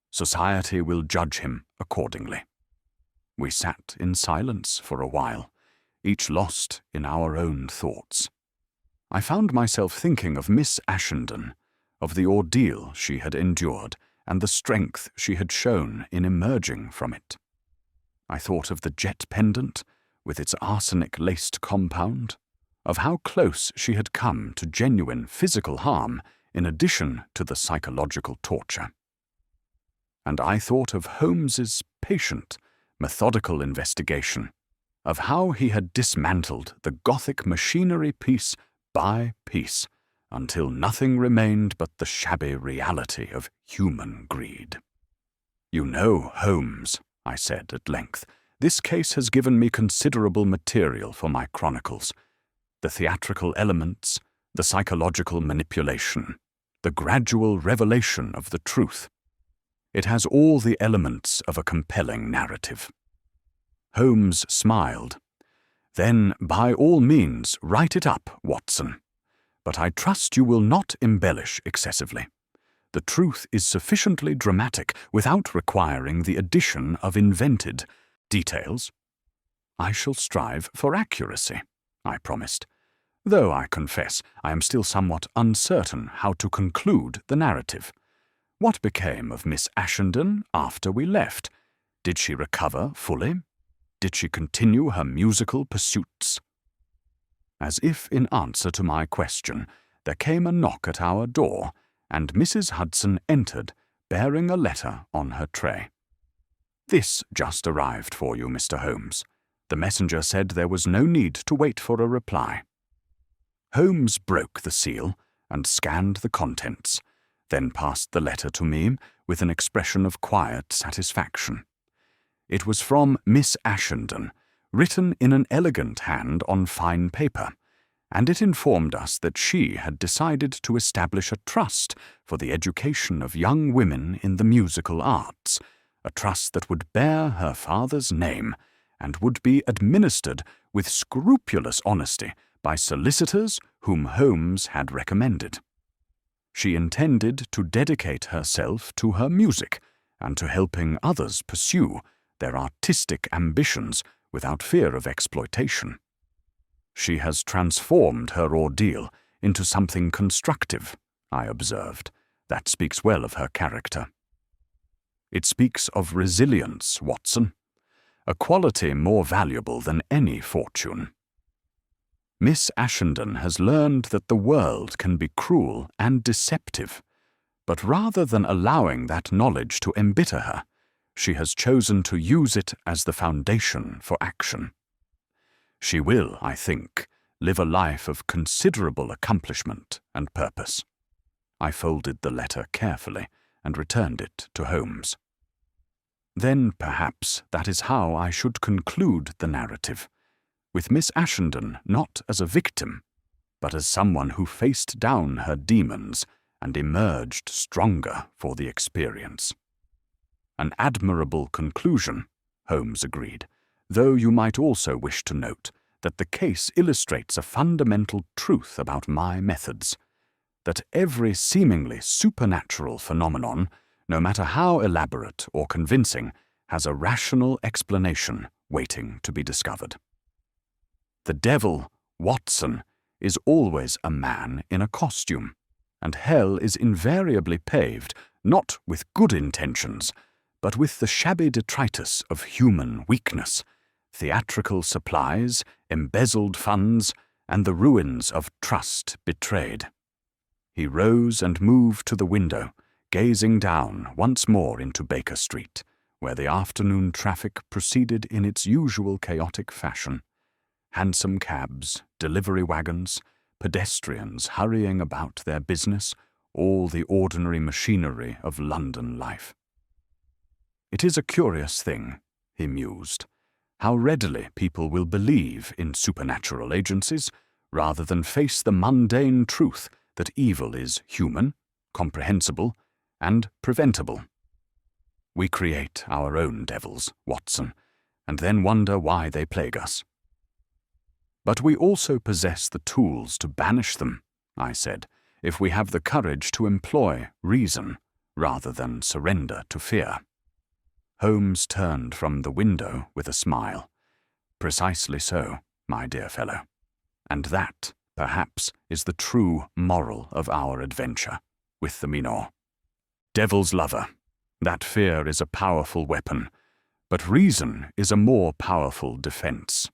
Society will judge him accordingly. We sat in silence for a while, each lost in our own thoughts. I found myself thinking of Miss Ashenden, of the ordeal she had endured and the strength she had shown in emerging from it. I thought of the jet pendant with its arsenic-laced compound, of how close she had come to genuine physical harm in addition to the psychological torture. And I thought of Holmes's patient, methodical investigation, of how he had dismantled the Gothic machinery piece by piece, until nothing remained but the shabby reality of human greed. "You know, Holmes," I said at length, "this case has given me considerable material for my chronicles. The theatrical elements, the psychological manipulation, the gradual revelation of the truth. It has all the elements of a compelling narrative." Holmes smiled. "Then, by all means, write it up, Watson. But I trust you will not embellish excessively. The truth is sufficiently dramatic without requiring the addition of invented details." "I shall strive for accuracy," I promised, though I confess I am still somewhat uncertain how to conclude the narrative. What became of Miss Ashenden after we left? Did she recover fully? Did she continue her musical pursuits? As if in answer to my question, there came a knock at our door, and Mrs. Hudson entered, bearing a letter on her tray. "This just arrived for you, Mr. Holmes." The messenger said there was no need to wait for a reply. Holmes broke the seal and scanned the contents, then passed the letter to me with an expression of quiet satisfaction. It was from Miss Ashenden, written in an elegant hand on fine paper, and it informed us that she had decided to establish a trust for the education of young women in the musical arts, a trust that would bear her father's name and would be administered with scrupulous honesty by solicitors whom Holmes had recommended. She intended to dedicate herself to her music and to helping others pursue their artistic ambitions without fear of exploitation. She has transformed her ordeal into something constructive, I observed. That speaks well of her character. It speaks of resilience, Watson, a quality more valuable than any fortune. Miss Ashenden has learned that the world can be cruel and deceptive, but rather than allowing that knowledge to embitter her, she has chosen to use it as the foundation for action. She will, I think, live a life of considerable accomplishment and purpose. I folded the letter carefully and returned it to Holmes. Then, perhaps, that is how I should conclude the narrative, with Miss Ashenden not as a victim, but as someone who faced down her demons and emerged stronger for the experience. An admirable conclusion, Holmes agreed, though you might also wish to note that the case illustrates a fundamental truth about my methods, that every seemingly supernatural phenomenon, no matter how elaborate or convincing, has a rational explanation waiting to be discovered. The devil, Watson, is always a man in a costume, and hell is invariably paved not with good intentions, but with the shabby detritus of human weakness, theatrical supplies, embezzled funds, and the ruins of trust betrayed. He rose and moved to the window, gazing down once more into Baker Street, where the afternoon traffic proceeded in its usual chaotic fashion. Hansom cabs, delivery wagons, pedestrians hurrying about their business, all the ordinary machinery of London life. It is a curious thing, he mused, how readily people will believe in supernatural agencies rather than face the mundane truth that evil is human, comprehensible, and preventable. We create our own devils, Watson, and then wonder why they plague us. But we also possess the tools to banish them, I said, if we have the courage to employ reason rather than surrender to fear. Holmes turned from the window with a smile. Precisely so, my dear fellow. And that, perhaps, is the true moral of our adventure with the Minotaur. Devil's lover. That fear is a powerful weapon, but reason is a more powerful defense.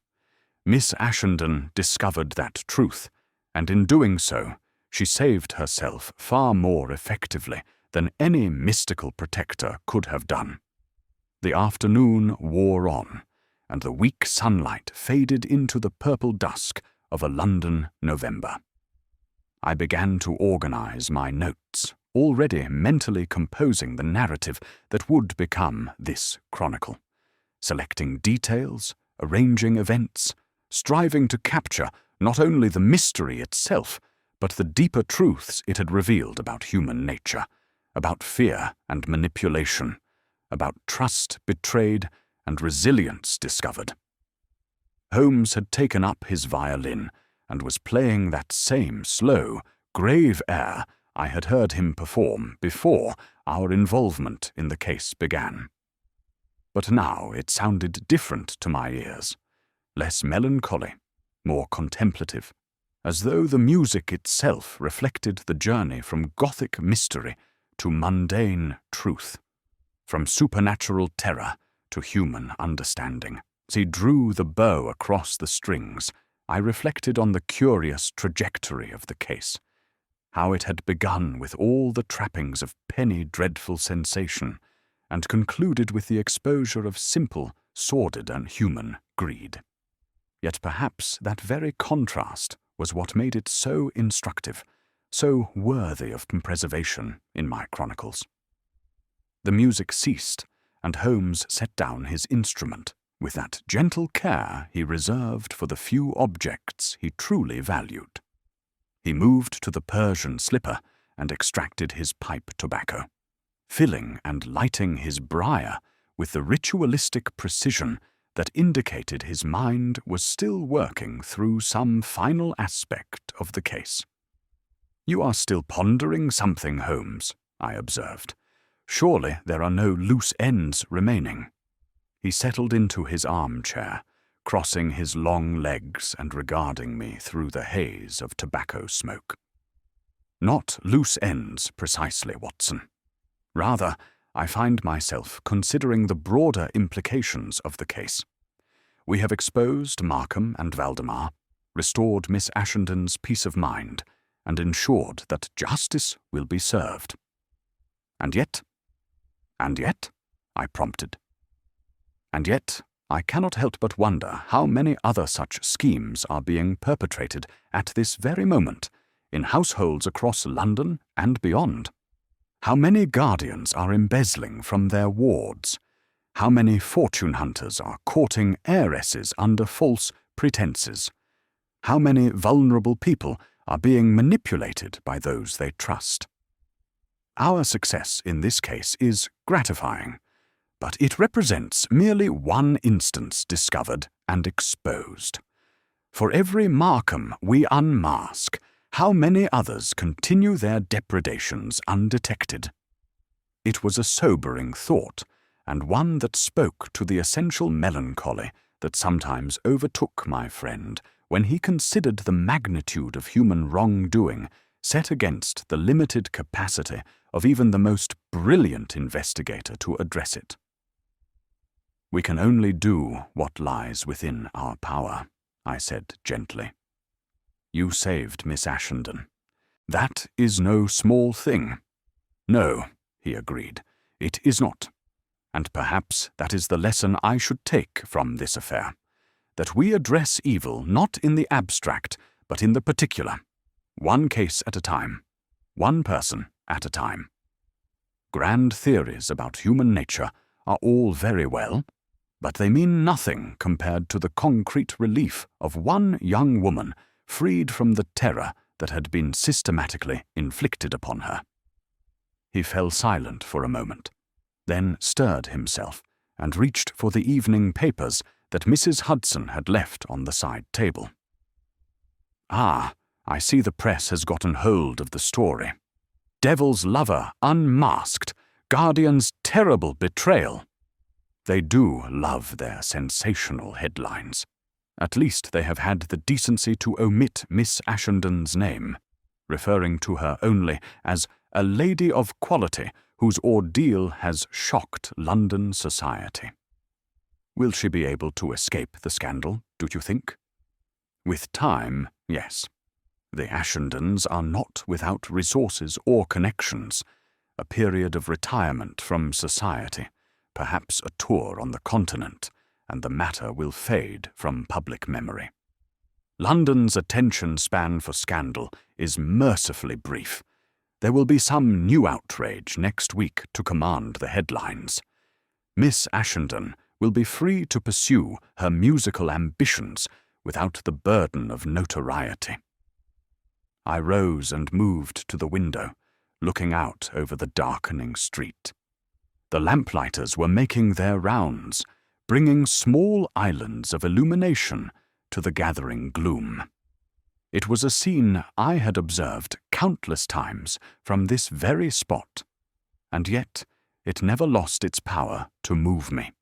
Miss Ashenden discovered that truth, and in doing so, she saved herself far more effectively than any mystical protector could have done. The afternoon wore on, and the weak sunlight faded into the purple dusk of a London November. I began to organize my notes, already mentally composing the narrative that would become this chronicle, selecting details, arranging events, striving to capture not only the mystery itself, but the deeper truths it had revealed about human nature, about fear and manipulation, about trust betrayed, and resilience discovered. Holmes had taken up his violin and was playing that same slow, grave air I had heard him perform before our involvement in the case began. But now it sounded different to my ears, less melancholy, more contemplative, as though the music itself reflected the journey from Gothic mystery to mundane truth, from supernatural terror to human understanding. As he drew the bow across the strings, I reflected on the curious trajectory of the case, how it had begun with all the trappings of penny dreadful sensation, and concluded with the exposure of simple, sordid and human greed. Yet perhaps that very contrast was what made it so instructive, so worthy of preservation in my chronicles. The music ceased, and Holmes set down his instrument with that gentle care he reserved for the few objects he truly valued. He moved to the Persian slipper and extracted his pipe tobacco, filling and lighting his briar with the ritualistic precision that indicated his mind was still working through some final aspect of the case. "You are still pondering something, Holmes," I observed. "Surely there are no loose ends remaining." He settled into his armchair, crossing his long legs and regarding me through the haze of tobacco smoke. "Not loose ends precisely, Watson. Rather, I find myself considering the broader implications of the case. We have exposed Markham and Valdemar, restored Miss Ashenden's peace of mind, and ensured that justice will be served. And yet, I prompted. And yet, I cannot help but wonder how many other such schemes are being perpetrated at this very moment in households across London and beyond. How many guardians are embezzling from their wards? How many fortune hunters are courting heiresses under false pretenses? How many vulnerable people are being manipulated by those they trust? Our success in this case is gratifying, but it represents merely one instance discovered and exposed. For every Markham we unmask, how many others continue their depredations undetected? It was a sobering thought, and one that spoke to the essential melancholy that sometimes overtook my friend when he considered the magnitude of human wrongdoing set against the limited capacity of even the most brilliant investigator to address it. "We can only do what lies within our power," I said gently. "You saved Miss Ashenden. That is no small thing." "No," he agreed, "it is not. And perhaps that is the lesson I should take from this affair, that we address evil not in the abstract, but in the particular, one case at a time, one person at a time. Grand theories about human nature are all very well, but they mean nothing compared to the concrete relief of one young woman freed from the terror that had been systematically inflicted upon her." He fell silent for a moment, then stirred himself and reached for the evening papers that Mrs. Hudson had left on the side table. "Ah, I see the press has gotten hold of the story. Devil's lover unmasked, Guardian's terrible betrayal." They do love their sensational headlines. At least they have had the decency to omit Miss Ashenden's name, referring to her only as a lady of quality whose ordeal has shocked London society. Will she be able to escape the scandal, do you think? With time, yes. The Ashendens are not without resources or connections, a period of retirement from society, perhaps a tour on the continent, and the matter will fade from public memory. London's attention span for scandal is mercifully brief. There will be some new outrage next week to command the headlines. Miss Ashenden will be free to pursue her musical ambitions without the burden of notoriety. I rose and moved to the window, looking out over the darkening street. The lamplighters were making their rounds, bringing small islands of illumination to the gathering gloom. It was a scene I had observed countless times from this very spot, and yet it never lost its power to move me.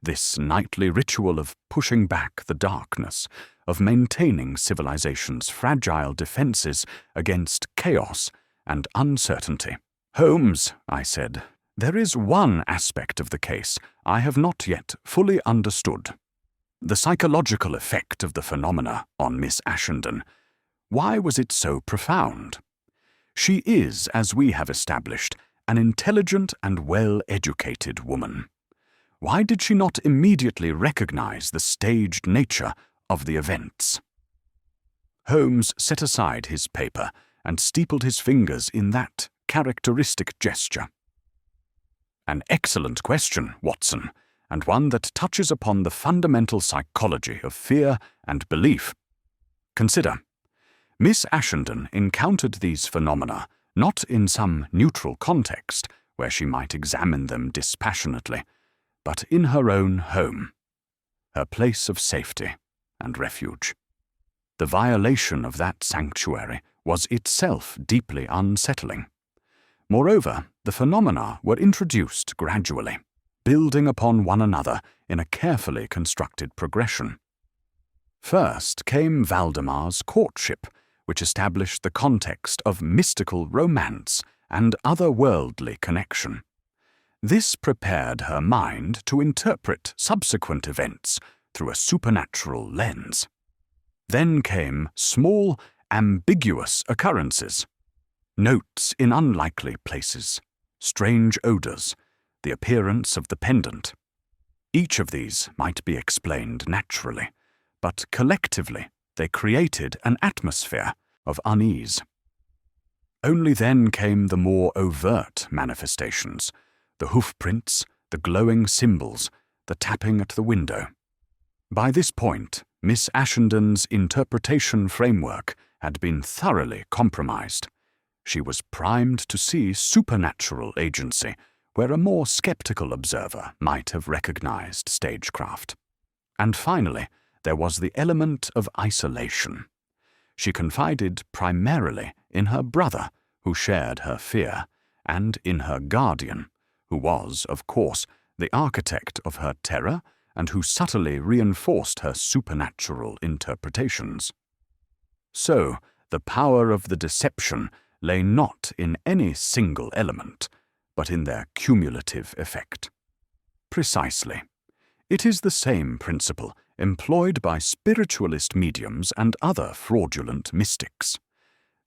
This nightly ritual of pushing back the darkness, of maintaining civilization's fragile defenses against chaos and uncertainty. "Holmes," I said, "there is one aspect of the case I have not yet fully understood. The psychological effect of the phenomena on Miss Ashenden. Why was it so profound? She is, as we have established, an intelligent and well-educated woman. Why did she not immediately recognize the staged nature of the events?" Holmes set aside his paper and steepled his fingers in that characteristic gesture. "An excellent question, Watson, and one that touches upon the fundamental psychology of fear and belief. Consider, Miss Ashenden encountered these phenomena not in some neutral context where she might examine them dispassionately, but in her own home, her place of safety and refuge. The violation of that sanctuary was itself deeply unsettling. Moreover, the phenomena were introduced gradually, building upon one another in a carefully constructed progression. First came Valdemar's courtship, which established the context of mystical romance and otherworldly connection. This prepared her mind to interpret subsequent events through a supernatural lens. Then came small, ambiguous occurrences, notes in unlikely places, strange odors, the appearance of the pendant. Each of these might be explained naturally, but collectively they created an atmosphere of unease. Only then came the more overt manifestations, the hoof-prints, the glowing symbols, the tapping at the window. By this point, Miss Ashenden's interpretation framework had been thoroughly compromised. She was primed to see supernatural agency where a more skeptical observer might have recognized stagecraft. And finally, there was the element of isolation. She confided primarily in her brother, who shared her fear, and in her guardian, who was, of course, the architect of her terror and who subtly reinforced her supernatural interpretations. So, the power of the deception lay not in any single element, but in their cumulative effect. Precisely. It is the same principle employed by spiritualist mediums and other fraudulent mystics.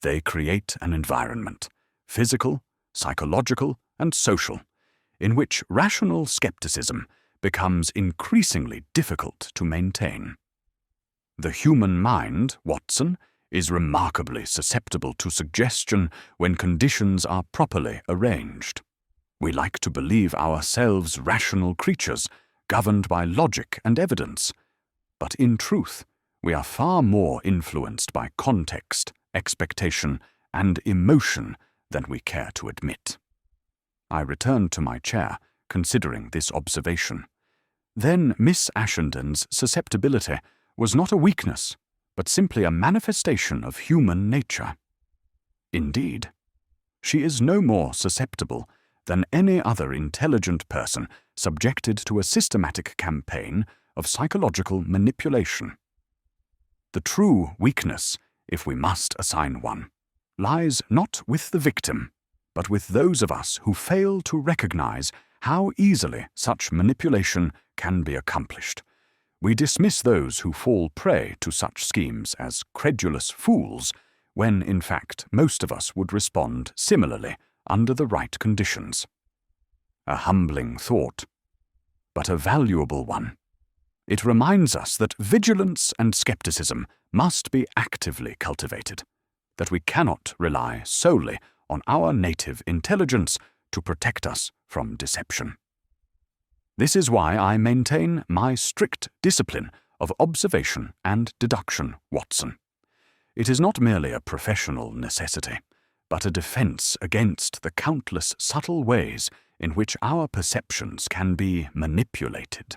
They create an environment, physical, psychological, and social, in which rational skepticism becomes increasingly difficult to maintain. The human mind, Watson, is remarkably susceptible to suggestion when conditions are properly arranged. We like to believe ourselves rational creatures, governed by logic and evidence, but in truth, we are far more influenced by context, expectation, and emotion than we care to admit. I returned to my chair, considering this observation. Then Miss Ashenden's susceptibility was not a weakness, but simply a manifestation of human nature. Indeed, she is no more susceptible than any other intelligent person subjected to a systematic campaign of psychological manipulation. The true weakness, if we must assign one, lies not with the victim, but with those of us who fail to recognize how easily such manipulation can be accomplished. We dismiss those who fall prey to such schemes as credulous fools, when in fact most of us would respond similarly under the right conditions. A humbling thought, but a valuable one. It reminds us that vigilance and skepticism must be actively cultivated, that we cannot rely solely on our native intelligence to protect us from deception. This is why I maintain my strict discipline of observation and deduction, Watson. It is not merely a professional necessity, but a defense against the countless subtle ways in which our perceptions can be manipulated.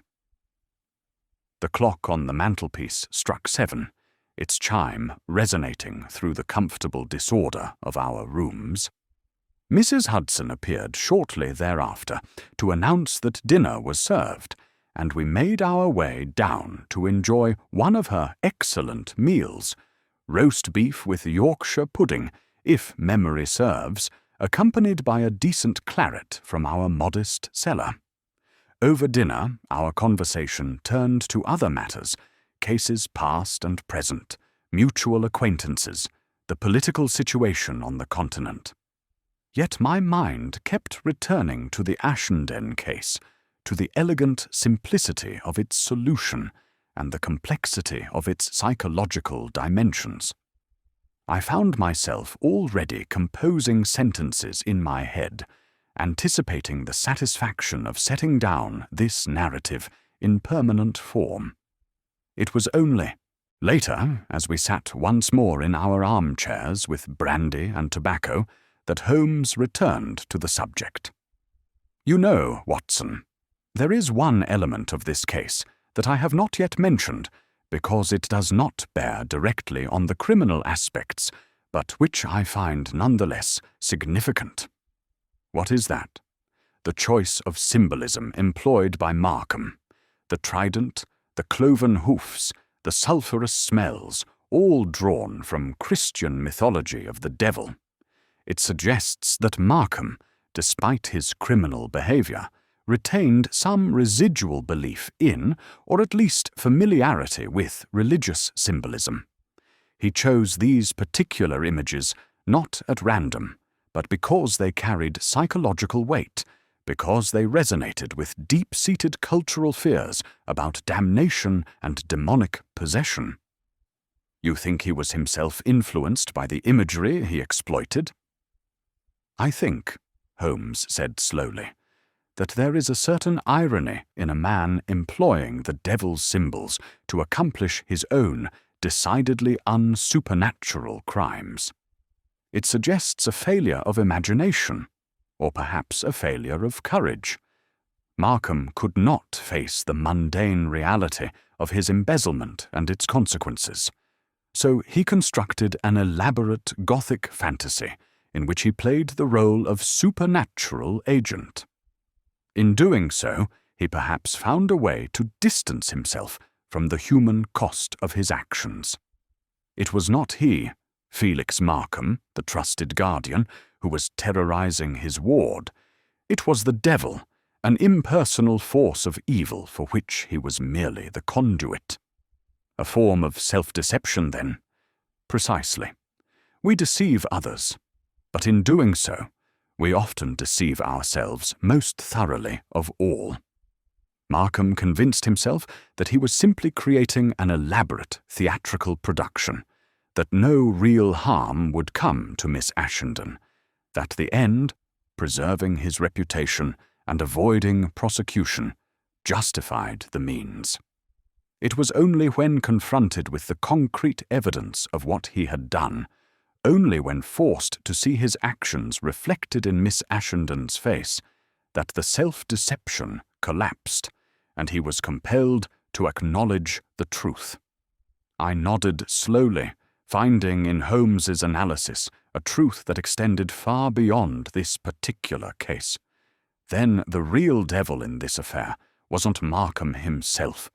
The clock on the mantelpiece struck 7, its chime resonating through the comfortable disorder of our rooms. Mrs. Hudson appeared shortly thereafter to announce that dinner was served, and we made our way down to enjoy one of her excellent meals, roast beef with Yorkshire pudding, if memory serves, accompanied by a decent claret from our modest cellar. Over dinner, our conversation turned to other matters, cases past and present, mutual acquaintances, the political situation on the continent. Yet my mind kept returning to the Ashenden case, to the elegant simplicity of its solution and the complexity of its psychological dimensions. I found myself already composing sentences in my head, anticipating the satisfaction of setting down this narrative in permanent form. It was only later, as we sat once more in our armchairs with brandy and tobacco, that Holmes returned to the subject. "You know, Watson, there is one element of this case that I have not yet mentioned, because it does not bear directly on the criminal aspects, but which I find nonetheless significant." "What is that?" "The choice of symbolism employed by Markham. The trident, the cloven hoofs, the sulphurous smells, all drawn from Christian mythology of the devil. It suggests that Markham, despite his criminal behavior, retained some residual belief in, or at least familiarity with, religious symbolism. He chose these particular images not at random, but because they carried psychological weight, because they resonated with deep-seated cultural fears about damnation and demonic possession." "You think he was himself influenced by the imagery he exploited?" "I think," Holmes said slowly, "that there is a certain irony in a man employing the devil's symbols to accomplish his own decidedly unsupernatural crimes. It suggests a failure of imagination, or perhaps a failure of courage. Markham could not face the mundane reality of his embezzlement and its consequences, so he constructed an elaborate Gothic fantasy in which he played the role of supernatural agent. In doing so, he perhaps found a way to distance himself from the human cost of his actions. It was not he, Felix Markham, the trusted guardian, who was terrorizing his ward. It was the devil, an impersonal force of evil for which he was merely the conduit. A form of self-deception, then? Precisely. We deceive others, but in doing so, we often deceive ourselves most thoroughly of all. Markham convinced himself that he was simply creating an elaborate theatrical production, that no real harm would come to Miss Ashenden, that the end, preserving his reputation and avoiding prosecution, justified the means. It was only when confronted with the concrete evidence of what he had done, only when forced to see his actions reflected in Miss Ashenden's face, that the self-deception collapsed, and he was compelled to acknowledge the truth. I nodded slowly, finding in Holmes's analysis a truth that extended far beyond this particular case. Then the real devil in this affair wasn't Markham himself,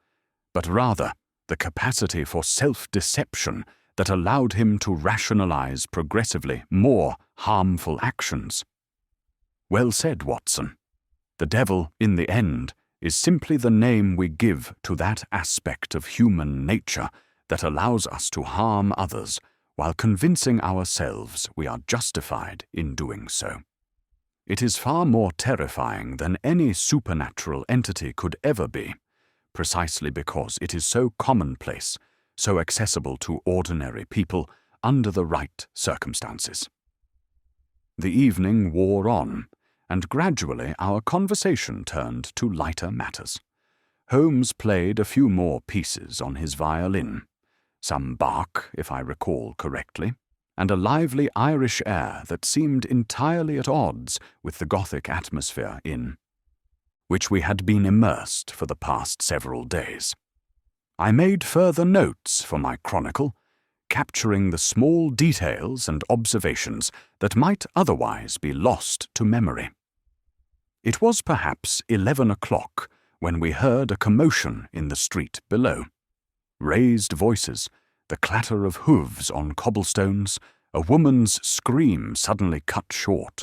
but rather the capacity for self-deception that allowed him to rationalize progressively more harmful actions. Well said, Watson. The devil, in the end, is simply the name we give to that aspect of human nature that allows us to harm others while convincing ourselves we are justified in doing so. It is far more terrifying than any supernatural entity could ever be, precisely because it is so commonplace, so accessible to ordinary people under the right circumstances. The evening wore on, and gradually our conversation turned to lighter matters. Holmes played a few more pieces on his violin, some Bach, if I recall correctly, and a lively Irish air that seemed entirely at odds with the Gothic atmosphere in which we had been immersed for the past several days. I made further notes for my chronicle, capturing the small details and observations that might otherwise be lost to memory. It was perhaps 11 o'clock when we heard a commotion in the street below. Raised voices, the clatter of hooves on cobblestones, a woman's scream suddenly cut short.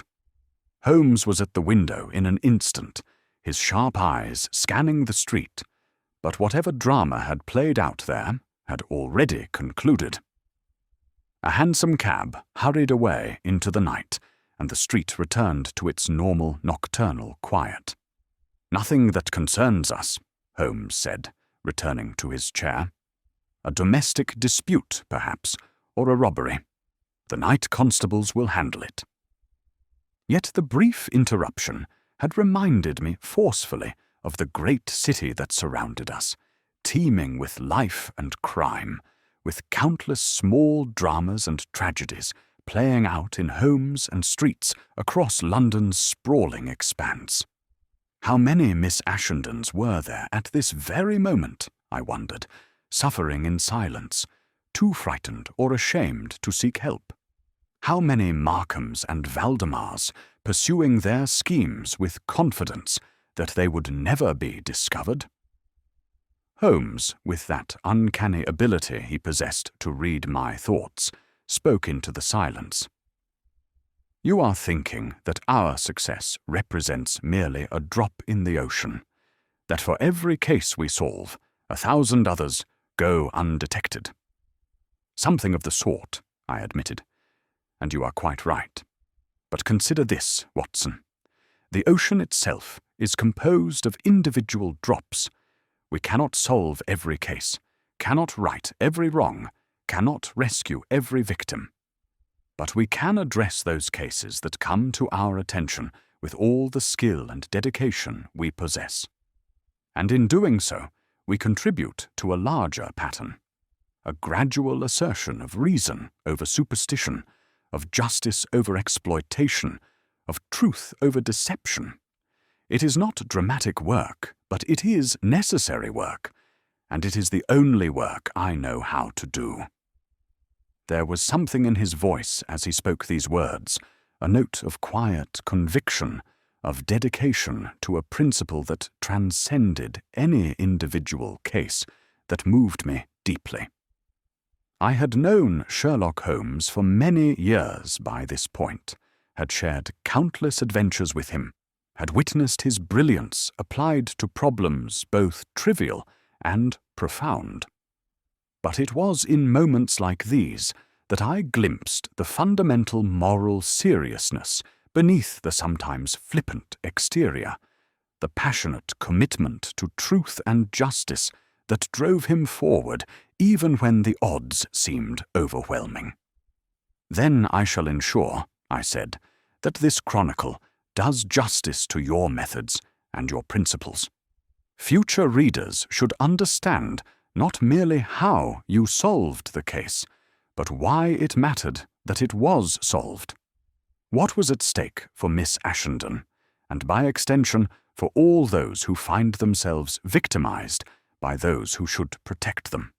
Holmes was at the window in an instant, his sharp eyes scanning the street, but whatever drama had played out there had already concluded. A hansom cab hurried away into the night, and the street returned to its normal nocturnal quiet. "Nothing that concerns us," Holmes said, returning to his chair. "A domestic dispute, perhaps, or a robbery. The night constables will handle it." Yet the brief interruption had reminded me forcefully of the great city that surrounded us, teeming with life and crime, with countless small dramas and tragedies playing out in homes and streets across London's sprawling expanse. How many Miss Ashendens were there at this very moment, I wondered, suffering in silence, too frightened or ashamed to seek help? How many Markhams and Valdemars pursuing their schemes with confidence that they would never be discovered? Holmes, with that uncanny ability he possessed to read my thoughts, spoke into the silence. "You are thinking that our success represents merely a drop in the ocean, that for every case we solve, 1,000 others go undetected." "Something of the sort," I admitted, "and you are quite right. But consider this, Watson. The ocean itself is composed of individual drops. We cannot solve every case, cannot right every wrong, cannot rescue every victim. But we can address those cases that come to our attention with all the skill and dedication we possess. And in doing so, we contribute to a larger pattern, a gradual assertion of reason over superstition, of justice over exploitation, of truth over deception. It is not dramatic work, but it is necessary work, and it is the only work I know how to do." There was something in his voice as he spoke these words, a note of quiet conviction, of dedication to a principle that transcended any individual case, that moved me deeply. I had known Sherlock Holmes for many years by this point, had shared countless adventures with him, had witnessed his brilliance applied to problems both trivial and profound. But it was in moments like these that I glimpsed the fundamental moral seriousness beneath the sometimes flippant exterior, the passionate commitment to truth and justice that drove him forward even when the odds seemed overwhelming. "Then I shall ensure," I said, "that this chronicle does justice to your methods and your principles. Future readers should understand not merely how you solved the case, but why it mattered that it was solved. What was at stake for Miss Ashenden, and by extension for all those who find themselves victimized by those who should protect them?"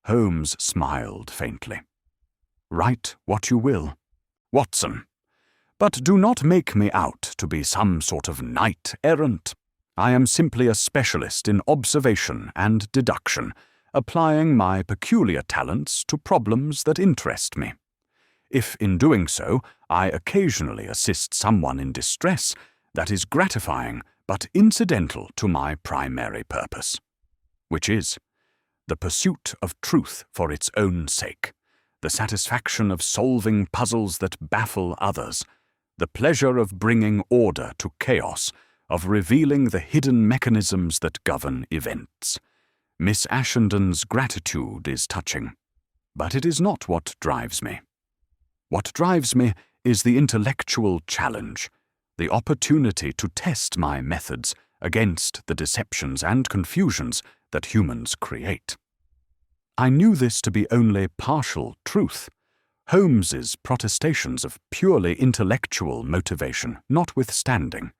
Holmes smiled faintly. "Write what you will, Watson, but do not make me out to be some sort of knight-errant. I am simply a specialist in observation and deduction, applying my peculiar talents to problems that interest me. If in doing so I occasionally assist someone in distress, that is gratifying but incidental to my primary purpose, which is the pursuit of truth for its own sake, the satisfaction of solving puzzles that baffle others, the pleasure of bringing order to chaos, of revealing the hidden mechanisms that govern events. Miss Ashenden's gratitude is touching, but it is not what drives me. What drives me is the intellectual challenge, the opportunity to test my methods against the deceptions and confusions that humans create. I knew this to be only partial truth, Holmes's protestations of purely intellectual motivation notwithstanding.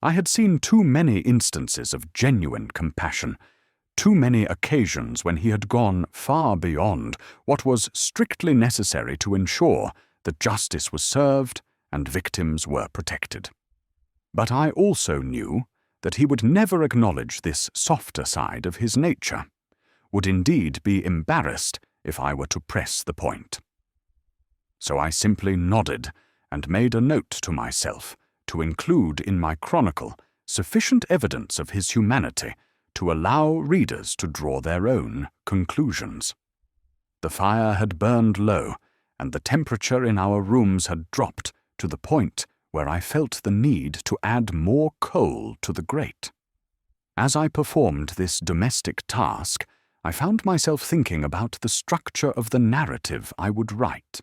I had seen too many instances of genuine compassion, too many occasions when he had gone far beyond what was strictly necessary to ensure that justice was served and victims were protected. But I also knew that he would never acknowledge this softer side of his nature, would indeed be embarrassed if I were to press the point. So I simply nodded and made a note to myself to include in my chronicle sufficient evidence of his humanity to allow readers to draw their own conclusions. The fire had burned low, and the temperature in our rooms had dropped to the point where I felt the need to add more coal to the grate. As I performed this domestic task, I found myself thinking about the structure of the narrative I would write,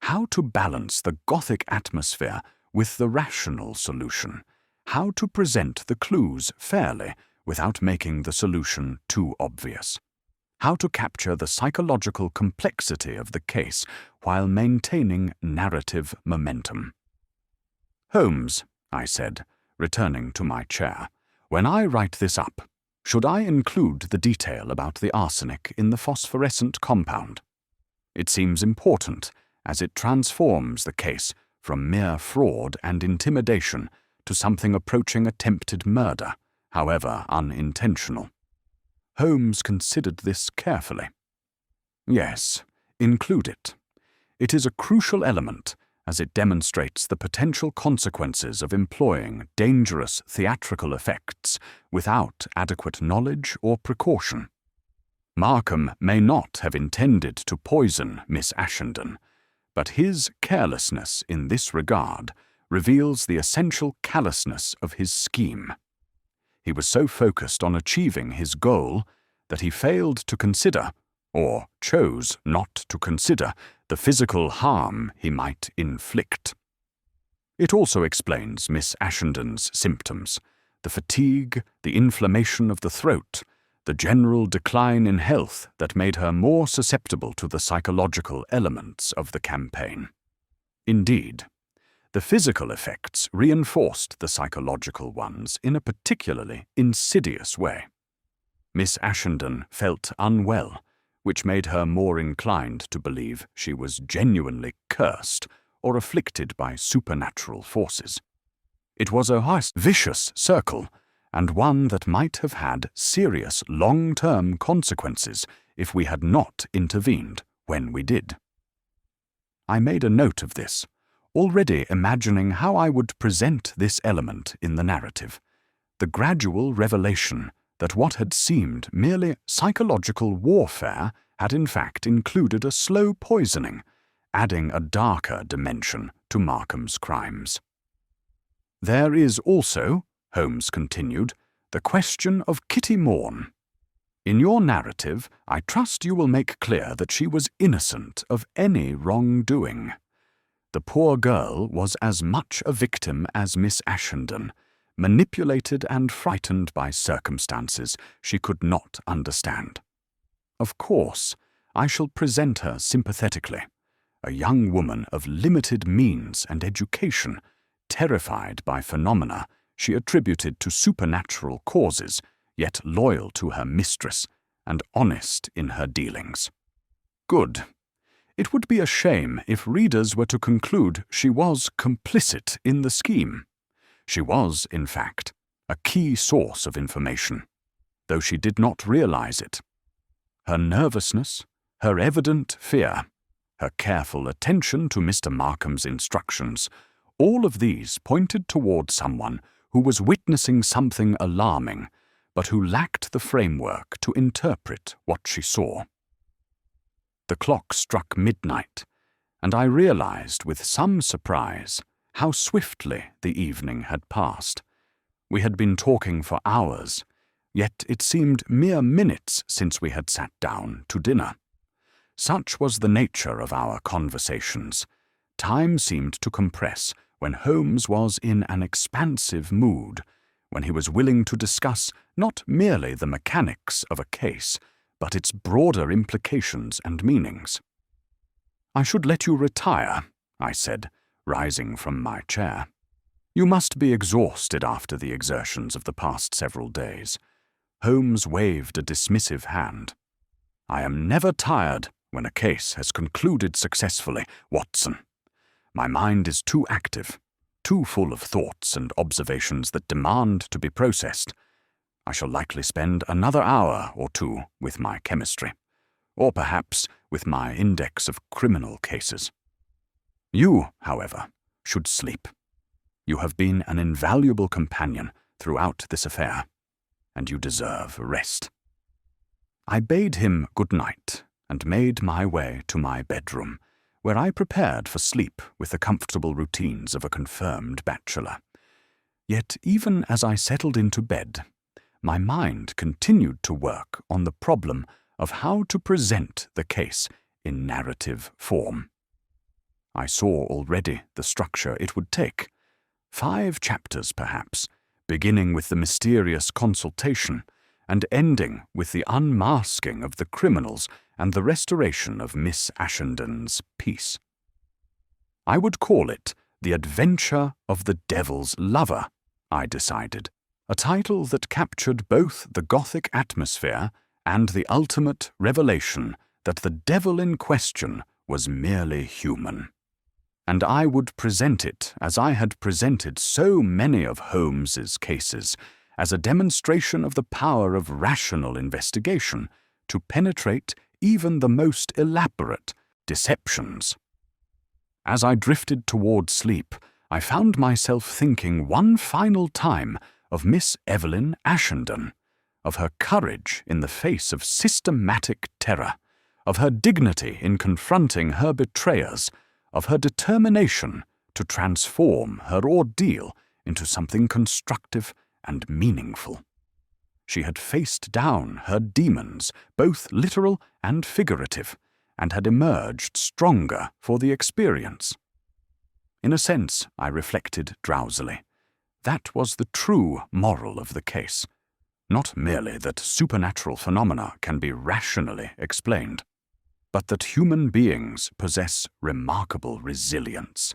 how to balance the Gothic atmosphere with the rational solution, how to present the clues fairly without making the solution too obvious, how to capture the psychological complexity of the case while maintaining narrative momentum. "Holmes," I said, returning to my chair, "when I write this up, should I include the detail about the arsenic in the phosphorescent compound? It seems important, as it transforms the case from mere fraud and intimidation to something approaching attempted murder, however unintentional." Holmes considered this carefully. "Yes, include it. It is a crucial element, as it demonstrates the potential consequences of employing dangerous theatrical effects without adequate knowledge or precaution. Markham may not have intended to poison Miss Ashenden, but his carelessness in this regard reveals the essential callousness of his scheme. He was so focused on achieving his goal that he failed to consider, or chose not to consider, the physical harm he might inflict. It also explains Miss Ashenden's symptoms, the fatigue, the inflammation of the throat, the general decline in health that made her more susceptible to the psychological elements of the campaign. Indeed, the physical effects reinforced the psychological ones in a particularly insidious way. Miss Ashenden felt unwell, which made her more inclined to believe she was genuinely cursed or afflicted by supernatural forces. It was a vicious circle, and one that might have had serious long-term consequences if we had not intervened when we did. I made a note of this, already imagining how I would present this element in the narrative, the gradual revelation that what had seemed merely psychological warfare had in fact included a slow poisoning, adding a darker dimension to Markham's crimes. "There is also," Holmes continued, "the question of Kitty Morn. In your narrative, I trust you will make clear that she was innocent of any wrongdoing. The poor girl was as much a victim as Miss Ashenden, manipulated and frightened by circumstances she could not understand. Of course, I shall present her sympathetically, a young woman of limited means and education, terrified by phenomena she attributed to supernatural causes, yet loyal to her mistress and honest in her dealings. Good. It would be a shame if readers were to conclude she was complicit in the scheme. She was, in fact, a key source of information, though she did not realize it. Her nervousness, her evident fear, her careful attention to Mr. Markham's instructions, all of these pointed toward someone who was witnessing something alarming, but who lacked the framework to interpret what she saw. The clock struck midnight, and I realized with some surprise how swiftly the evening had passed. We had been talking for hours, yet it seemed mere minutes since we had sat down to dinner. Such was the nature of our conversations. Time seemed to compress when Holmes was in an expansive mood, when he was willing to discuss not merely the mechanics of a case, but its broader implications and meanings. "I should let you retire," I said, rising from my chair. "You must be exhausted after the exertions of the past several days. Holmes waved a dismissive hand. "I am never tired when a case has concluded successfully, Watson. My mind is too active, too full of thoughts and observations that demand to be processed. I shall likely spend another hour or two with my chemistry, or perhaps with my index of criminal cases. You, however, should sleep. You have been an invaluable companion throughout this affair, and you deserve rest." I bade him good night and made my way to my bedroom, where I prepared for sleep with the comfortable routines of a confirmed bachelor. Yet even as I settled into bed, my mind continued to work on the problem of how to present the case in narrative form. I saw already the structure it would take. 5 chapters, perhaps, beginning with the mysterious consultation and ending with the unmasking of the criminals and the restoration of Miss Ashenden's peace. I would call it The Adventure of the Devil's Lover, I decided, a title that captured both the Gothic atmosphere and the ultimate revelation that the devil in question was merely human. And I would present it as I had presented so many of Holmes's cases, as a demonstration of the power of rational investigation to penetrate even the most elaborate deceptions. As I drifted toward sleep, I found myself thinking one final time of Miss Evelyn Ashenden, of her courage in the face of systematic terror, of her dignity in confronting her betrayers, of her determination to transform her ordeal into something constructive and meaningful. She had faced down her demons, both literal and figurative, and had emerged stronger for the experience. In a sense, I reflected drowsily, that was the true moral of the case. Not merely that supernatural phenomena can be rationally explained, but that human beings possess remarkable resilience,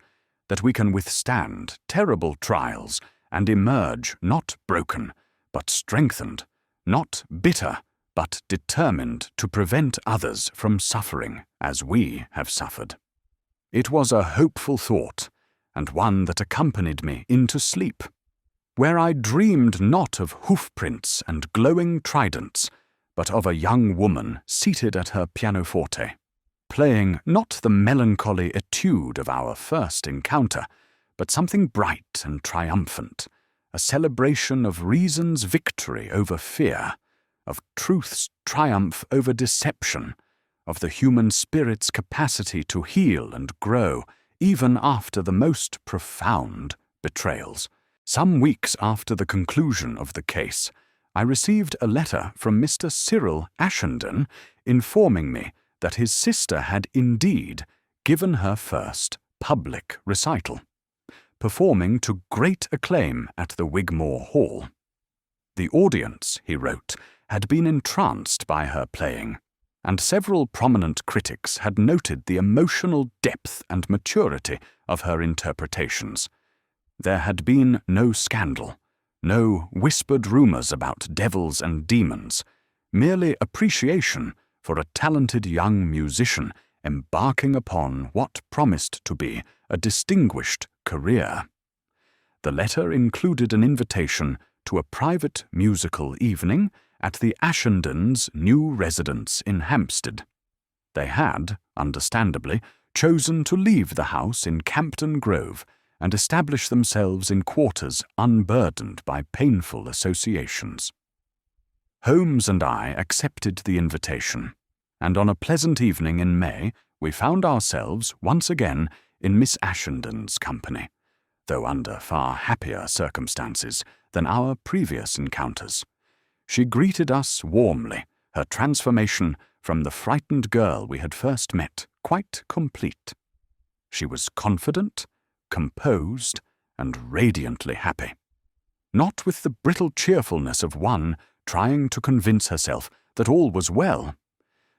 that we can withstand terrible trials and emerge not broken, but strengthened, not bitter, but determined to prevent others from suffering as we have suffered. It was a hopeful thought, and one that accompanied me into sleep, where I dreamed not of hoof-prints and glowing tridents, but of a young woman seated at her pianoforte, playing not the melancholy etude of our first encounter, but something bright and triumphant, a celebration of reason's victory over fear, of truth's triumph over deception, of the human spirit's capacity to heal and grow even after the most profound betrayals. Some weeks after the conclusion of the case, I received a letter from Mr. Cyril Ashenden informing me that his sister had indeed given her first public recital, performing to great acclaim at the Wigmore Hall. The audience, he wrote, had been entranced by her playing, and several prominent critics had noted the emotional depth and maturity of her interpretations. There had been no scandal, no whispered rumors about devils and demons, merely appreciation for a talented young musician embarking upon what promised to be a distinguished career. The letter included an invitation to a private musical evening at the Ashendens' new residence in Hampstead. They had, understandably, chosen to leave the house in Campden Grove and establish themselves in quarters unburdened by painful associations. Holmes and I accepted the invitation, and on a pleasant evening in May we found ourselves once again in Miss Ashenden's company, though under far happier circumstances than our previous encounters. She greeted us warmly, her transformation from the frightened girl we had first met quite complete. She was confident, composed, and radiantly happy, not with the brittle cheerfulness of one trying to convince herself that all was well,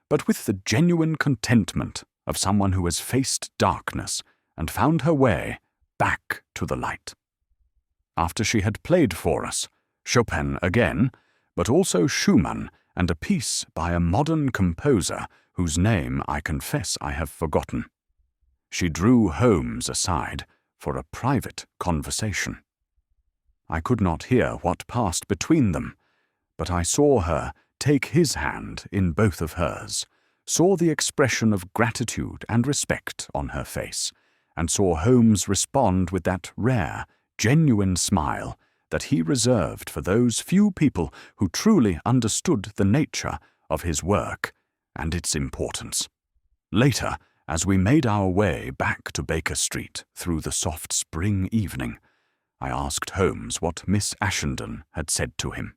but with the genuine contentment of someone who has faced darkness and found her way back to the light. After she had played for us, Chopin again, but also Schumann and a piece by a modern composer whose name I confess I have forgotten. She drew Holmes aside for a private conversation. I could not hear what passed between them, but I saw her take his hand in both of hers, saw the expression of gratitude and respect on her face, and saw Holmes respond with that rare, genuine smile that he reserved for those few people who truly understood the nature of his work and its importance. Later, as we made our way back to Baker Street through the soft spring evening, I asked Holmes what Miss Ashenden had said to him.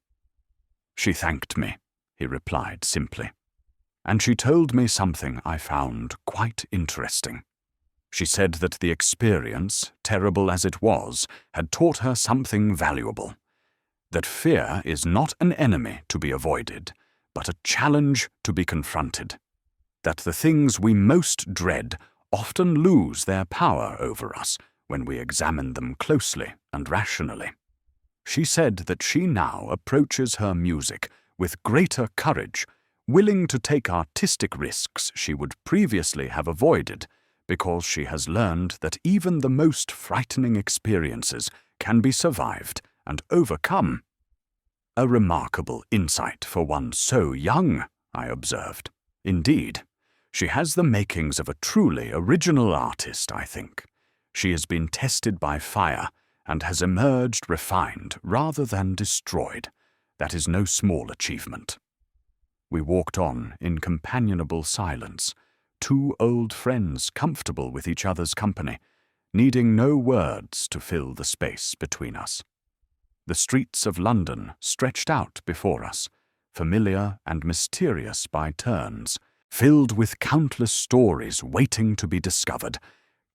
"She thanked me," he replied simply, "and she told me something I found quite interesting. She said that the experience, terrible as it was, had taught her something valuable. That fear is not an enemy to be avoided, but a challenge to be confronted. That the things we most dread often lose their power over us when we examine them closely and rationally. She said that she now approaches her music with greater courage, willing to take artistic risks she would previously have avoided, because she has learned that even the most frightening experiences can be survived and overcome." "A remarkable insight for one so young," I observed. "Indeed, she has the makings of a truly original artist, I think. She has been tested by fire and has emerged refined rather than destroyed. That is no small achievement." We walked on in companionable silence, two old friends comfortable with each other's company, needing no words to fill the space between us. The streets of London stretched out before us, familiar and mysterious by turns, filled with countless stories waiting to be discovered,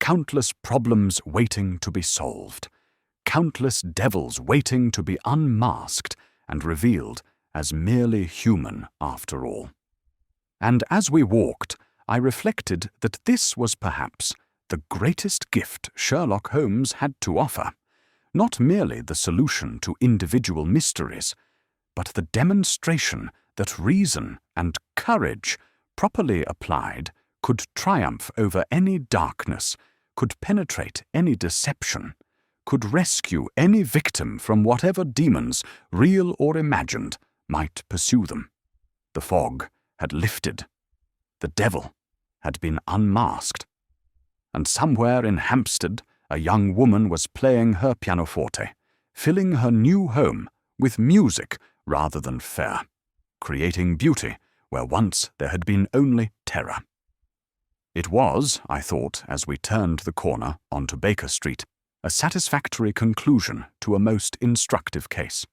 countless problems waiting to be solved, countless devils waiting to be unmasked and revealed as merely human after all. And as we walked, I reflected that this was perhaps the greatest gift Sherlock Holmes had to offer, not merely the solution to individual mysteries, but the demonstration that reason and courage, properly applied, could triumph over any darkness, could penetrate any deception, could rescue any victim from whatever demons, real or imagined, might pursue them. The fog had lifted. The devil had been unmasked. And somewhere in Hampstead, a young woman was playing her pianoforte, filling her new home with music rather than fear, creating beauty where once there had been only terror. It was, I thought, as we turned the corner onto Baker Street, a satisfactory conclusion to a most instructive case.